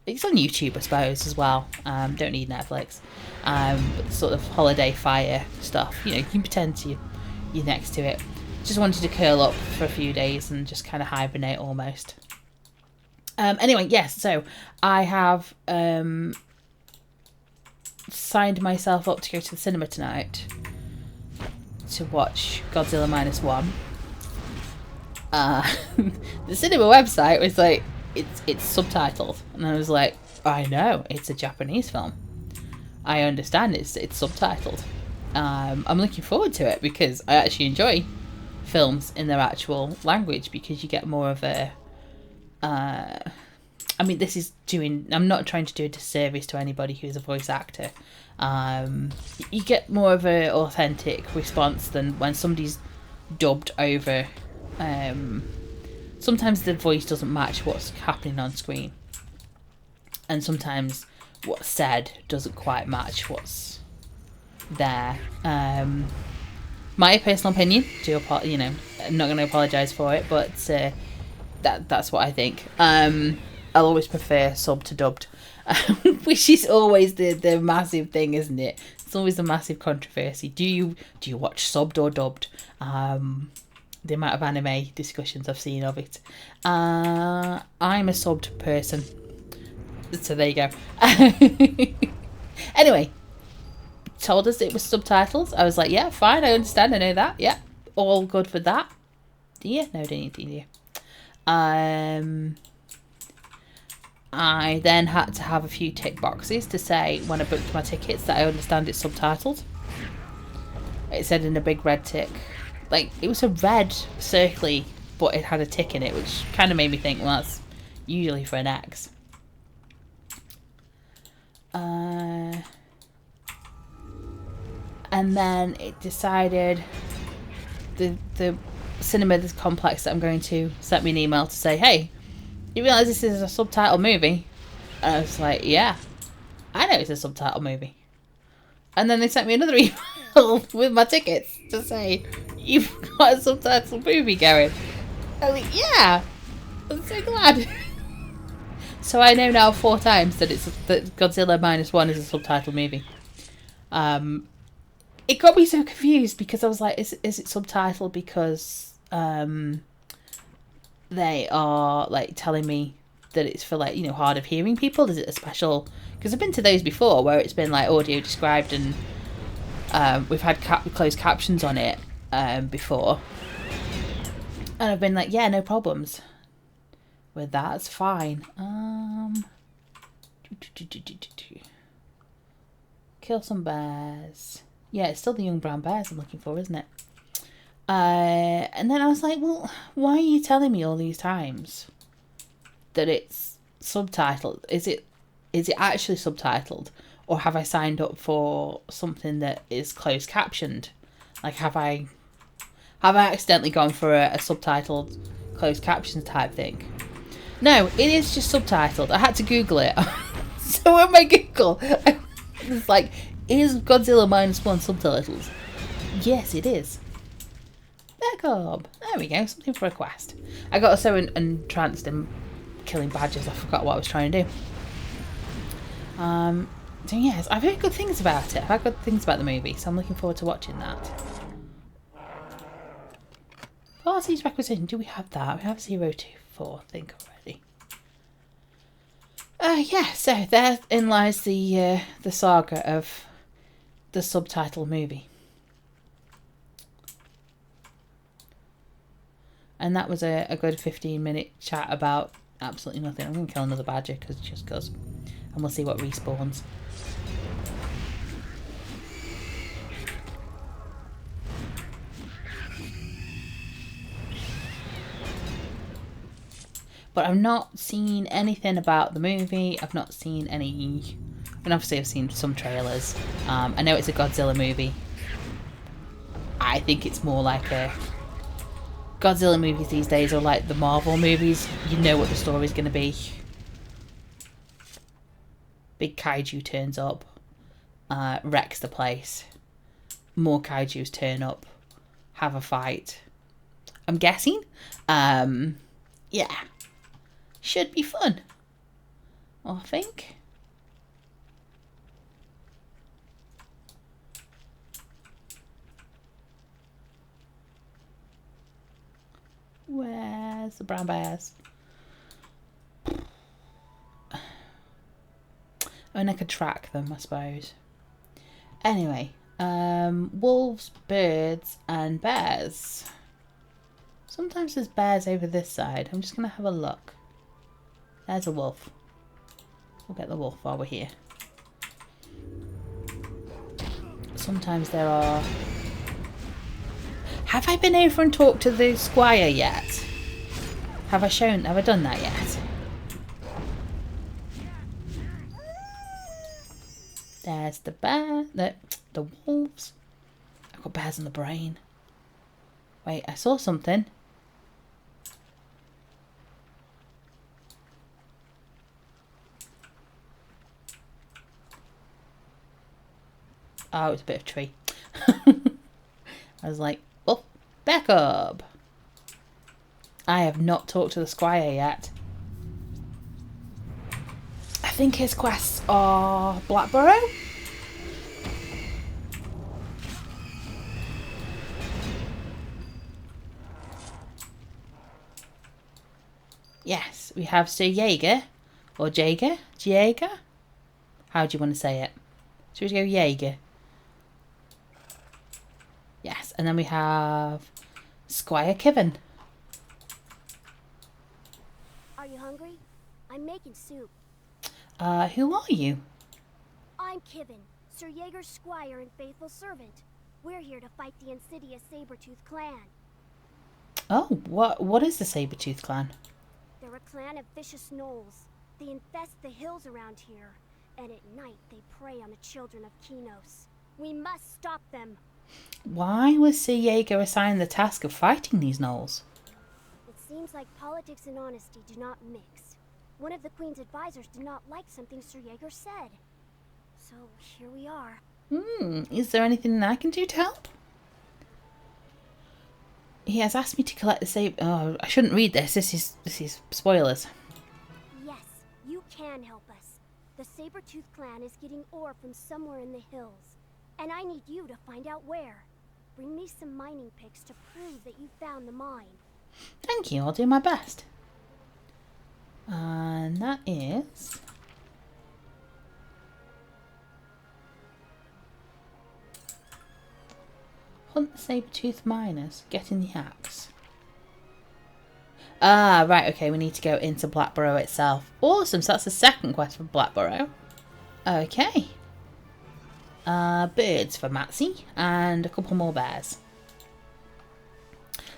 it's on YouTube, I suppose, as well. Don't need Netflix. But sort of holiday fire stuff. You can pretend you're next to it. Just wanted to curl up for a few days and just kind of hibernate almost. Anyway, yes. So I have signed myself up to go to the cinema tonight to watch Godzilla -1. The cinema website was like, it's subtitled, and I was like, I know it's a Japanese film. I understand it's subtitled. I'm looking forward to it because I actually enjoy films in their actual language, because you get more of a I mean, this is doing, I'm not trying to do a disservice to anybody who's a voice actor. You get more of an authentic response than when somebody's dubbed over. Sometimes the voice doesn't match what's happening on screen, and sometimes what's said doesn't quite match what's there. My personal opinion, I'm not going to apologise for it, but that's what I think. I'll always prefer sub to dubbed, which is always the massive thing, isn't it? It's always a massive controversy. Do you watch subbed or dubbed? The amount of anime discussions I've seen of it. I'm a subbed person, so there you go. Anyway, told us it was subtitles. I was like, yeah, fine, I understand, I know that. Yeah, all good for that. Do you? No, don't need to, do you? I then had to have a few tick boxes to say when I booked my tickets that I understand it's subtitled. It said in a big red tick. Like, it was a red circly, but it had a tick in it, which kind of made me think, well, that's usually for an X. And then it decided, the cinema, this complex that I'm going to, sent me an email to say, hey, you realise this is a subtitle movie? And I was like, yeah, I know it's a subtitle movie. And then they sent me another email with my tickets to say, you've got a subtitle movie going. I was like, yeah, I'm so glad. So I know now 4 times that that Godzilla -1 is a subtitle movie. It got me so confused because I was like, is it subtitled because they are like telling me that it's for, like, hard of hearing people? Is it a special? Because I've been to those before where it's been like audio described and we've had closed captions on it before, and I've been like, yeah, no problems with that, it's fine. Kill some bears. Yeah, it's still the young brown bears I'm looking for, isn't it? And then I was like, well, why are you telling me all these times that it's subtitled? Is it actually subtitled, or have I signed up for something that is closed captioned? Like, have I accidentally gone for a subtitled closed captions type thing? No, it is just subtitled. I had to Google it. So when I Google, it's like, is Godzilla -1 subtitles? Yes, it is. Back up. There we go. Something for a quest. I got so entranced in killing badgers, I forgot what I was trying to do. So yes, I've heard good things about it. I've heard good things about the movie, so I'm looking forward to watching that. Parties requisition. Do we have that? We have 024, I think, already. Yeah, so therein lies the saga of the subtitle movie. And that was a good 15-minute chat about absolutely nothing. I'm going to kill another badger because it just goes. And we'll see what respawns. But I've not seen anything about the movie. I've not seen any... I mean, obviously I've seen some trailers. I know it's a Godzilla movie. I think it's more like a... Godzilla movies these days are like the Marvel movies. You know what the story's going to be. Big kaiju turns up. Wrecks the place. More kaijus turn up. Have a fight. I'm guessing. Yeah. Should be fun. I think. Where's the brown bears? And I could track them, I suppose. Anyway, wolves, birds, and bears. Sometimes there's bears over this side. I'm just going to have a look. There's a wolf. We'll get the wolf while we're here. Sometimes there are... Have I been over and talked to the squire yet? Have I done that yet? There's the bear, the wolves. I've got bears in the brain. Wait, I saw something. Oh, it's a bit of a tree. I was like, oh, back up. I have not talked to the squire yet. I think his quests are Blackborough. Yes, we have Sir Jaeger. Or Jaeger? Jaeger? How do you want to say it? Should we go Jaeger? Yes, and then we have Squire Kiven. Are you hungry? I'm making soup. Who are you? I'm Kiven, Sir Jaeger's squire and faithful servant. We're here to fight the insidious Sabertooth clan. Oh, what is the Sabertooth clan? They're a clan of vicious gnolls. They infest the hills around here, and at night they prey on the children of Kinos. We must stop them. Why was Sir Jaeger assigned the task of fighting these gnolls? It seems like politics and honesty do not mix. One of the Queen's advisors did not like something Sir Jaeger said. So here we are. Is there anything I can do to help? He has asked me to collect the saber. Oh, I shouldn't read this. This is spoilers. Yes, you can help us. The Sabertooth clan is getting ore from somewhere in the hills, and I need you to find out where. Bring me some mining picks to prove that you found the mine. Thank you. I'll do my best. And that is hunt the saber-tooth miners, getting the axe. Ah, right, okay, we need to go into Blackborough itself. Awesome, so that's the second quest for Blackborough. Okay. Birds for Matsy, and a couple more bears.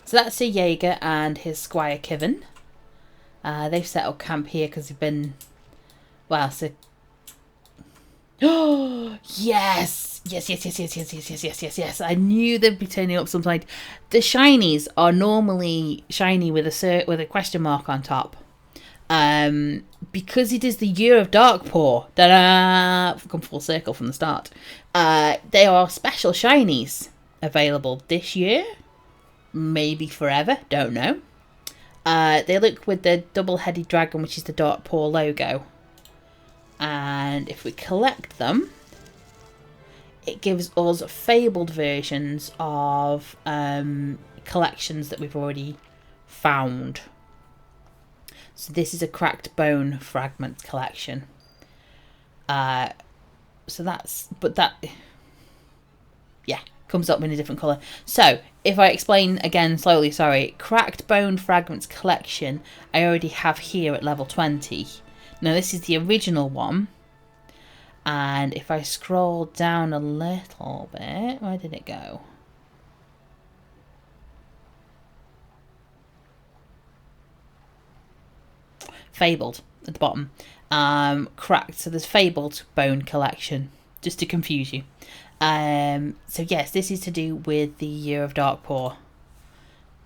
So that's Sir Jaeger and his squire Kiven. They've set up camp here because they've been... Well, so... Oh, yes! Yes. I knew they'd be turning up sometime. The shinies are normally shiny with a question mark on top. Because it is the year of Darkpaw. Ta-da! Come full circle from the start. There are special shinies available this year. Maybe forever. Don't know. They look with the double-headed dragon, which is the Darkpaw logo. And if we collect them, it gives us fabled versions of collections that we've already found. So this is a cracked bone fragment collection. So that's, but that, yeah, comes up in a different colour. So if I explain again slowly, sorry, cracked bone fragments collection I already have here at level 20. Now this is the original one. And if I scroll down a little bit, where did it go? Fabled at the bottom. Cracked. So there's Fabled Bone Collection, just to confuse you. So yes, this is to do with the Year of Darkpaw.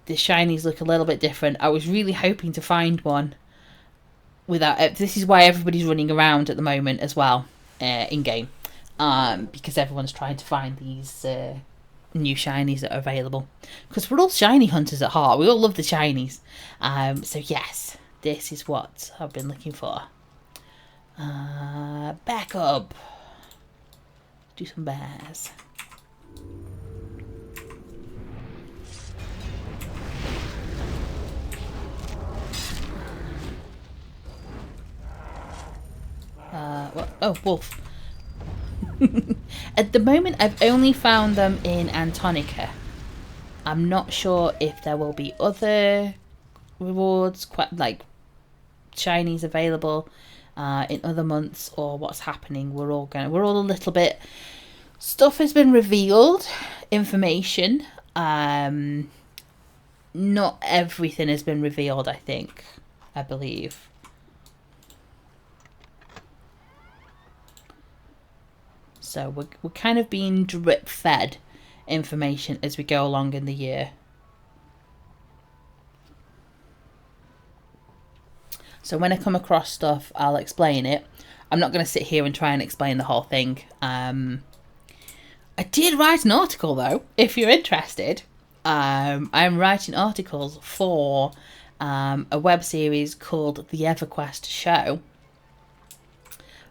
The shinies look a little bit different. I was really hoping to find one without. This is why everybody's running around at the moment as well. In game, because everyone's trying to find these new shinies that are available. Because we're all shiny hunters at heart. We all love the shinies. So yes, this is what I've been looking for. Back up. Do some bears. What? Oh, wolf. At the moment, I've only found them in Antonica. I'm not sure if there will be other rewards, like shinies available in other months, or what's happening. We're all a little bit. Stuff has been revealed, information. Not everything has been revealed, I believe. So we're kind of being drip fed information as we go along in the year. So when I come across stuff, I'll explain it. I'm not going to sit here and try and explain the whole thing. I did write an article, though, if you're interested. I'm writing articles for a web series called The EverQuest Show,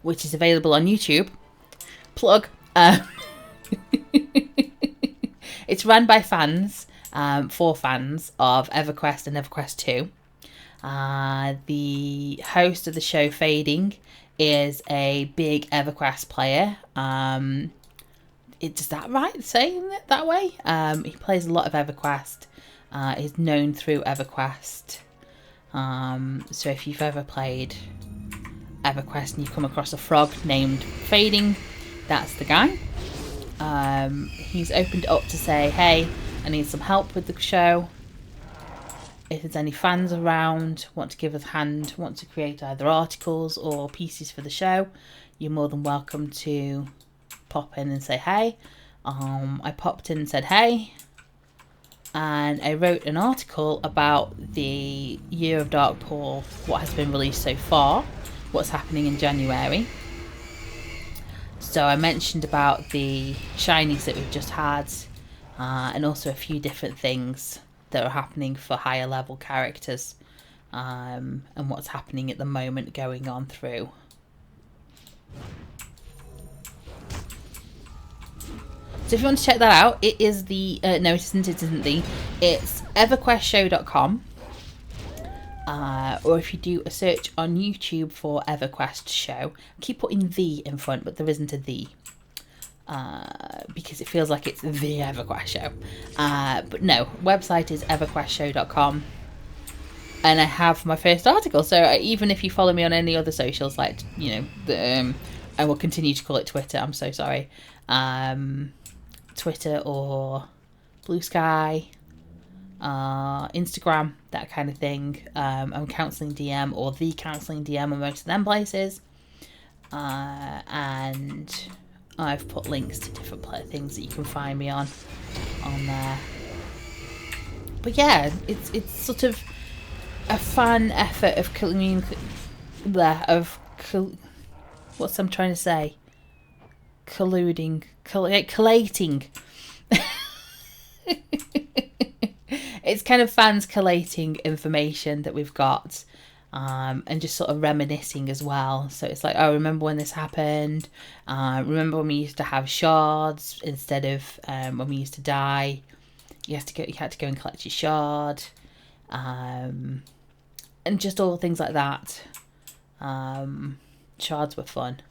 which is available on YouTube. Plug. It's run by fans, for fans of EverQuest and EverQuest 2. The host of the show, Fading, is a big EverQuest player. Is that right, saying it that way? He plays a lot of EverQuest. He's known through EverQuest. So if you've ever played EverQuest and you come across a frog named Fading, that's the guy. He's opened it up to say, hey, I need some help with the show. If there's any fans around, want to give us a hand, want to create either articles or pieces for the show, you're more than welcome to pop in and say hey. I popped in and said hey, and I wrote an article about the Year of Dark Pool, what has been released so far, what's happening in January. So I mentioned about the shinies that we've just had, and also a few different things that are happening for higher level characters, and what's happening at the moment going on through. So if you want to check that out, it is the no, it isn't the, it's EverQuestShow.com, or if you do a search on YouTube for EverQuest Show, I keep putting the in front, but there isn't a the, because it feels like it's the EverQuest Show. But no, website is EverQuestShow.com, and I have my first article. So even if you follow me on any other socials, like I will continue to call it Twitter. I'm so sorry. Twitter or Blue Sky, Instagram, that kind of thing. I'm Counselling DM or The Counselling DM on most of them places. And I've put links to different things that you can find me on there. But yeah, it's sort of a fun effort of what's I'm trying to say? Collating. It's kind of fans collating information that we've got, and just sort of reminiscing as well. So it's like, oh, remember when this happened? Remember when we used to have shards instead of when we used to die? You had to go and collect your shard, and just all things like that. Shards were fun.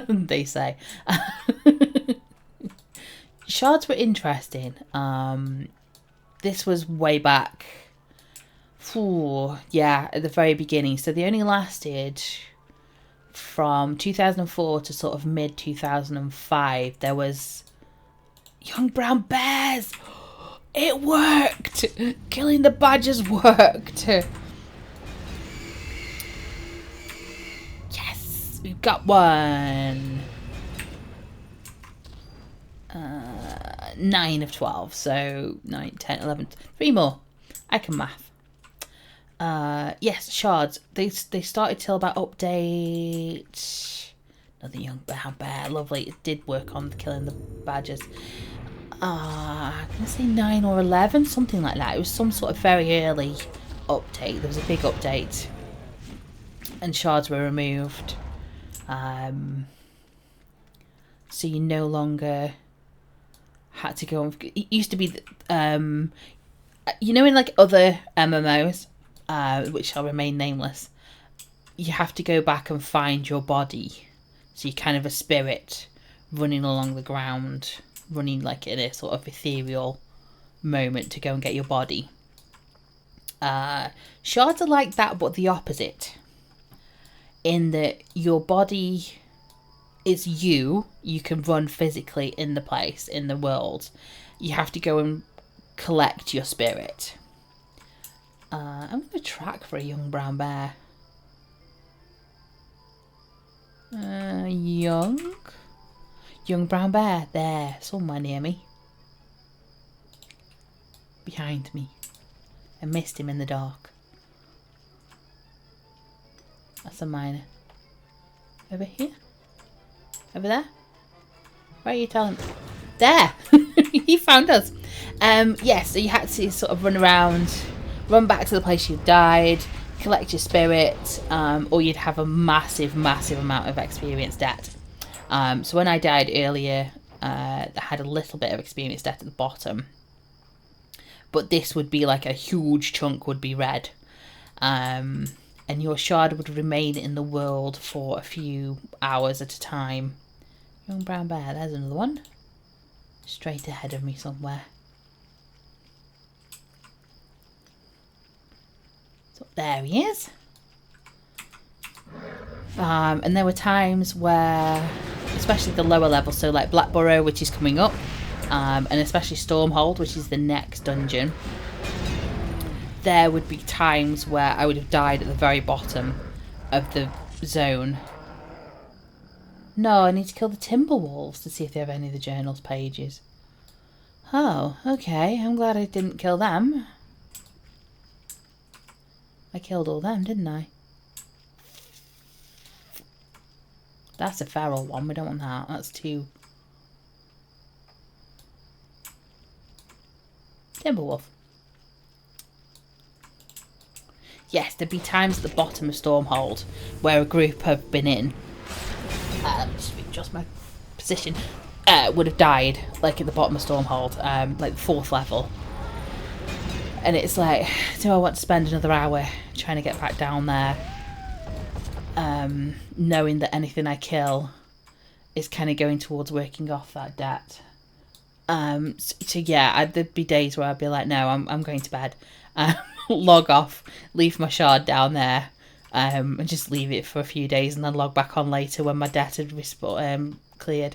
They say. Shards were interesting. This was way back. At the very beginning. So they only lasted from 2004 to sort of mid 2005. There was young brown bears. It worked. Killing the badgers worked. Yes, we've got one. 9 of 12, so 9, 10, 11, 3 more. I can math. Yes, shards. They started till about update. Another young brown bear, lovely. It did work on killing the badgers. I'm gonna say 9 or 11, something like that. It was some sort of very early update. There was a big update, and shards were removed. So you no longer had to go on. It used to be, in like other MMOs, which shall remain nameless, you have to go back and find your body. So you're kind of a spirit running along the ground, running like in a sort of ethereal moment to go and get your body. Shards are like that, but the opposite. In that your body it's you. You can run physically in the place, in the world. You have to go and collect your spirit. I'm going to track for a young brown bear. Young brown bear. There, somewhere near me. Behind me. I missed him in the dark. That's a miner. Over here? Over there? Where are you telling me? There! He found us. Yeah, so you had to sort of run around, run back to the place you died, collect your spirit, or you'd have a massive amount of experience debt. So when I died earlier, I had a little bit of experience debt at the bottom. But this would be like a huge chunk would be red. And your shard would remain in the world for a few hours at a time. Young brown bear, there's another one. Straight ahead of me somewhere. So there he is. And there were times where, especially the lower levels, so like Blackburrow, which is coming up, and especially Stormhold, which is the next dungeon, there would be times where I would have died at the very bottom of the zone. No, I need to kill the Timberwolves to see if they have any of the journals pages. Oh, okay. I'm glad I didn't kill them. I killed all them, didn't I? That's a feral one. We don't want that. That's 2. Timberwolf. Yes, there'd be times at the bottom of Stormhold where a group have been in. Let me just adjust my position. Would have died, like at the bottom of Stormhold, like the 4th level. And it's like, do I want to spend another hour trying to get back down there? Knowing that anything I kill is kind of going towards working off that debt. So yeah, there'd be days where I'd be like, no, I'm going to bed. Log off, leave my shard down there, and just leave it for a few days and then log back on later when my debt had cleared.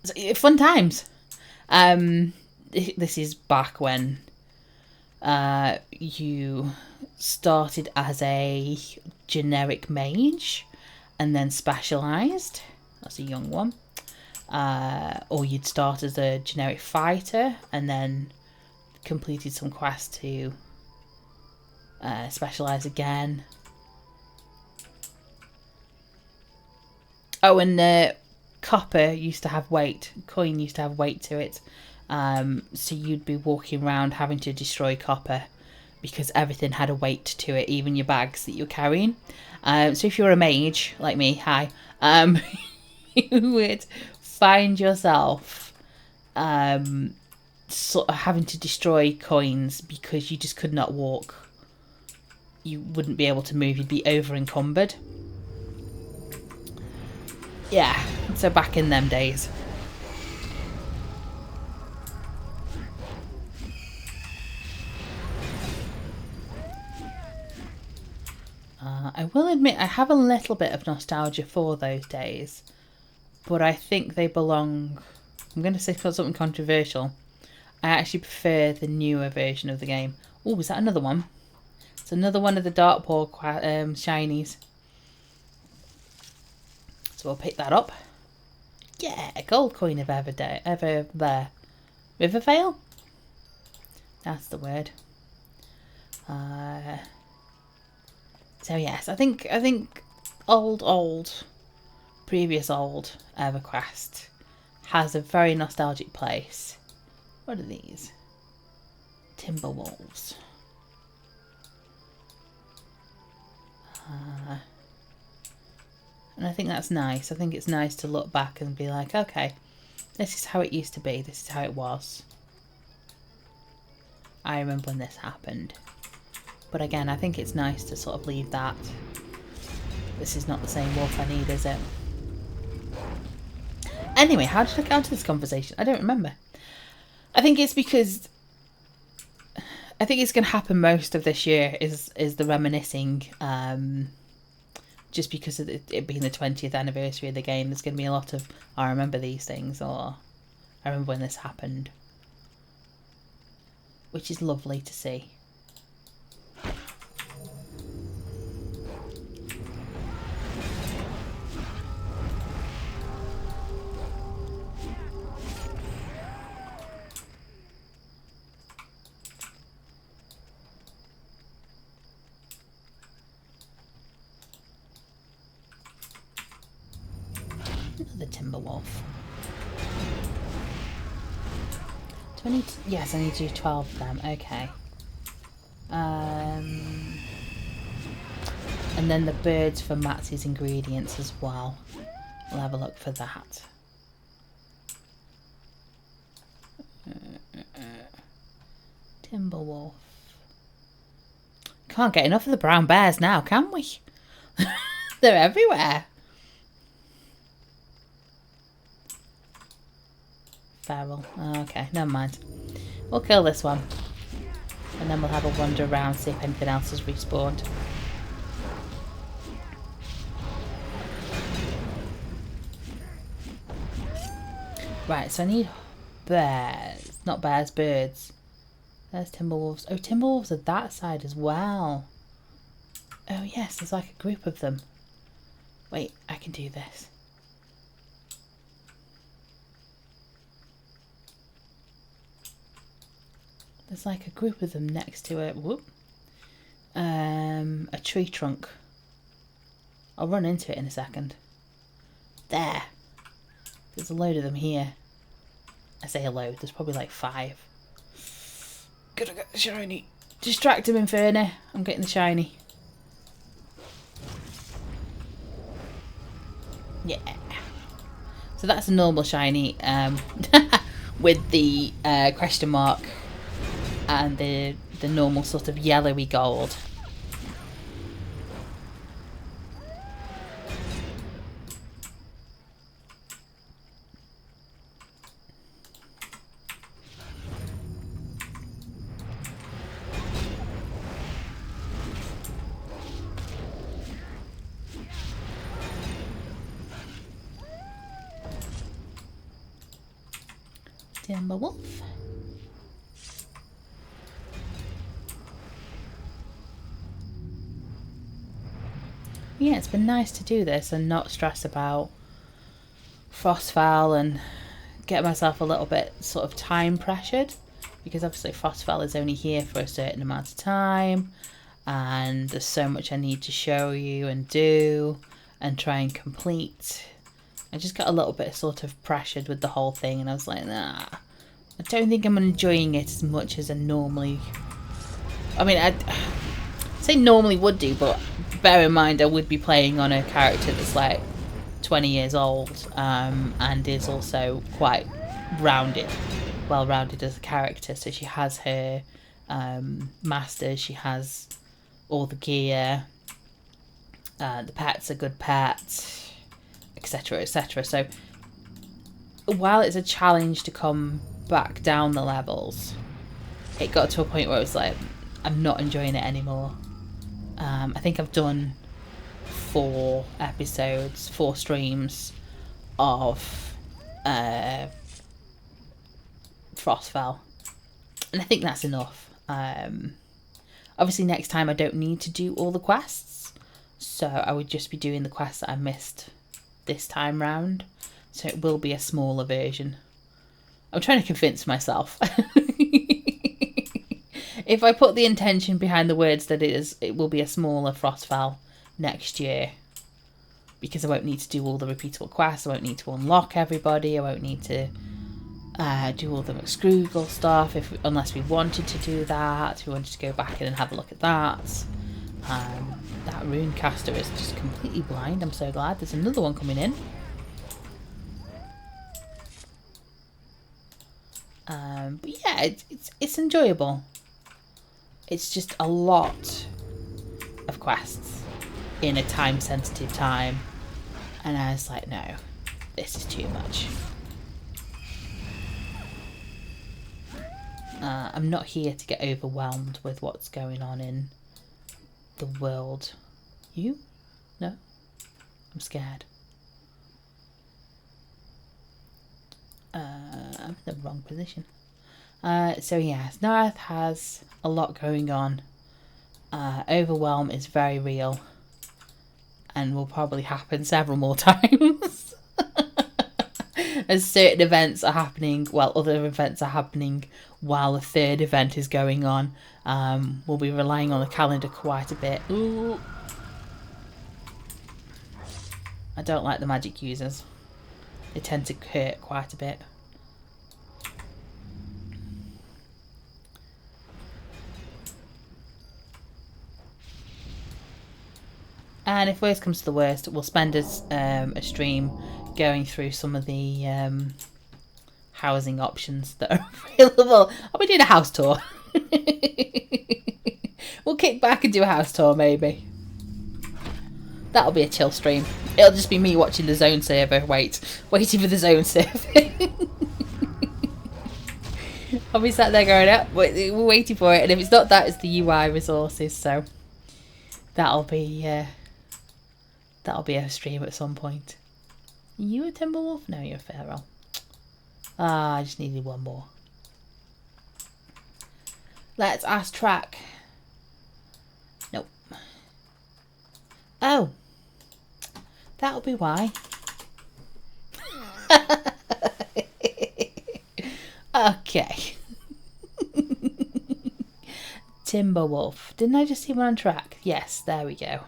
So, fun times. This is back when you started as a generic mage and then specialised. That's a young one. Or you'd start as a generic fighter and then completed some quests to specialise again. Oh, and copper used to have weight. Coin used to have weight to it. So you'd be walking around having to destroy copper because everything had a weight to it, even your bags that you're carrying. So if you're a mage, like me, hi, you would find yourself sort of having to destroy coins because you just could not walk. You wouldn't be able to move, you'd be over encumbered. Yeah, so back in them days. I will admit I have a little bit of nostalgia for those days, but I think they belong, I'm going to say something controversial, I actually prefer the newer version of the game. Oh, is that another one? It's another one of the Darkpaw shinies. So we'll pick that up. Yeah, gold coin of ever there. Rivervale? That's the word. So yes, I think previous old EverQuest has a very nostalgic place. What are these? Timberwolves. And I think that's nice. I think it's nice to look back and be like, okay, this is how it used to be. This is how it was. I remember when this happened. But again, I think it's nice to sort of leave that. This is not the same wolf I need, is it? Anyway, how did I get onto this conversation? I don't remember. I think it's because I think it's going to happen most of this year is the reminiscing just because of it being the 20th anniversary of the game, there's going to be a lot of, I remember these things, or I remember when this happened. Which is lovely to see. The timber wolf. Do I need to, yes, I need to do 12 of them. Okay. And then the birds for Matsy's ingredients as well. We'll have a look for that. Timber wolf. Can't get enough of the brown bears now, can we? They're everywhere. Feral. Oh, okay, never mind. We'll kill this one. And then we'll have a wander around, see if anything else has respawned. Right, so I need bears. Not bears, birds. There's timberwolves. Oh, timberwolves are that side as well. Oh yes, there's like a group of them. Wait, I can do this. There's like a group of them next to it. Whoop. A tree trunk. I'll run into it in a second. There. There's a load of them here. I say a load. There's probably like 5. Gotta get the shiny. Distract him, Inferno. I'm getting the shiny. Yeah. So that's a normal shiny. With the question mark. And the normal sort of yellowy gold. Timber wolf. Yeah, it's been nice to do this and not stress about Frostfell and get myself a little bit sort of time pressured, because obviously Frostfell is only here for a certain amount of time and there's so much I need to show you and do and try and complete. I just got a little bit sort of pressured with the whole thing and I was like, nah, I don't think I'm enjoying it as much as I normally... I mean, I'd say normally would do, but bear in mind I would be playing on a character that's like 20 years old and is also quite rounded, well-rounded as a character. So she has her masters, she has all the gear, the pets are good pets, etc, etc. So while it's a challenge to come back down the levels, it got to a point where it was like, I'm not enjoying it anymore. I think I've done 4 episodes, 4 streams of Frostfell, and I think that's enough. Obviously next time I don't need to do all the quests, so I would just be doing the quests that I missed this time round, so it will be a smaller version. I'm trying to convince myself. If I put the intention behind the words that it will be a smaller Frostfell next year, because I won't need to do all the repeatable quests, I won't need to unlock everybody, I won't need to do all the McScroogle stuff unless we wanted to do that. We wanted to go back in and have a look at that. That Runecaster is just completely blind. I'm so glad. There's another one coming in. But yeah, it's enjoyable. It's just a lot of quests in a time-sensitive time. And I was like, no, this is too much. I'm not here to get overwhelmed with what's going on in the world. You? No? I'm scared. I'm in the wrong position. So yes, Norath has a lot going on. Overwhelm is very real and will probably happen several more times. As certain events are happening, while other events are happening while a third event is going on. We'll be relying on the calendar quite a bit. Ooh. I don't like the magic users. They tend to hurt quite a bit. And if worst comes to the worst, we'll spend a stream going through some of the housing options that are available. I'll be doing a house tour. We'll kick back and do a house tour, maybe. That'll be a chill stream. It'll just be me watching the zone server. Waiting for the zone server. I'll be sat there going, up. We're waiting for it. And if it's not that, it's the UI resources. So that'll be a stream at some point. Are you a Timberwolf? No, you're a Feral. I just needed one more. Let's ask track. Nope. Oh. That'll be why. Okay. Timberwolf. Didn't I just see one on track? Yes, there we go.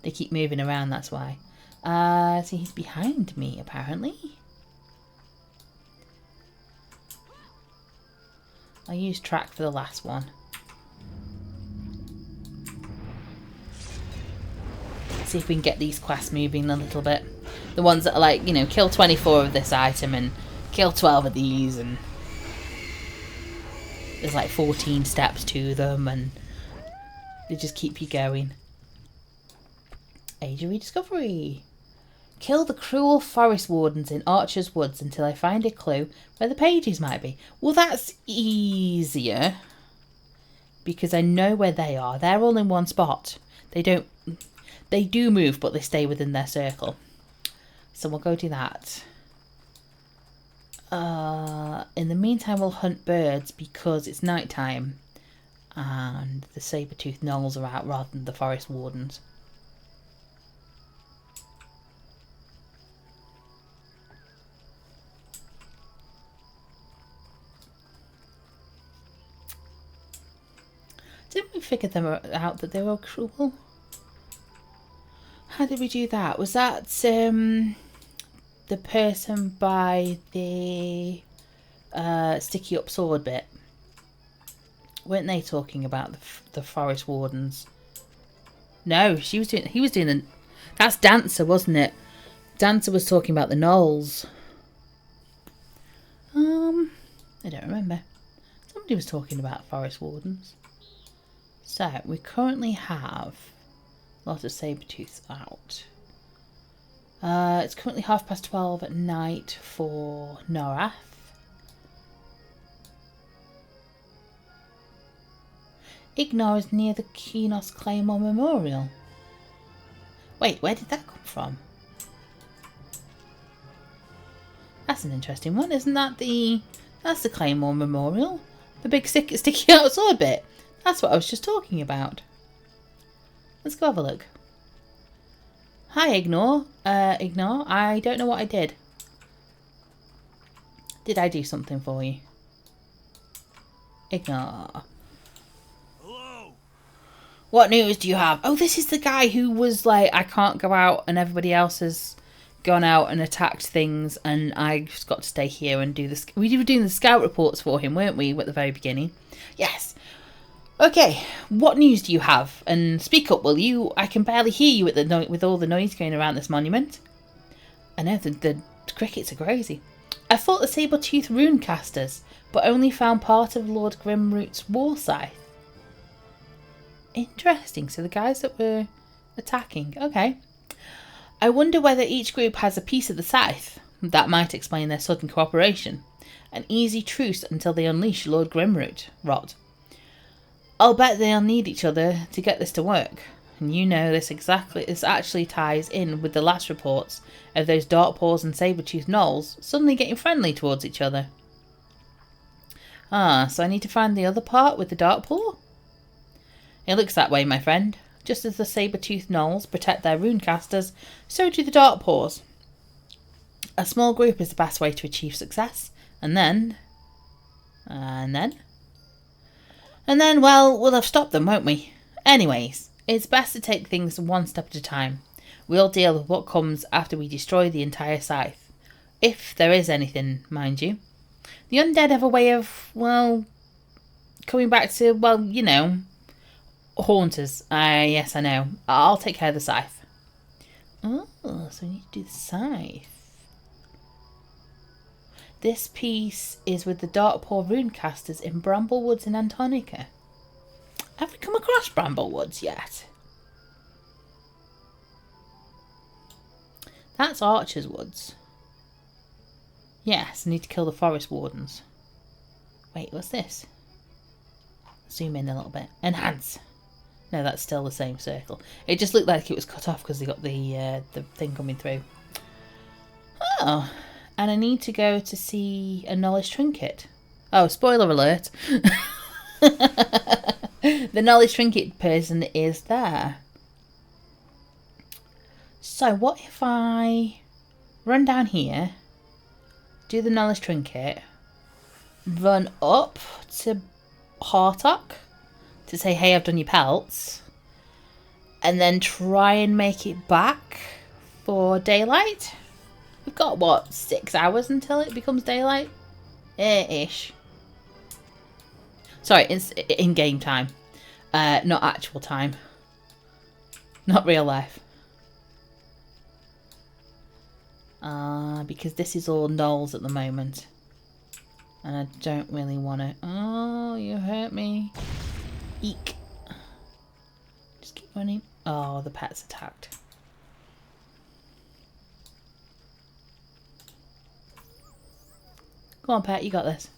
They keep moving around, that's why. So he's behind me, apparently. I'll use track for the last one. See if we can get these quests moving a little bit. The ones that are like, you know, kill 24 of this item and kill 12 of these, and there's like 14 steps to them, and they just keep you going. Age of Rediscovery. Kill the cruel forest wardens in Archer's Woods until I find a clue where the pages might be. Well, that's easier because I know where they are. They're all in one spot. They do move, but they stay within their circle. So we'll go do that. In the meantime, we'll hunt birds because it's night time and the saber-toothed gnolls are out rather than the forest wardens. Didn't we figure them out that they were cruel? How did we do that? Was that the person by the sticky up sword bit? Weren't they talking about the forest wardens? No, he was doing the... That's Dancer, wasn't it? Dancer was talking about the gnolls. I don't remember. Somebody was talking about forest wardens. So, we currently have a lot of saber-tooths out. It's currently 12:30 at night for Norath. Ignore is near the Kinos Claymore Memorial. Wait, where did that come from? That's an interesting one. Isn't that that's the Claymore Memorial? The big sticky out sword bit. That's what I was just talking about. Let's go have a look. Hi, Ignore. Ignore, I don't know what I did. Did I do something for you? Ignore. Hello. What news do you have? Oh, this is the guy who was like, I can't go out and everybody else has gone out and attacked things and I just got to stay here and do this. We were doing the scout reports for him, weren't we, at the very beginning? Yes. Okay, what news do you have? And speak up, will you? I can barely hear you with all the noise going around this monument. I know, the crickets are crazy. I fought the saber-tooth rune casters, but only found part of Lord Grimroot's war scythe. Interesting, so the guys that were attacking, okay. I wonder whether each group has a piece of the scythe. That might explain their sudden cooperation. An easy truce until they unleash Lord Grimroot. Rot. I'll bet they'll need each other to get this to work. And you know this exactly. This actually ties in with the last reports of those Darkpaws and saber-toothed gnolls suddenly getting friendly towards each other. Ah, so I need to find the other part with the Darkpaw? It looks that way, my friend. Just as the saber-toothed gnolls protect their runecasters, so do the Darkpaws. A small group is the best way to achieve success. And then, well, we'll have stopped them, won't we? Anyways, it's best to take things one step at a time. We'll deal with what comes after we destroy the entire scythe. If there is anything, mind you. The undead have a way of, well, coming back to, well, you know, haunters. Yes, I know. I'll take care of the scythe. Oh, so we need to do the scythe. This piece is with the Darkpaw runecasters in Bramblewoods in Antonica. Have we come across Bramblewoods yet? That's Archer's Woods. Yes, I need to kill the forest wardens. Wait, what's this? Zoom in a little bit. Enhance. No, that's still the same circle. It just looked like it was cut off because they got the thing coming through. Oh, and I need to go to see a knowledge trinket. Oh, spoiler alert. The knowledge trinket person is there. So what if I run down here, do the knowledge trinket, run up to Hartok to say, hey, I've done your pelts, and then try and make it back for daylight? We've got, what, 6 hours until it becomes daylight? Ish. Sorry, it's in-game time. Not actual time. Not real life. Because this is all gnolls at the moment. And I don't really want to... Oh, you hurt me. Eek. Just keep running. Oh, the pet's attacked. Go on, pet, you got this.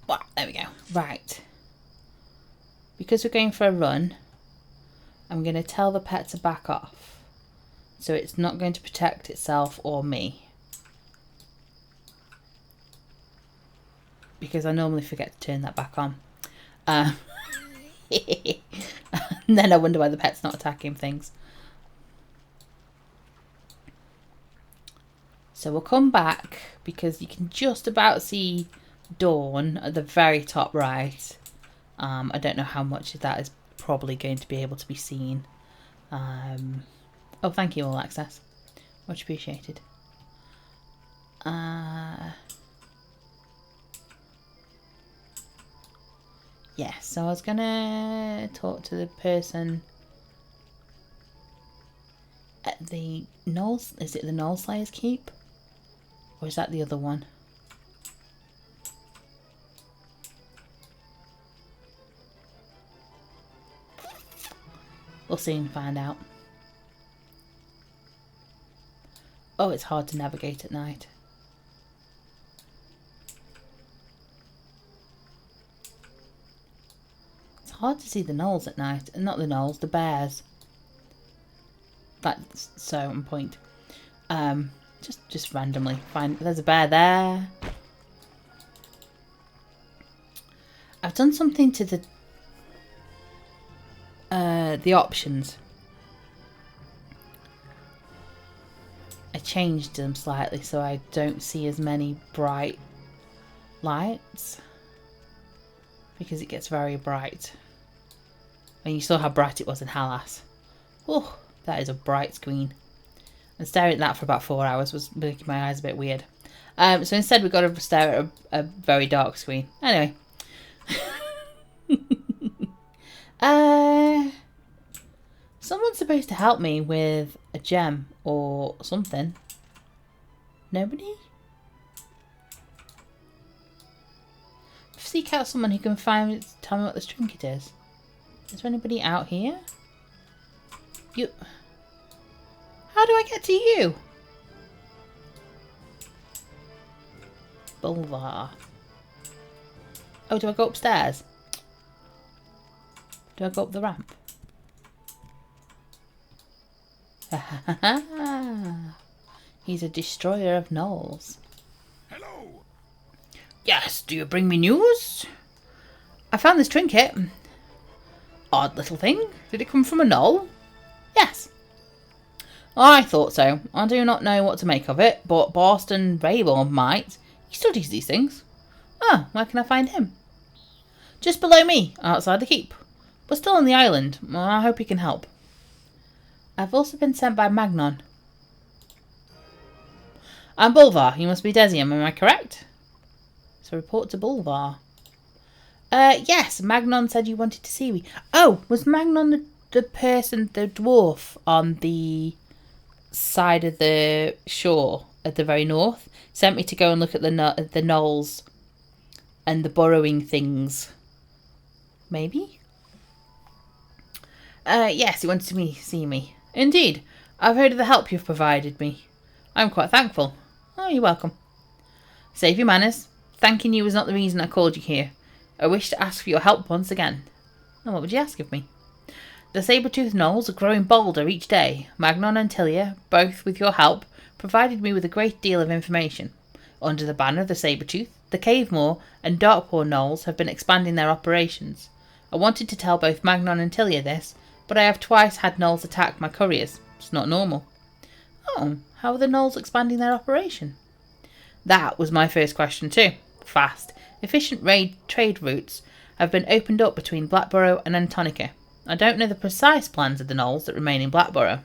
Well, there we go. Right. Because we're going for a run, I'm going to tell the pet to back off. So it's not going to protect itself or me. Because I normally forget to turn that back on. And then I wonder why the pet's not attacking things. So we'll come back because you can just about see dawn at the very top right. I don't know how much of that is probably going to be able to be seen. Oh, thank you, All Access. Much appreciated. Yeah, so I was gonna talk to the person at the Knolls. Is it the Knoll Slayer's Keep? Or is that the other one? We'll soon find out. Oh, it's hard to navigate at night. It's hard to see the gnolls at night. Not the gnolls, the bears. That's so on point. Just randomly find... There's a bear there. I've done something to the options. I changed them slightly so I don't see as many bright lights. Because it gets very bright. And you saw how bright it was in Halas. Oh, that is a bright screen. And staring at that for about 4 hours was making my eyes a bit weird. So instead we've got to stare at a very dark screen. Anyway. Someone's supposed to help me with a gem or something. Nobody? Seek out someone who can tell me what this trinket is. Is there anybody out here? You... How do I get to you? Bulvar. Oh, do I go upstairs? Do I go up the ramp? He's a destroyer of gnolls. Hello. Yes, do you bring me news? I found this trinket. Odd little thing. Did it come from a gnoll? Yes. I thought so. I do not know what to make of it, but Boston Rayborn might. He studies these things. Oh, where can I find him? Just below me, outside the keep. But still on the island. I hope he can help. I've also been sent by Magnon. I'm Bulvar. You must be Desium, am I correct? So report to Bulvar. Yes, Magnon said you wanted to see me. Oh, was Magnon the person, the dwarf on the side of the shore at the very north? Sent me to go and look at the knolls and the burrowing things. Maybe? Yes, he wanted to see me. Indeed. I've heard of the help you've provided me. I'm quite thankful. Oh, you're welcome. Save your manners. Thanking you was not the reason I called you here. I wish to ask for your help once again. And what would you ask of me? The saber-toothed gnolls are growing bolder each day. Magnon and Tilia, both with your help, provided me with a great deal of information. Under the banner of the saber-tooth, the Cavemoor and Darkpaw gnolls have been expanding their operations. I wanted to tell both Magnon and Tilia this, but I have twice had gnolls attack my couriers. It's not normal. Oh, how are the gnolls expanding their operation? That was my first question too. Fast, efficient trade routes have been opened up between Blackborough and Antonica. I don't know the precise plans of the gnolls that remain in Blackborough.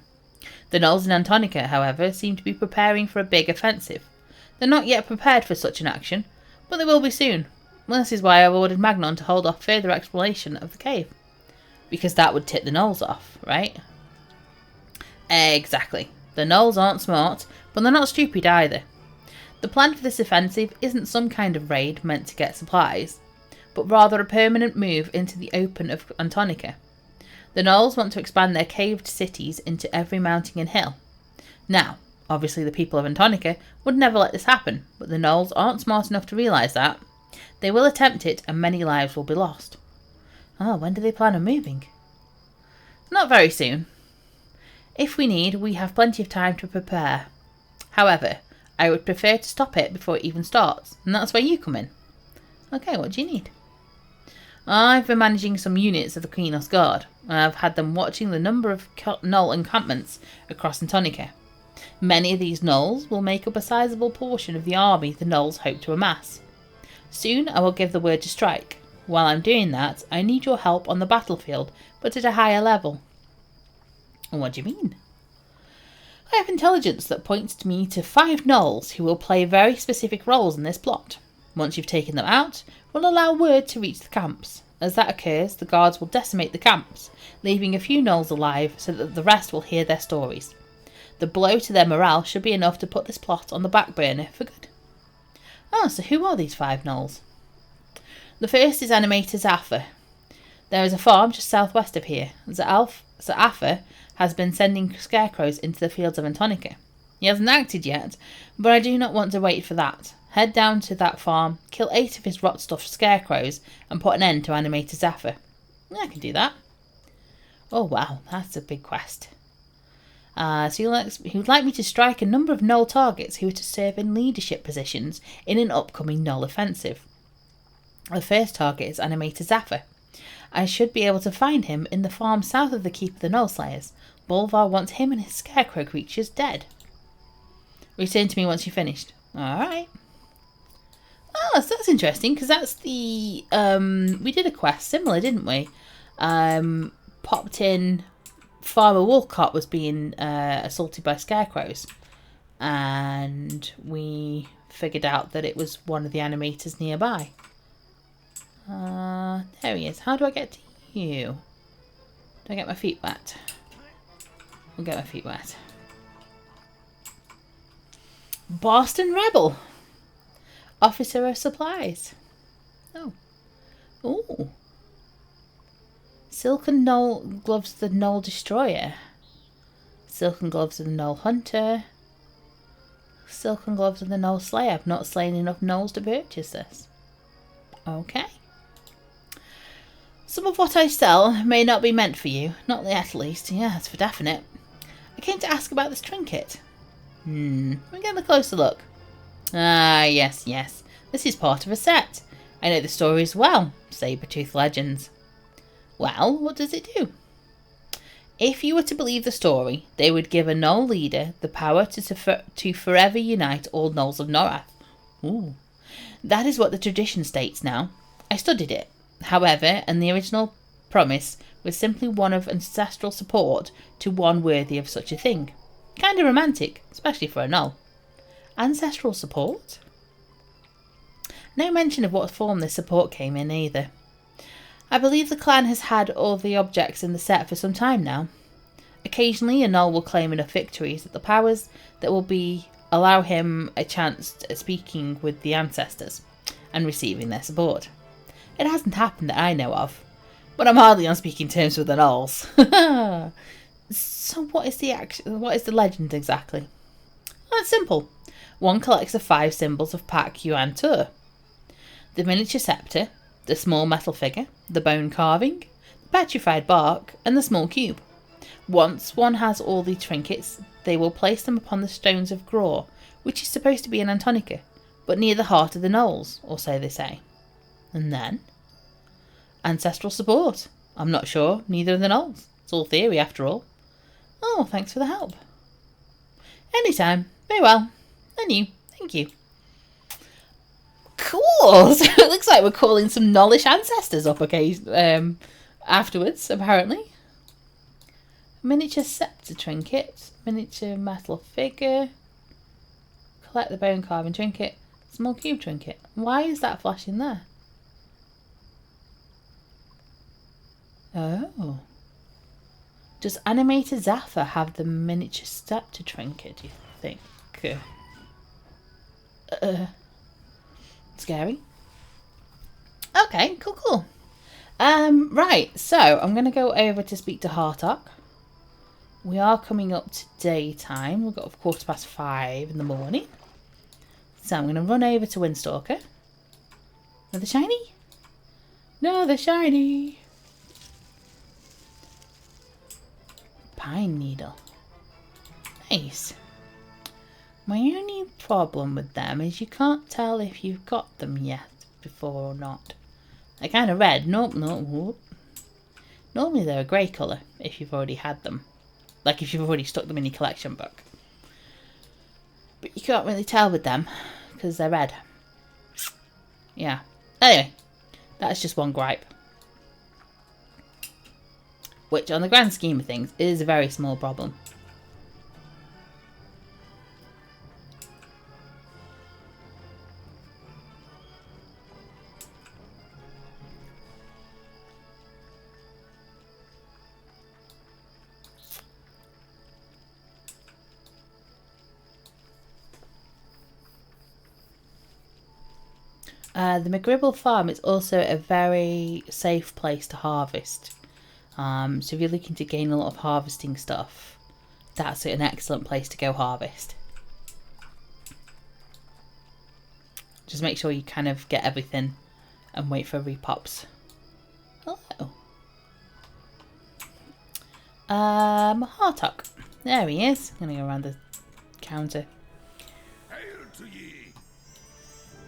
The gnolls in Antonica, however, seem to be preparing for a big offensive. They're not yet prepared for such an action, but they will be soon. Well, this is why I've ordered Magnon to hold off further exploration of the cave. Because that would tip the gnolls off, right? Exactly. The gnolls aren't smart, but they're not stupid either. The plan for this offensive isn't some kind of raid meant to get supplies, but rather a permanent move into the open of Antonica. The gnolls want to expand their caved cities into every mountain and hill. Now, obviously the people of Antonica would never let this happen, but the gnolls aren't smart enough to realise that. They will attempt it and many lives will be lost. Oh, when do they plan on moving? Not very soon. If we need, we have plenty of time to prepare. However, I would prefer to stop it before it even starts, and that's where you come in. Okay, what do you need? I've been managing some units of the Queen's Guard, and I've had them watching the number of gnoll encampments across Antonica. Many of these gnolls will make up a sizable portion of the army the gnolls hope to amass. Soon I will give the word to strike. While I'm doing that, I need your help on the battlefield, but at a higher level. What do you mean? I have intelligence that points me to 5 gnolls who will play very specific roles in this plot. Once you've taken them out, we'll allow word to reach the camps. As that occurs, the guards will decimate the camps, leaving a few gnolls alive so that the rest will hear their stories. The blow to their morale should be enough to put this plot on the back burner for good. Oh, so who are these 5 gnolls? The first is Animator Zaffa. There is a farm just southwest of here. Zaffa has been sending scarecrows into the fields of Antonica. He hasn't acted yet, but I do not want to wait for that. Head down to that farm, kill 8 of his rot-stuffed scarecrows, and put an end to Animator Zaffa. I can do that. Oh wow, that's a big quest. So he would like me to strike a number of gnoll targets who are to serve in leadership positions in an upcoming gnoll offensive. The first target is Animator Zaffa. I should be able to find him in the farm south of the Keep of the Gnoll Slayers. Bulvar wants him and his scarecrow creatures dead. Return to me once you've finished. Alright. Oh, so that's interesting, because that's the... we did a quest similar, didn't we? Popped in... Farmer Wolcott was being assaulted by scarecrows. And we figured out that it was one of the animators nearby. There he is. How do I get to you? Do I get my feet wet? I'll get my feet wet. Boston Rebel. Officer of Supplies. Oh. Ooh. Silken Gnoll Gloves of the Gnoll Destroyer. Silken Gloves of the Gnoll Hunter. Silken Gloves of the Gnoll Slayer. I've not slain enough gnolls to purchase this. Okay. Some of what I sell may not be meant for you. Not yet, at least. Yeah, that's for definite. I came to ask about this trinket. Let me get a closer look. Ah, yes. This is part of a set. I know the stories well. Saber-tooth legends. Well, what does it do? If you were to believe the story, they would give a Gnoll leader the power to forever unite all Gnolls of Norath. Ooh. That is what the tradition states now. I studied it, however, and the original promise was simply one of ancestral support to one worthy of such a thing. Kind of romantic, especially for a Gnoll. Ancestral support? No mention of what form this support came in either. I believe the clan has had all the objects in the set for some time now. Occasionally a Gnoll will claim enough victories that the powers that will allow him a chance at speaking with the ancestors and receiving their support. It hasn't happened that I know of, but I'm hardly on speaking terms with the Gnolls. So what is the legend exactly? Well, it's simple. One collects the 5 symbols of Pak Yuan Tur. The miniature scepter, the small metal figure, the bone carving, the petrified bark, and the small cube. Once one has all the trinkets, they will place them upon the stones of Graw, which is supposed to be in Antonica, but near the heart of the Gnolls, or so they say. And then? Ancestral support. I'm not sure, neither of the Gnolls. It's all theory after all. Oh, thanks for the help. Anytime. Very well. And you. Thank you. Cool. So it looks like we're calling some Gnollish ancestors up afterwards, apparently. Miniature scepter trinket. Miniature metal figure. Collect the bone carving trinket. Small cube trinket. Why is that flashing there? Oh. Does animator Zaffa have the miniature scepter trinket, do you think? Scary. Okay, cool. Right, so I'm going to go over to speak to Hartok. We are coming up to daytime. We've got 5:15 in the morning. So I'm going to run over to Windstalker. Another shiny? Another shiny! Pine needle. Nice. My only problem with them is you can't tell if you've got them yet before or not. They're kind of red. Nope. Normally they're a grey colour if you've already had them. Like if you've already stuck them in your collection book. But you can't really tell with them because they're red. Yeah. Anyway, that's just one gripe. Which on the grand scheme of things is a very small problem. The McGribble farm is also a very safe place to harvest. So if you're looking to gain a lot of harvesting stuff, that's an excellent place to go harvest. Just make sure you kind of get everything and wait for repops. Hello. Hartok. There he is. I'm going to go around the counter. Hail to ye!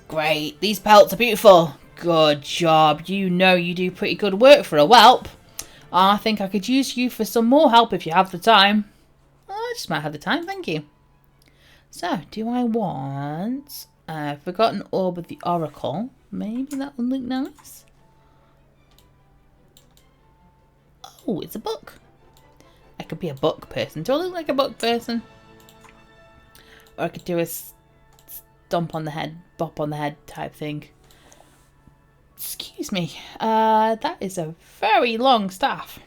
Great, these pelts are beautiful. Good job. You know you do pretty good work for a whelp. I think I could use you for some more help if you have the time. I just might have the time, thank you. So, do I want Forgotten Orb of the Oracle? Maybe that would look nice. Oh, it's a book. I could be a book person. Do I look like a book person? Or I could do a stomp on the head, bop on the head type thing. Excuse me. That is a very long staff.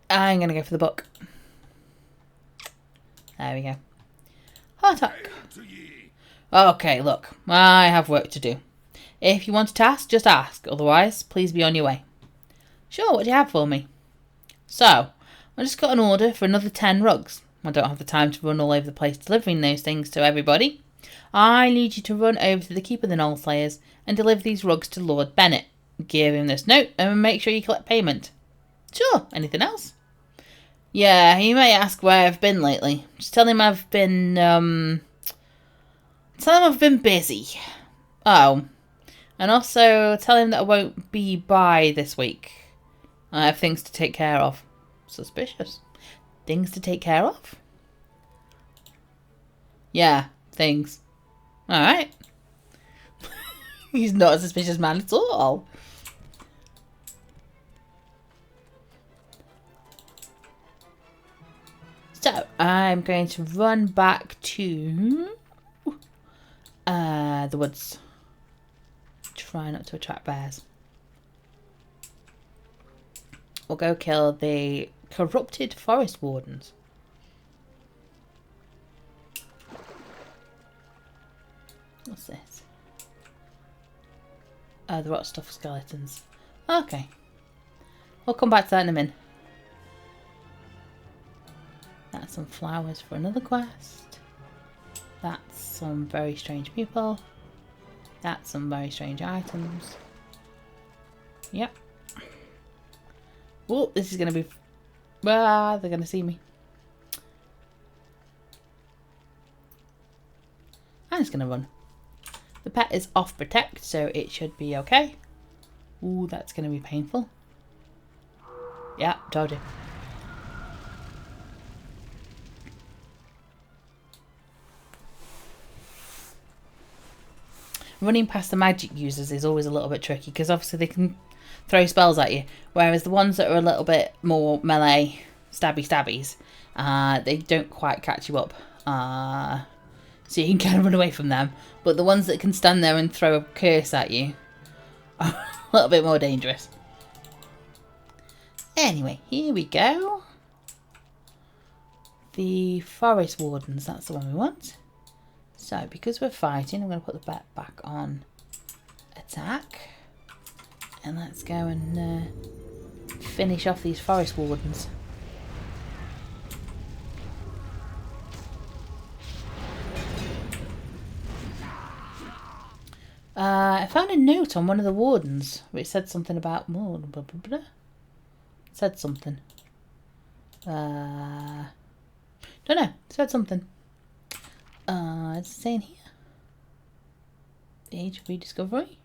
I'm going to go for the book. There we go. Hartok. Okay, look. I have work to do. If you want to task, just ask. Otherwise, please be on your way. Sure, what do you have for me? So, I just got an order for another 10 rugs. I don't have the time to run all over the place delivering those things to everybody. I need you to run over to the Keep of the Knoll Slayers and deliver these rugs to Lord Bennett. Give him this note and make sure you collect payment. Sure, anything else? Yeah, he may ask where I've been lately. Just tell him I've been, busy. Oh. And also tell him that I won't be by this week. I have things to take care of. Suspicious. Things to take care of? Yeah, things. Alright. He's not a suspicious man at all. So, I'm going to run back to the woods. Try not to attract bears. We'll go kill the corrupted forest wardens. What's this? The rot stuff skeletons. Okay. We'll come back to that in a minute. That's some flowers for another quest. That's some very strange people. That's some very strange items. Yep. Oh, this is going to be... Ah, they're going to see me. I'm just going to run. The pet is off protect, so it should be okay. Ooh, that's going to be painful. Yeah, told you. Running past the magic users is always a little bit tricky because obviously they can throw spells at you, whereas the ones that are a little bit more melee stabbies, they don't quite catch you up, so you can kind of run away from them. But the ones that can stand there and throw a curse at you are a little bit more dangerous. Anyway, here we go. The forest wardens, that's the one we want. So, because we're fighting, I'm going to put the bet back on attack. And let's go and finish off these forest wardens. I found a note on one of the wardens which said something about... It said something. Don't know. It said something. It's saying here. The Age of Rediscovery.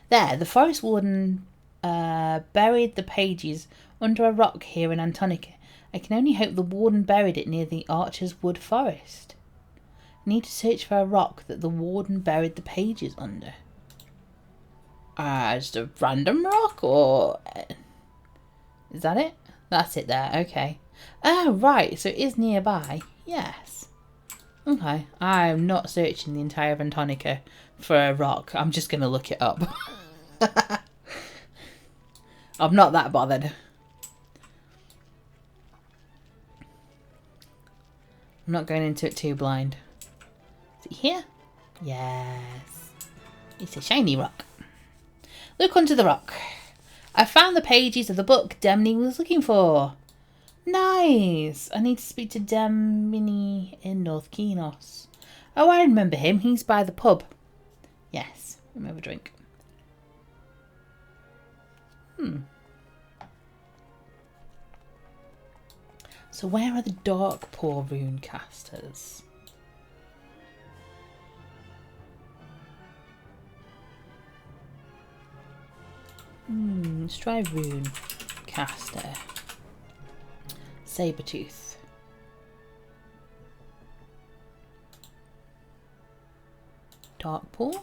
There, the forest warden buried the pages under a rock here in Antonica. I can only hope the warden buried it near the Archer's Wood Forest. I need to search for a rock that the warden buried the pages under. Just a random rock, or... Is that it? That's it there, okay. Oh, right, so it is nearby. Yes. Okay, I'm not searching the entire of Antonica for a rock. I'm just going to look it up. I'm not that bothered. I'm not going into it too blind. Is it here? Yes. It's a shiny rock. Look under the rock. I found the pages of the book Demini was looking for. Nice. I need to speak to Demini in North Kenos. Oh, I remember him. He's by the pub. Yes. Let me have a drink. So where are the Darkpaw rune casters? Let's try rune caster. Sabertooth. Darkpaw.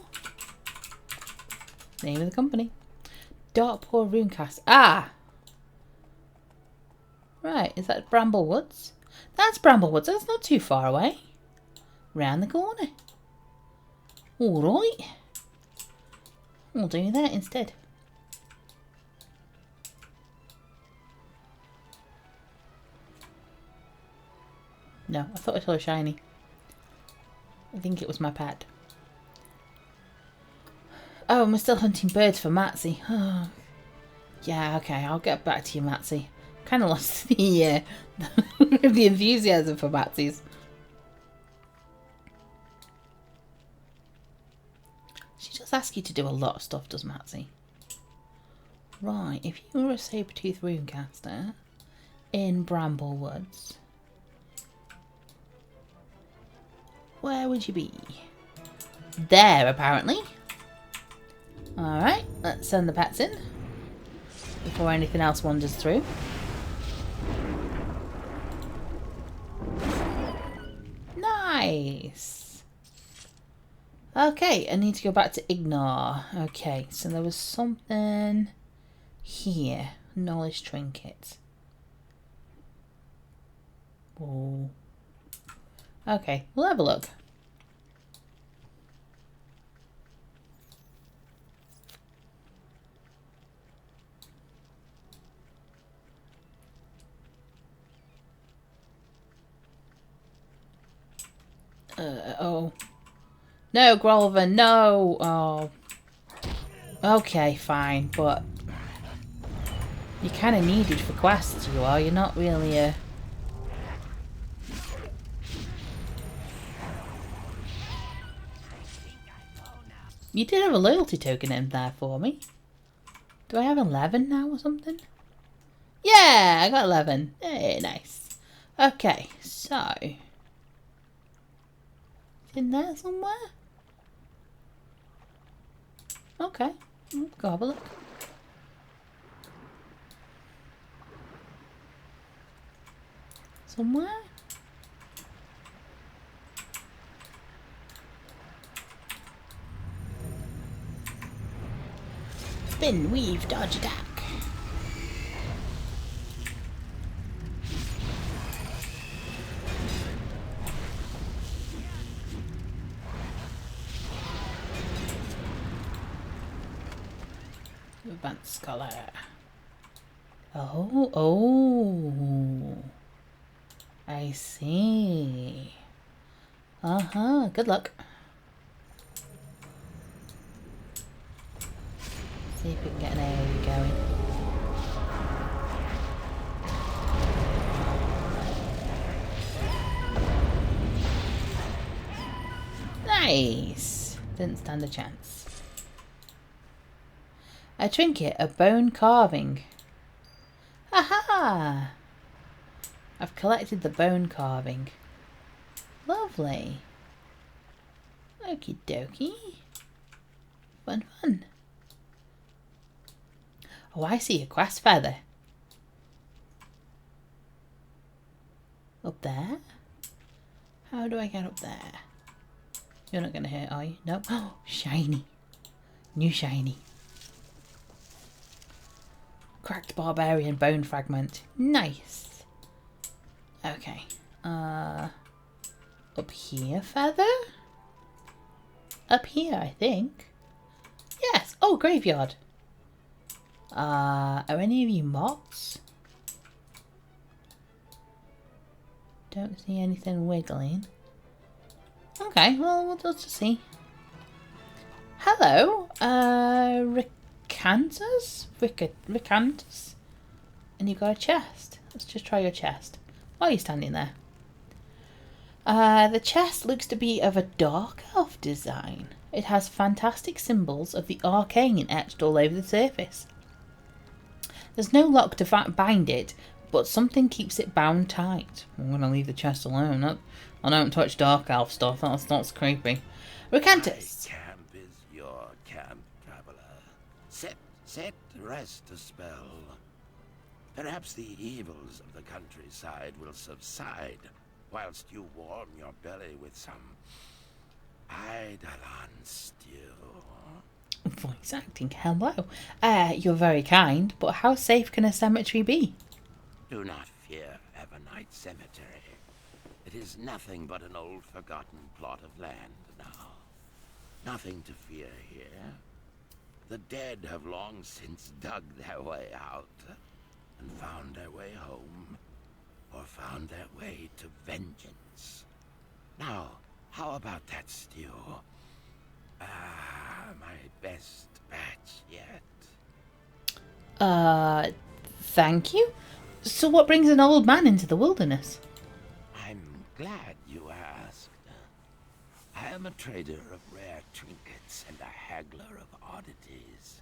Name of the company. Darkpaw Runecast. Ah! Right, is that Bramblewoods? That's Bramblewoods, that's not too far away. Round the corner. Alright. We'll do that instead. No, I thought I saw a shiny. I think it was my pet. Oh, I'm still hunting birds for Matsy. Oh. Yeah, okay, I'll get back to you, Matsy. Kind of lost the the enthusiasm for Matsy's. does ask you to do a lot of stuff, does Matsy? Right, if you were a saber-tooth runecaster in Bramblewoods, where would you be? There, apparently. Alright, let's send the pets in before anything else wanders through. Nice! Okay, I need to go back to Ignore. Okay, so there was something here. Knowledge trinket. Oh. Okay, we'll have a look. Oh. No, Grolver, no! Oh. Okay, fine, but you're kind of needed for quests, you are. You're not really a... You did have a loyalty token in there for me. Do I have 11 now or something? Yeah, I got 11. Hey, nice. Okay, so... in there somewhere? Okay, go have a look. Somewhere? Spin, weave, dodge, attack. Advanced Scholar. Oh. I see. Good luck. See if we can get an AoE going. Nice! Didn't stand a chance. A trinket, a bone carving. Aha! I've collected the bone carving. Lovely. Okie dokie. Fun. Oh, I see a quest feather. Up there? How do I get up there? You're not going to hurt, are you? No. Oh, shiny. New shiny. Cracked barbarian bone fragment. Nice. Okay. Up here, feather? Up here, I think. Yes. Oh, graveyard. Are any of you moths? Don't see anything wiggling. Okay, well, we'll just see. Hello, Ricantus? Ricantus? And you've got a chest. Let's just try your chest. Why are you standing there? The chest looks to be of a dark elf design. It has fantastic symbols of the arcane etched all over the surface. There's no lock to bind it, but something keeps it bound tight. I'm going to leave the chest alone. I don't touch dark elf stuff. That's creepy. Ricantus! My camp is your camp, traveler. Set, rest a spell. Perhaps the evils of the countryside will subside, whilst you warm your belly with some Eidolon stew. Voice acting, hello. You're very kind, but how safe can a cemetery be? Do not fear Evernight Cemetery. It is nothing but an old forgotten plot of land now. Nothing to fear here. The dead have long since dug their way out and found their way home, or found their way to vengeance. Now, how about that stew? My best batch yet. Thank you? So what brings an old man into the wilderness? I'm glad you asked. I am a trader of rare trinkets and a haggler of oddities.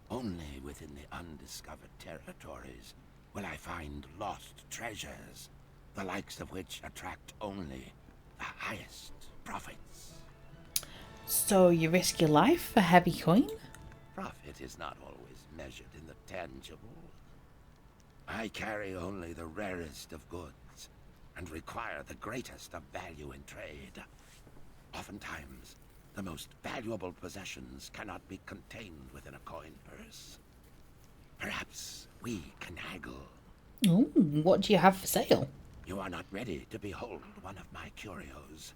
Only within the undiscovered territories will I find lost treasures, the likes of which attract only the highest profits. So you risk your life for heavy coin? Profit is not always measured in the tangible. I carry only the rarest of goods, and require the greatest of value in trade. Oftentimes, the most valuable possessions cannot be contained within a coin purse. Perhaps we can haggle. Ooh, what do you have for sale? You are not ready to behold one of my curios,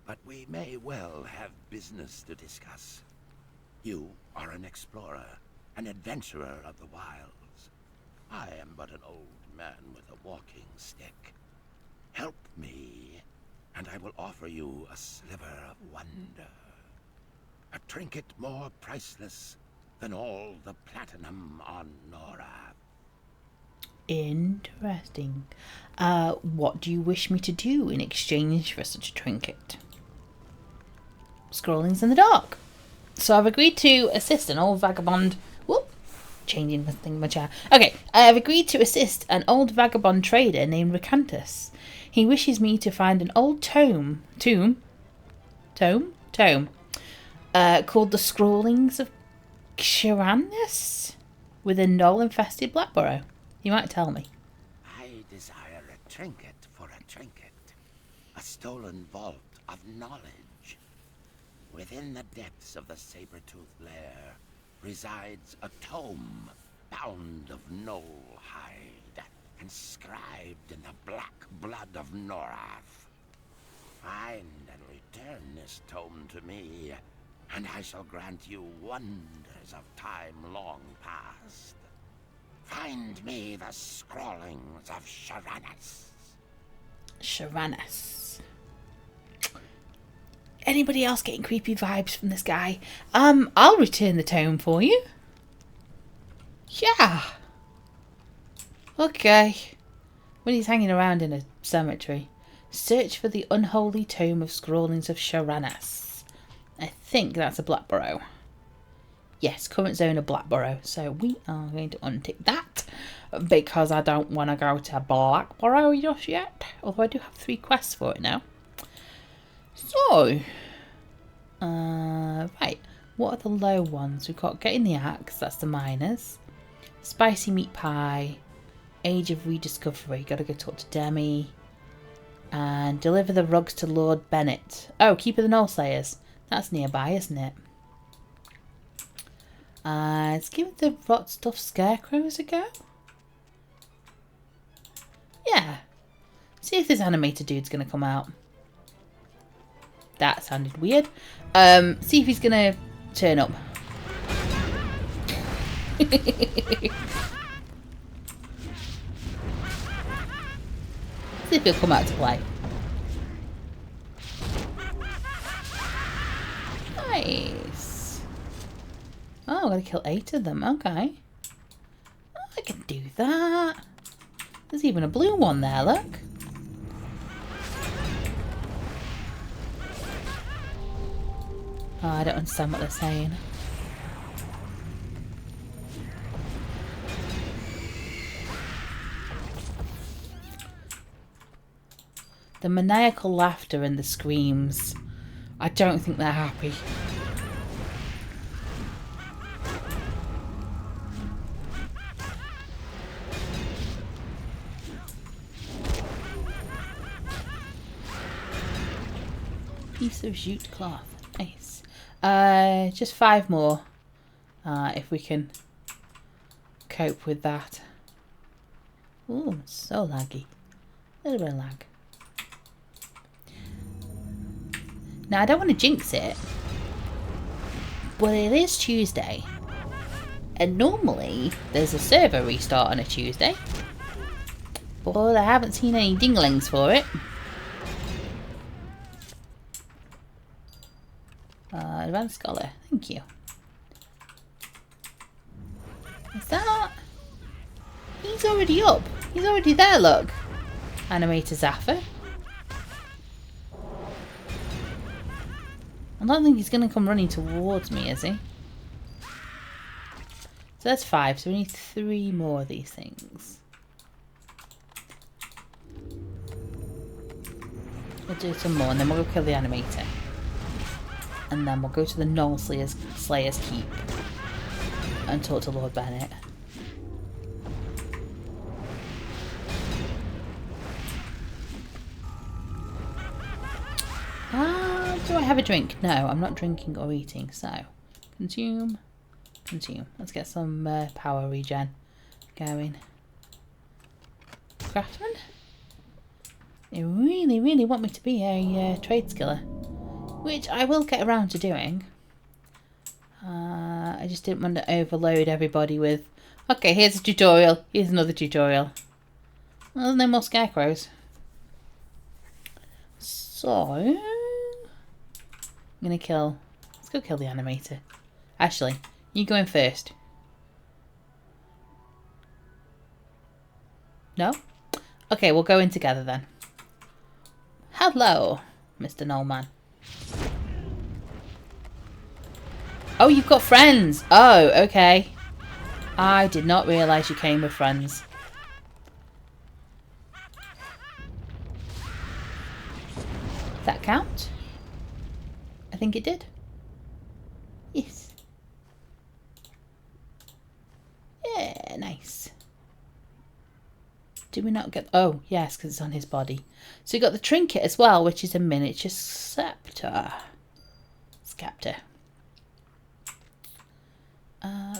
but we may well have business to discuss. You are an explorer, an adventurer of the wilds. I am but an old man with a walking stick. Help me, and I will offer you a sliver of wonder. A trinket more priceless than all the platinum on Nora. Interesting. What do you wish me to do in exchange for such a trinket? Scrollings in the dark. So I've agreed to assist an old vagabond. Whoop! Changing the thing in my chair. Okay, I have agreed to assist an old vagabond trader named Recantus. He wishes me to find an old tome called the Scrollings of Chiranus with a knoll-infested blackburrow. You might tell me. I desire a trinket for a trinket, a stolen vault of knowledge. Within the depths of the saber-toothed lair resides a tome bound of knoll hide, inscribed in the black blood of Norath. Find and return this tome to me, and I shall grant you wonders of time long past. Find me the scrawlings of Chiranus. Chiranus. Anybody else getting creepy vibes from this guy? I'll return the tome for you. Yeah. Okay. When he's hanging around in a cemetery, search for the unholy tome of scrawlings of Chiranus. I think that's a blackburrow. Yes, current zone of blackburrow. So we are going to untick that because I don't want to go to blackburrow just yet. Although I do have 3 quests for it now. So, right. What are the low ones? We've got Getting the Axe. That's the miners. Spicy Meat Pie. Age of Rediscovery. Got to go talk to Demi. And deliver the rugs to Lord Bennett. Oh, Keeper the Knoll Slayers. That's nearby, isn't it? Let's give the rot stuffed scarecrows a go. Yeah. See if this animated dude's going to come out. That sounded weird. See if he's going to turn up. See if he'll come out to play. Nice. Oh, I've got to kill 8 of them. Okay. Oh, I can do that. There's even a blue one there, look. Oh, I don't understand what they're saying. The maniacal laughter and the screams. I don't think they're happy. Piece of jute cloth. Nice. Just 5 more. If we can cope with that. Ooh, so laggy. A little bit of lag. Now, I don't want to jinx it, but it is Tuesday. And normally, there's a server restart on a Tuesday. But I haven't seen any dinglings for it. Advanced Scholar, thank you. Is that? He's already up. He's already there, look. Animator Zaffer. I don't think he's going to come running towards me, is he? So that's 5, so we need 3 more of these things. We'll do some more and then we'll go kill the animator. And then we'll go to the Knoll Slayer's Keep and talk to Lord Bennett. Do I have a drink? No, I'm not drinking or eating, so consume. Let's get some power regen going. Craftsman? They really, really want me to be a trade skiller, which I will get around to doing. I just didn't want to overload everybody with, okay, here's a tutorial, here's another tutorial. Well, there's no more scarecrows. So, I'm going to let's go kill the animator. Ashley, you go in first. No? Okay, we'll go in together then. Hello, Mr. Knollman. Oh, you've got friends. Oh, okay. I did not realise you came with friends. Did that count? I think it did. Yes. Yeah, nice. Do we not get... Oh, yes, because it's on his body. So you got the trinket as well, which is a miniature scepter. Scepter.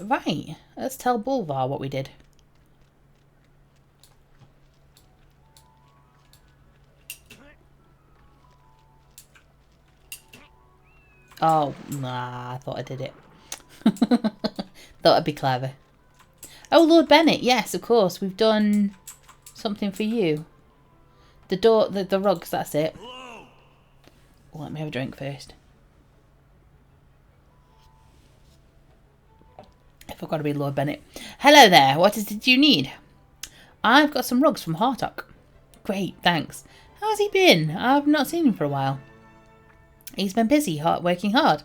Right. Let's tell Bulvar what we did. Oh, nah, I thought I did it. Thought I'd be clever. Oh, Lord Bennett, yes, of course. We've done something for you. The door, the rugs, that's it. Oh, let me have a drink first. If I've got to be Lord Bennett. Hello there, what is it you need? I've got some rugs from Hartock. Great, thanks. How's he been? I've not seen him for a while. He's been busy, working hard,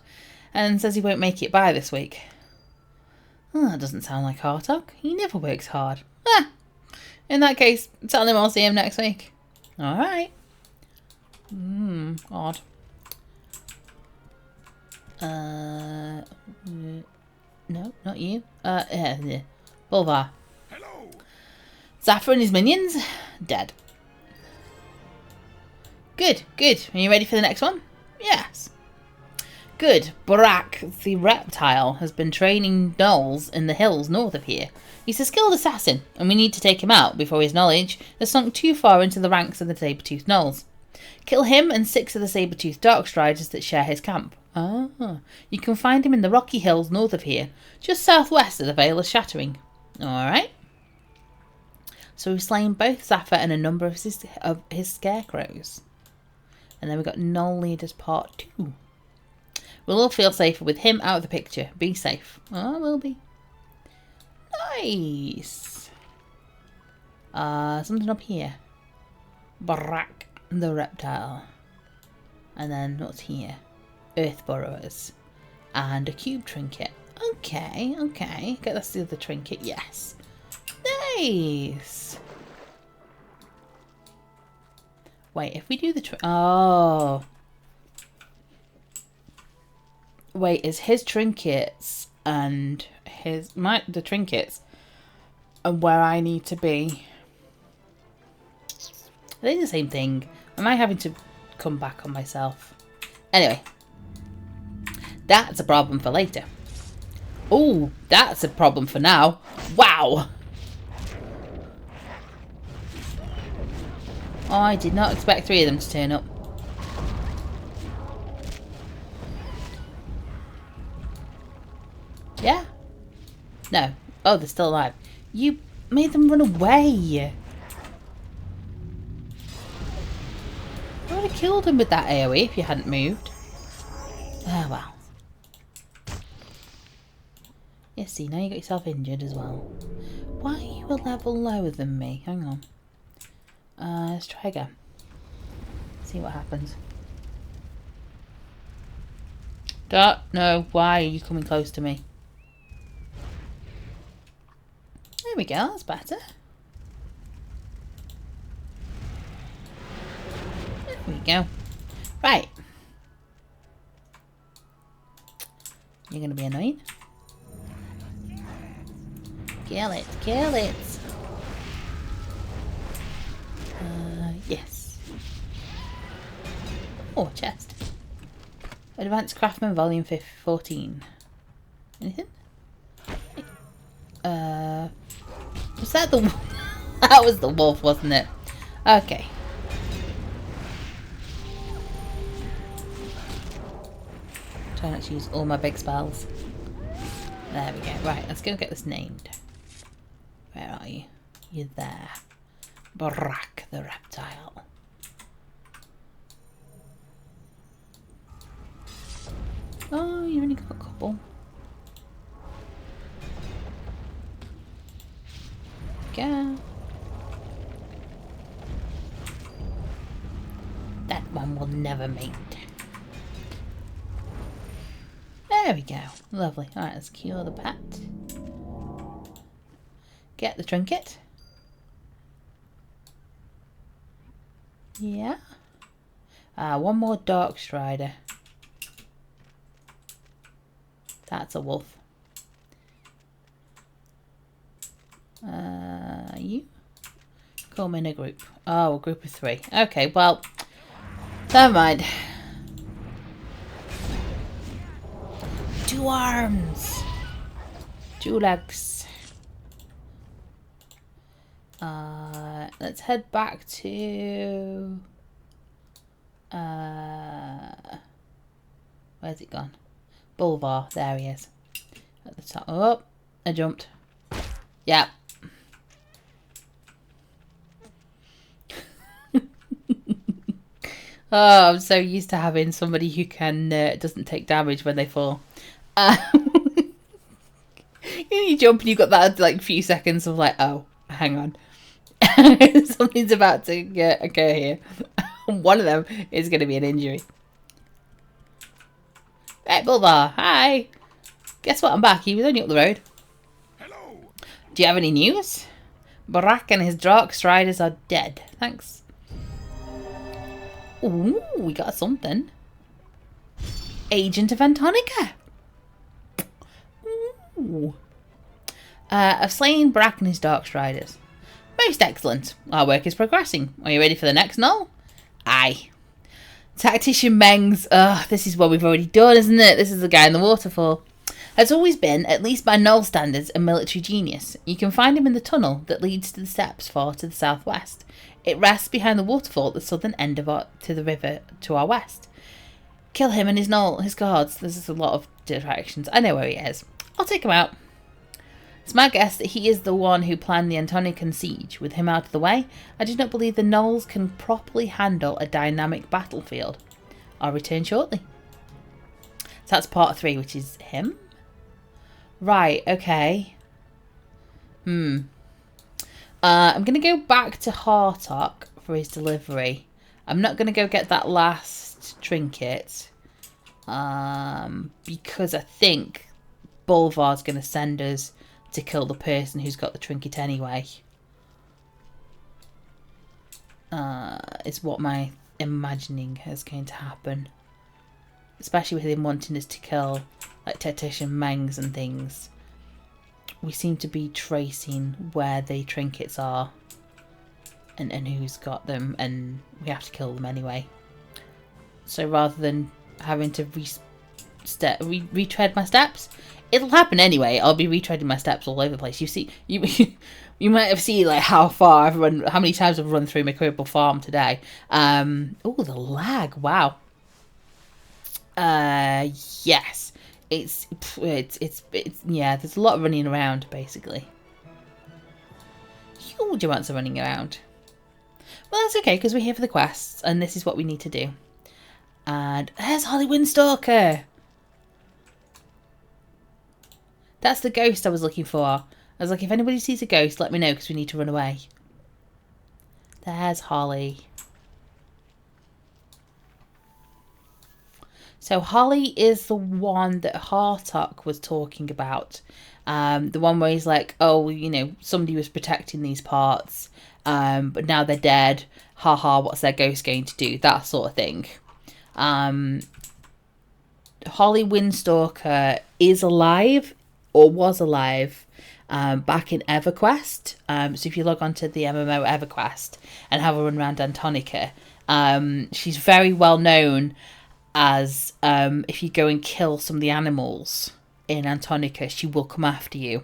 and says he won't make it by this week. Oh, that doesn't sound like Hartock. He never works hard. Ah, in that case, tell him I'll see him next week. Alright. Odd. No, not you. Yeah. Bulvar. Hello. Zafra and his minions? Dead. Good, good. Are you ready for the next one? Yes. Good. Barak, the reptile, has been training gnolls in the hills north of here. He's a skilled assassin, and we need to take him out before his knowledge has sunk too far into the ranks of the saber-toothed gnolls. Kill him and 6 of the saber-toothed darkstriders that share his camp. Ah, you can find him in the rocky hills north of here, just southwest of the Vale of Shattering. Alright. So we've slain both Zafra and a number of his scarecrows. And then we've got Gnoll Leaders Part 2. We'll all feel safer with him out of the picture. Be safe. Oh, we'll be. Nice. Something up here. Barak the reptile. And then what's here? Earth burrowers. And a cube trinket. Okay, okay. Okay, that's the other trinket. Yes. Nice. Wait, if we do the oh. Wait, is his trinkets and the trinkets and where I need to be? Are they the same thing? Am I having to come back on myself? Anyway. That's a problem for later. Oh, that's a problem for now. Wow. Oh, I did not expect 3 of them to turn up. Yeah? No. Oh, they're still alive. You made them run away. I would have killed him with that AoE if you hadn't moved. Oh, well. Yes, see, now you got yourself injured as well. Why are you a level lower than me? Hang on. Let's try again. See what happens. No, why are you coming close to me? There we go, that's better. There we go. Right. You're gonna be annoying. Kill it, kill it. Yes. Oh, chest. Advanced Craftsman Volume 14. Anything? Was that the that was the wolf, wasn't it? Okay. Try not to use all my big spells. There we go. Right, let's go get this named. Where are you? You're there. Brak the reptile. Oh, you only got a couple. Go. That one will never mate. There we go. Lovely. Alright, let's cure the pet. Get the trinket. Yeah. One more Dark Strider. That's a wolf. You? Come in a group. Oh, a group of 3. Okay, well, never mind. 2 arms. 2 legs. Let's head back to... where's it gone? Boulevard. There he is. At the top. Oh, I jumped. Yeah. Oh, I'm so used to having somebody who can doesn't take damage when they fall. You jump and you've got that like few seconds of like, oh, hang on. Something's about to occur here. One of them is going to be an injury. Hey, Bulbar, hi. Guess what? I'm back. He was only up the road. Hello. Do you have any news? Barak and his Dark Striders are dead. Thanks. Ooh, we got something. Agent of Antonica. Ooh. I've slain Barak and his Dark Striders. Most excellent. Our work is progressing. Are you ready for the next null? Aye. Tactician Mengs. Ugh, this is what we've already done, isn't it? This is the guy in the waterfall. Has always been, at least by null standards, a military genius. You can find him in the tunnel that leads to the steps far to the southwest. It rests behind the waterfall at the southern end of to the river to our west. Kill him and his null, his guards. There's a lot of directions. I know where he is. I'll take him out. It's my guess that he is the one who planned the Antonican siege. With him out of the way, I do not believe the Gnolls can properly handle a dynamic battlefield. I'll return shortly. So that's part 3, which is him. Right, okay. I'm going to go back to Hartok for his delivery. I'm not going to go get that last trinket. Because I think Bolvar's going to send us to kill the person who's got the trinket anyway. Is what my imagining is going to happen. Especially with him wanting us to kill like Tactician Mengs and things. We seem to be tracing where the trinkets are and who's got them, and we have to kill them anyway. So rather than having to retread my steps, it'll happen anyway. I'll be retreading my steps all over the place. You see, you might have seen like how far I've run, how many times I've run through my Cribble Farm today. Oh, the lag! Wow. Yes. It's yeah, there's a lot of running around, basically. Huge amounts of running around. Well, that's okay, because we're here for the quests, and this is what we need to do. And there's Holly Windstalker! That's the ghost I was looking for. I was like, if anybody sees a ghost, let me know, because we need to run away. There's Holly. So Holly is the one that Hartok was talking about. The one where he's like, oh, you know, somebody was protecting these parts, but now they're dead. Haha, what's their ghost going to do? That sort of thing. Holly Windstalker is alive, or was alive, back in EverQuest. So if you log on to the MMO EverQuest and have a run around Antonica, she's very well known as if you go and kill some of the animals in Antonica, she will come after you.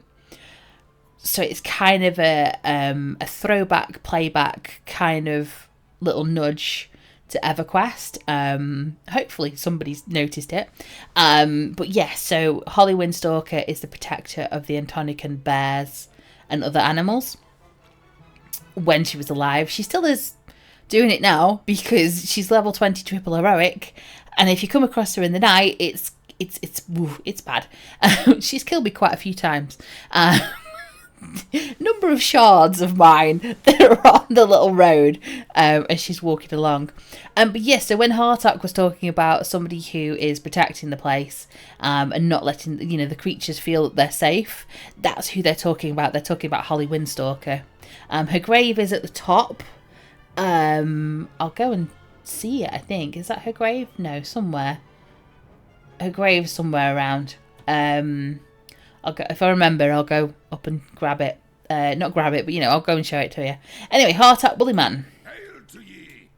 So it's kind of a throwback, playback kind of little nudge to EverQuest. Hopefully somebody's noticed it. But yeah, so Holly Windstalker is the protector of the Antonican bears and other animals. When she was alive, she still is doing it now because she's level 20 triple heroic, and if you come across her in the night, it's bad. She's killed me quite a few times. Number of shards of mine that are on the little road as she's walking along. But yes, so when Hartok was talking about somebody who is protecting the place and not letting, you know, the creatures feel that they're safe, that's who they're talking about. They're talking about Holly Windstalker. Her grave is at the top. I'll go and see it, I think. Is that her grave? No, somewhere. Her grave's somewhere around. I'll go, if I remember, I'll go up and grab it. Not grab it, but, you know, I'll go and show it to you. Anyway, Hartok Bullyman. Hail to ye.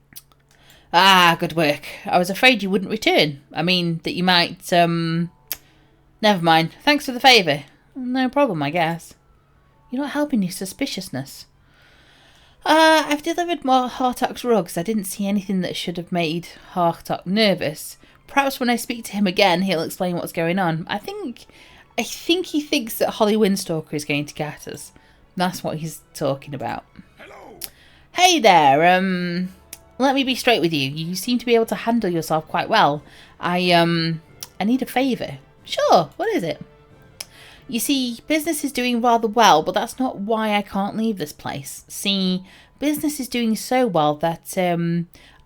Ah, good work. I was afraid you wouldn't return. I mean, that you might, Never mind. Thanks for the favour. No problem, I guess. You're not helping your suspiciousness. I've delivered more Hartok's rugs. I didn't see anything that should have made Hartok nervous. Perhaps when I speak to him again, he'll explain what's going on. I think he thinks that Holly Windstalker is going to get us. That's what he's talking about. Hello. Hey there, let me be straight with you. You seem to be able to handle yourself quite well. I need a favour. Sure, what is it? You see, business is doing rather well, but that's not why I can't leave this place. See, business is doing so well that,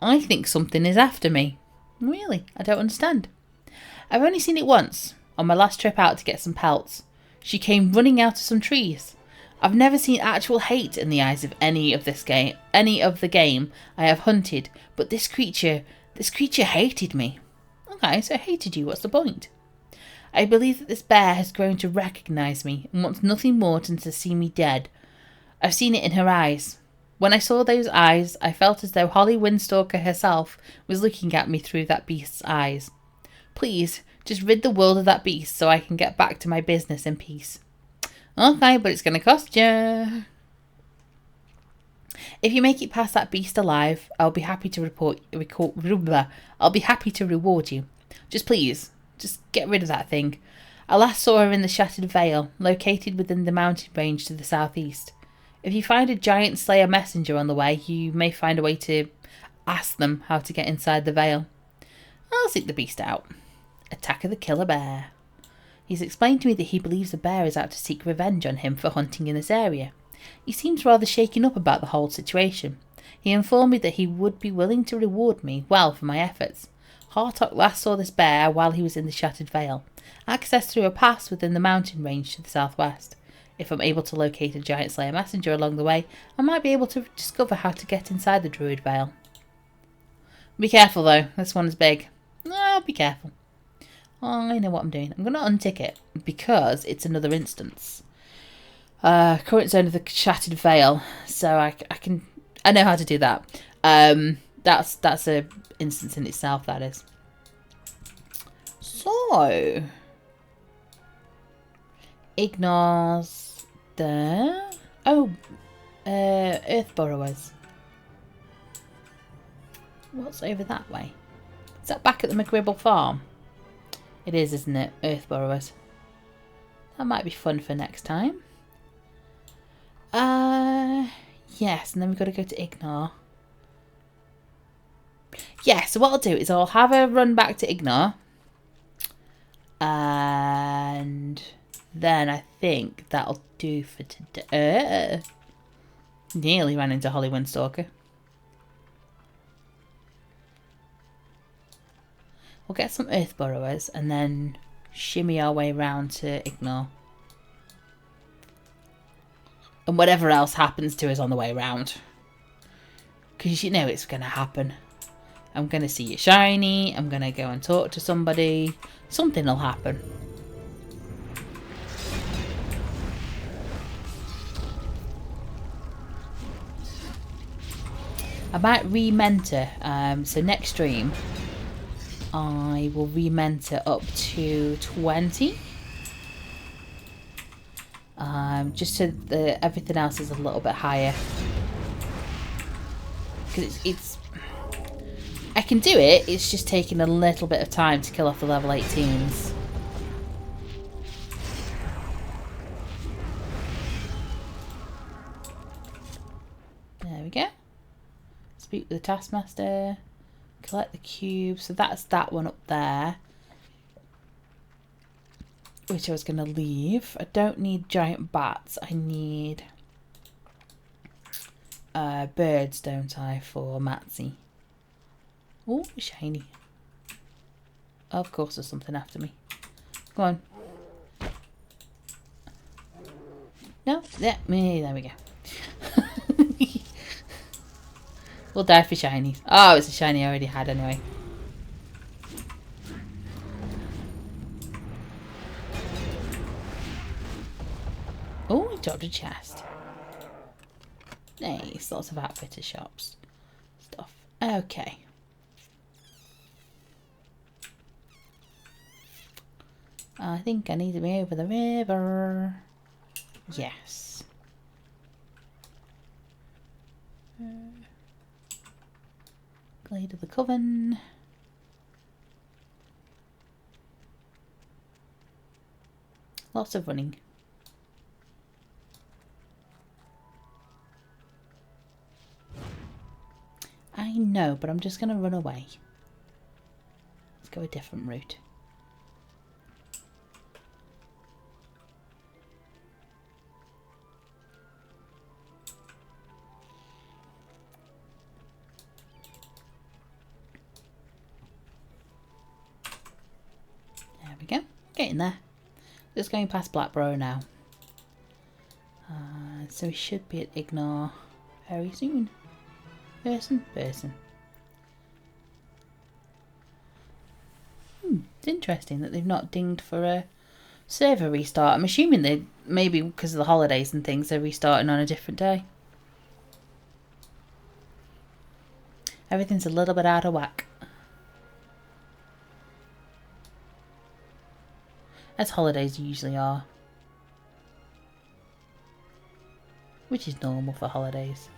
I think something is after me. Really? I don't understand. I've only seen it once, on my last trip out to get some pelts. She came running out of some trees. I've never seen actual hate in the eyes of any of the game I have hunted, but this creature hated me. Okay, so hated you, what's the point? I believe that this bear has grown to recognise me and wants nothing more than to see me dead. I've seen it in her eyes. When I saw those eyes, I felt as though Holly Windstalker herself was looking at me through that beast's eyes. Please, just rid the world of that beast so I can get back to my business in peace. Okay, but it's going to cost you. If you make it past that beast alive, I'll be happy to reward you. Just get rid of that thing. I last saw her in the Shattered Vale, located within the mountain range to the southeast. If you find a giant slayer messenger on the way, you may find a way to ask them how to get inside the Vale. I'll seek the beast out. Attack of the Killer Bear. He's explained to me that he believes the bear is out to seek revenge on him for hunting in this area. He seems rather shaken up about the whole situation. He informed me that he would be willing to reward me well for my efforts. Hartok last saw this bear while he was in the Shattered Vale. Access through a pass within the mountain range to the southwest. If I'm able to locate a giant slayer messenger along the way, I might be able to discover how to get inside the Druid Vale. Be careful though, this one is big. No, be careful. I know what I'm doing. I'm going to untick it because it's another instance. Current zone of the Shattered Vale, so I know how to do that. That's a instance in itself, that is. So ignores there. Earth Burrowers. What's over that way? Is that back at the McGribble farm? It is, isn't it? Earth Burrowers. That might be fun for next time. Yes, and then we've got to go to Ignore. Yeah, so what I'll do is I'll have a run back to Ignore. And then I think that'll do for today. Nearly ran into Holly Windstalker. We'll get some earth burrowers and then shimmy our way around to ignore. And whatever else happens to us on the way around. Because you know it's going to happen. I'm going to see a shiny. I'm going to go and talk to somebody. Something will happen. I might re-mentor. So next stream, I will re-mentor up to 20. Just so that everything else is a little bit higher. Because it's I can do it, it's just taking a little bit of time to kill off the level 18s. There we go. Speak with the Taskmaster. Collect the cube. So that's that one up there. Which I was going to leave. I don't need giant bats. I need birds, don't I, for Matsy. Oh, shiny. Of course there's something after me. Go on. No? Yeah, there we go. We'll die for shinies. Oh, it's a shiny I already had anyway. Oh, we dropped a chest. Nice, lots of outfitter shops. Stuff. Okay. I think I need to be over the river. Yes. Glade of the Coven. Lots of running. I know, but I'm just going to run away. Let's go a different route. There we go. Getting there. Just going past Blackborough now. So we should be at Ignore very soon. Person. It's interesting that they've not dinged for a server restart. I'm assuming they maybe because of the holidays and things they're restarting on a different day. Everything's a little bit out of whack. As holidays usually are. Which is normal for holidays.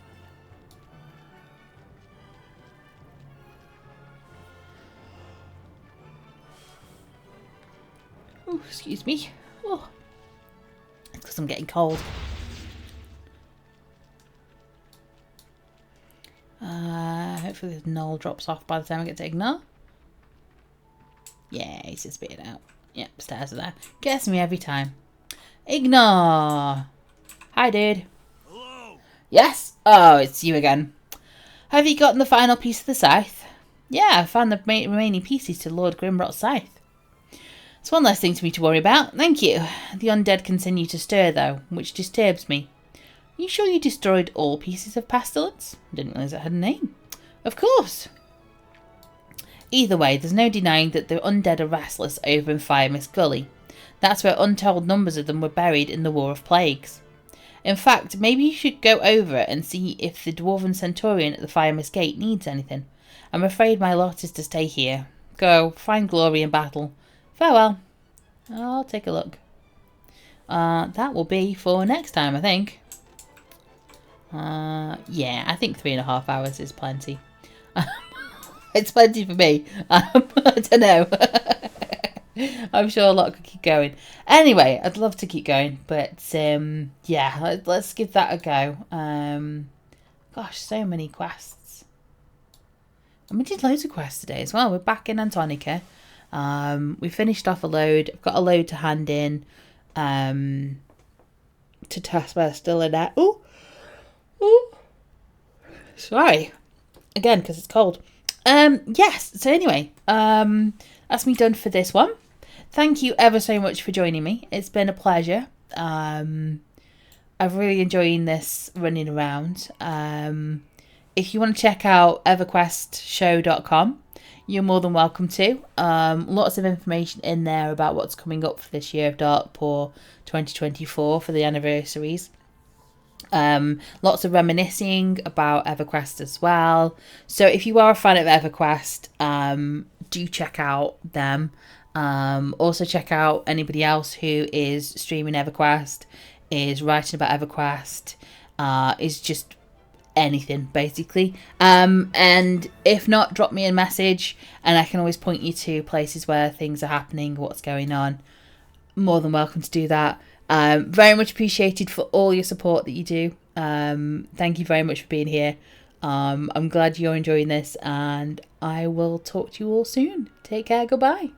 Oh, excuse me. Oh, it's because I'm getting cold. Hopefully the null drops off by the time I get to Ignore. Yeah, he's just spit it out. Yep, stairs are there. Gets me every time. Ignore! Hi, dude. Hello. Yes? Oh, it's you again. Have you gotten the final piece of the scythe? Yeah, I found the remaining pieces to Lord Grimrot's scythe. It's one less thing for me to worry about. Thank you. The undead continue to stir, though, which disturbs me. Are you sure you destroyed all pieces of pestilence? Didn't realise it had a name. Of course. Either way, there's no denying that the undead are restless over in Firemist Gully. That's where untold numbers of them were buried in the War of Plagues. In fact, maybe you should go over and see if the Dwarven Centurion at the Firemist Gate needs anything. I'm afraid my lot is to stay here. Go, find glory in battle. Farewell. I'll take a look. That will be for next time, I think. Yeah, I think 3.5 hours is plenty. It's plenty for me. I don't know. I'm sure a lot could keep going. Anyway, I'd love to keep going, but yeah, let's give that a go. Gosh, so many quests. And we did loads of quests today as well. We're back in Antonica. We finished off a load. I've got a load to hand in to Taskmaster still in there. Ooh. Sorry. Again, because it's cold. Yes. So anyway, that's me done for this one. Thank you ever so much for joining me. It's been a pleasure. I've really enjoying this running around. If you want to check out EverQuestShow.com, you're more than welcome to. Lots of information in there about what's coming up for this year of Darkpaw 2024 for the anniversaries. Lots of reminiscing about EverQuest as well. So if you are a fan of EverQuest, do check out them. Also check out anybody else who is streaming EverQuest, is writing about EverQuest, is just anything basically. And if not, drop me a message and I can always point you to places where things are happening, what's going on. More than welcome to do that. Very much appreciated for all your support that you do. Thank you very much for being here. I'm glad you're enjoying this, and I will talk to you all soon. Take care. Goodbye.